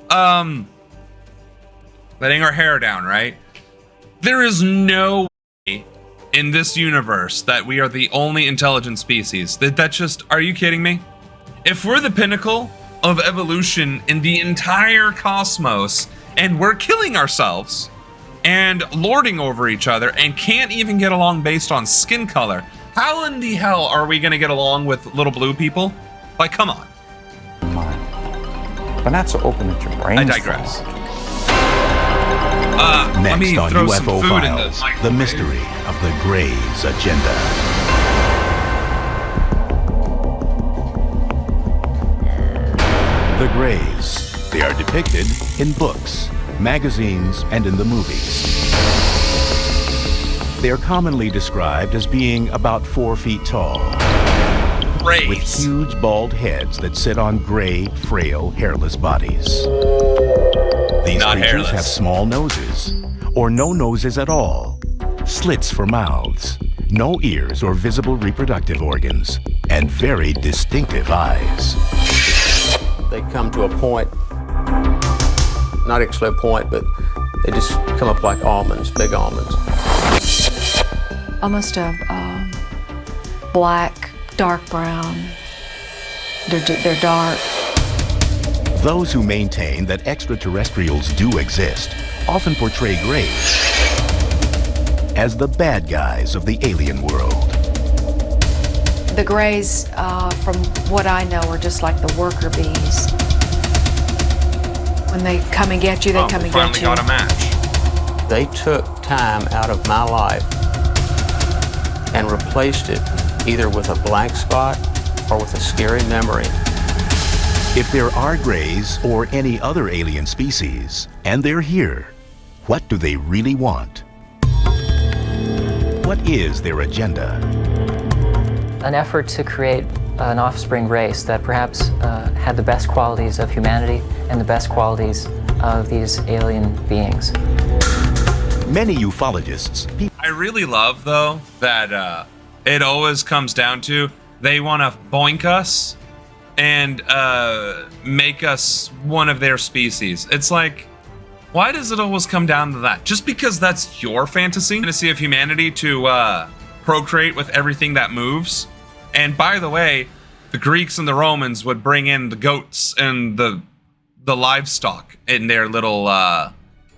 letting our hair down, right? There is no way in this universe that we are the only intelligent species. That just, are you kidding me? If we're the pinnacle of evolution in the entire cosmos and we're killing ourselves and lording over each other and can't even get along based on skin color, how in the hell are we gonna get along with little blue people? Like, come on. But not so open that your brain. I digress. Let me Next on throw some UFO food in Files, the the mystery of the Greys agenda. The Greys. They are depicted in books, magazines, and in the movies. They are commonly described as being about 4 feet tall, with huge bald heads that sit on gray, frail, hairless bodies. These creatures have small noses, or no noses at all, slits for mouths, no ears or visible reproductive organs, and very distinctive eyes. They come to a point, not actually a point, but they just come up like almonds, big almonds. Almost a black, dark brown. They're dark. Those who maintain that extraterrestrials do exist often portray Greys as the bad guys of the alien world. The Greys, from what I know, are just like the worker bees. When they come and get you, they come and get you. Finally got a match. They took time out of my life and replaced it either with a blank spot or with a scary memory. If there are Greys or any other alien species, and they're here, what do they really want? What is their agenda? An effort to create an offspring race that perhaps had the best qualities of humanity and the best qualities of these alien beings. Many ufologists... I really love, though, that it always comes down to they want to boink us and make us one of their species. It's like, why does it always come down to that? Just because that's your fantasy of humanity to procreate with everything that moves? And by the way, the Greeks and the Romans would bring in the goats and the livestock in their little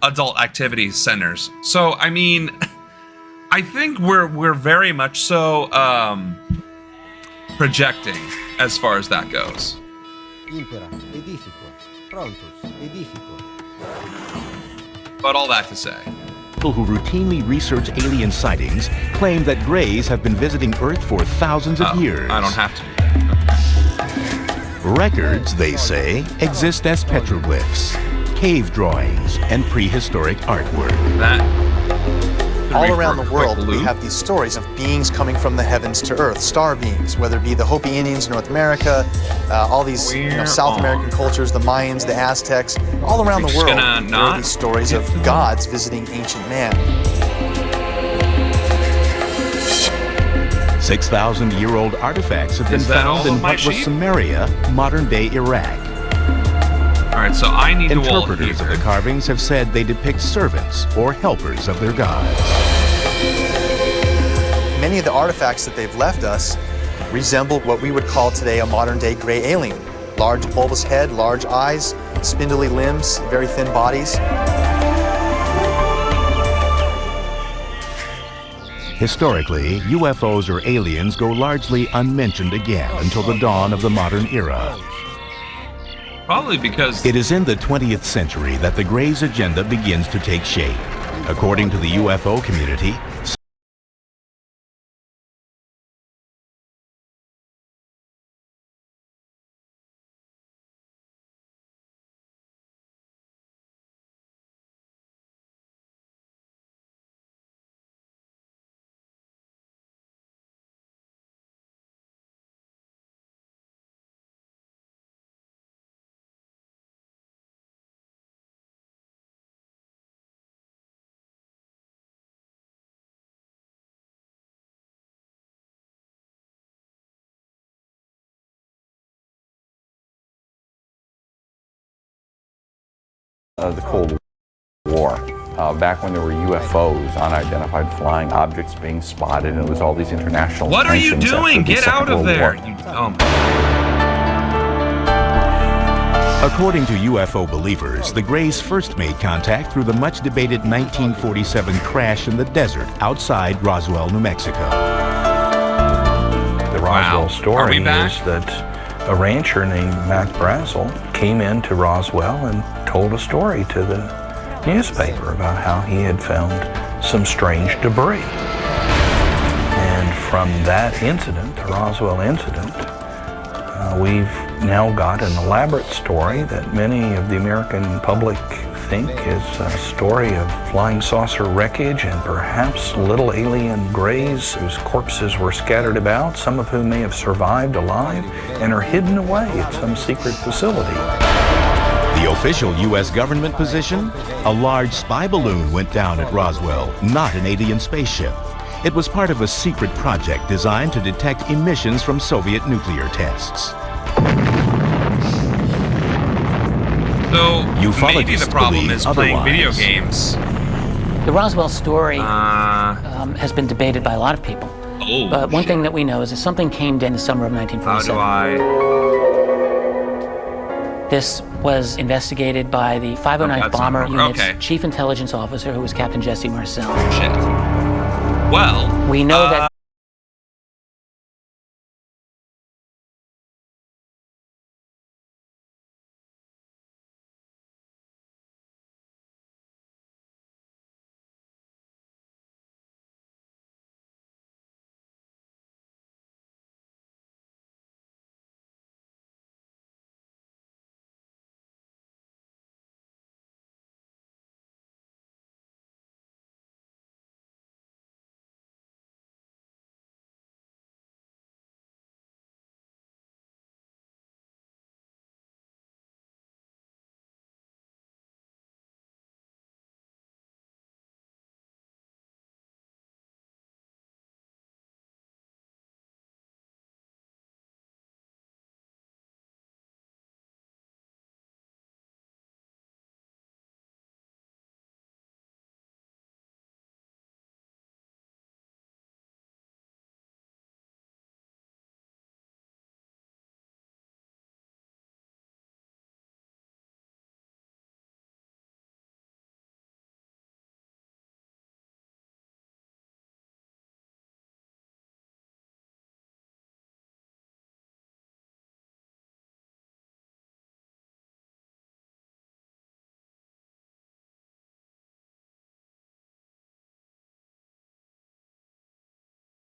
adult activity centers. So, I mean, I think we're very much so projecting as far as that goes. But all that to say, people who routinely research alien sightings claim that Greys have been visiting Earth for thousands of years. I don't have to. Records, they say, exist as petroglyphs, cave drawings, and prehistoric artwork. All around the world, we have these stories of beings coming from the heavens to Earth, star beings, whether it be the Hopi Indians in North America, all these South American cultures, the Mayans, the Aztecs, all around the world, there are these stories of gods visiting ancient man. 6,000-year-old artifacts have been found in what was Samaria, modern-day Iraq. All right, so I need to wall here. Interpreters of the carvings have said they depict servants or helpers of their gods. Many of the artifacts that they've left us resemble what we would call today a modern-day gray alien. Large bulbous head, large eyes, spindly limbs, very thin bodies. Historically, UFOs or aliens go largely unmentioned again until the dawn of the modern era. Probably because it is in the 20th century that the Greys agenda begins to take shape. According to the UFO community, the Cold War, back when there were UFOs, unidentified flying objects being spotted, and it was all these international What are you doing? Get out of there! According to UFO believers, the Greys first made contact through the much-debated 1947 crash in the desert outside Roswell, New Mexico. The Roswell story is that a rancher named Mac Brazel came into Roswell and told a story to the newspaper about how he had found some strange debris. And from that incident, the Roswell incident, we've now got an elaborate story that many of the American public think is a story of flying saucer wreckage and perhaps little alien greys whose corpses were scattered about, some of whom may have survived alive and are hidden away at some secret facility. The official U.S. government position? A large spy balloon went down at Roswell, not an alien spaceship. It was part of a secret project designed to detect emissions from Soviet nuclear tests. So maybe the problem is playing video games. The Roswell story has been debated by a lot of people. Oh, but one thing that we know is that something came in the summer of 1947. This was investigated by the 509th Bomber Unit's chief intelligence officer, who was Captain Jesse Marcel. Shit. Well, we know that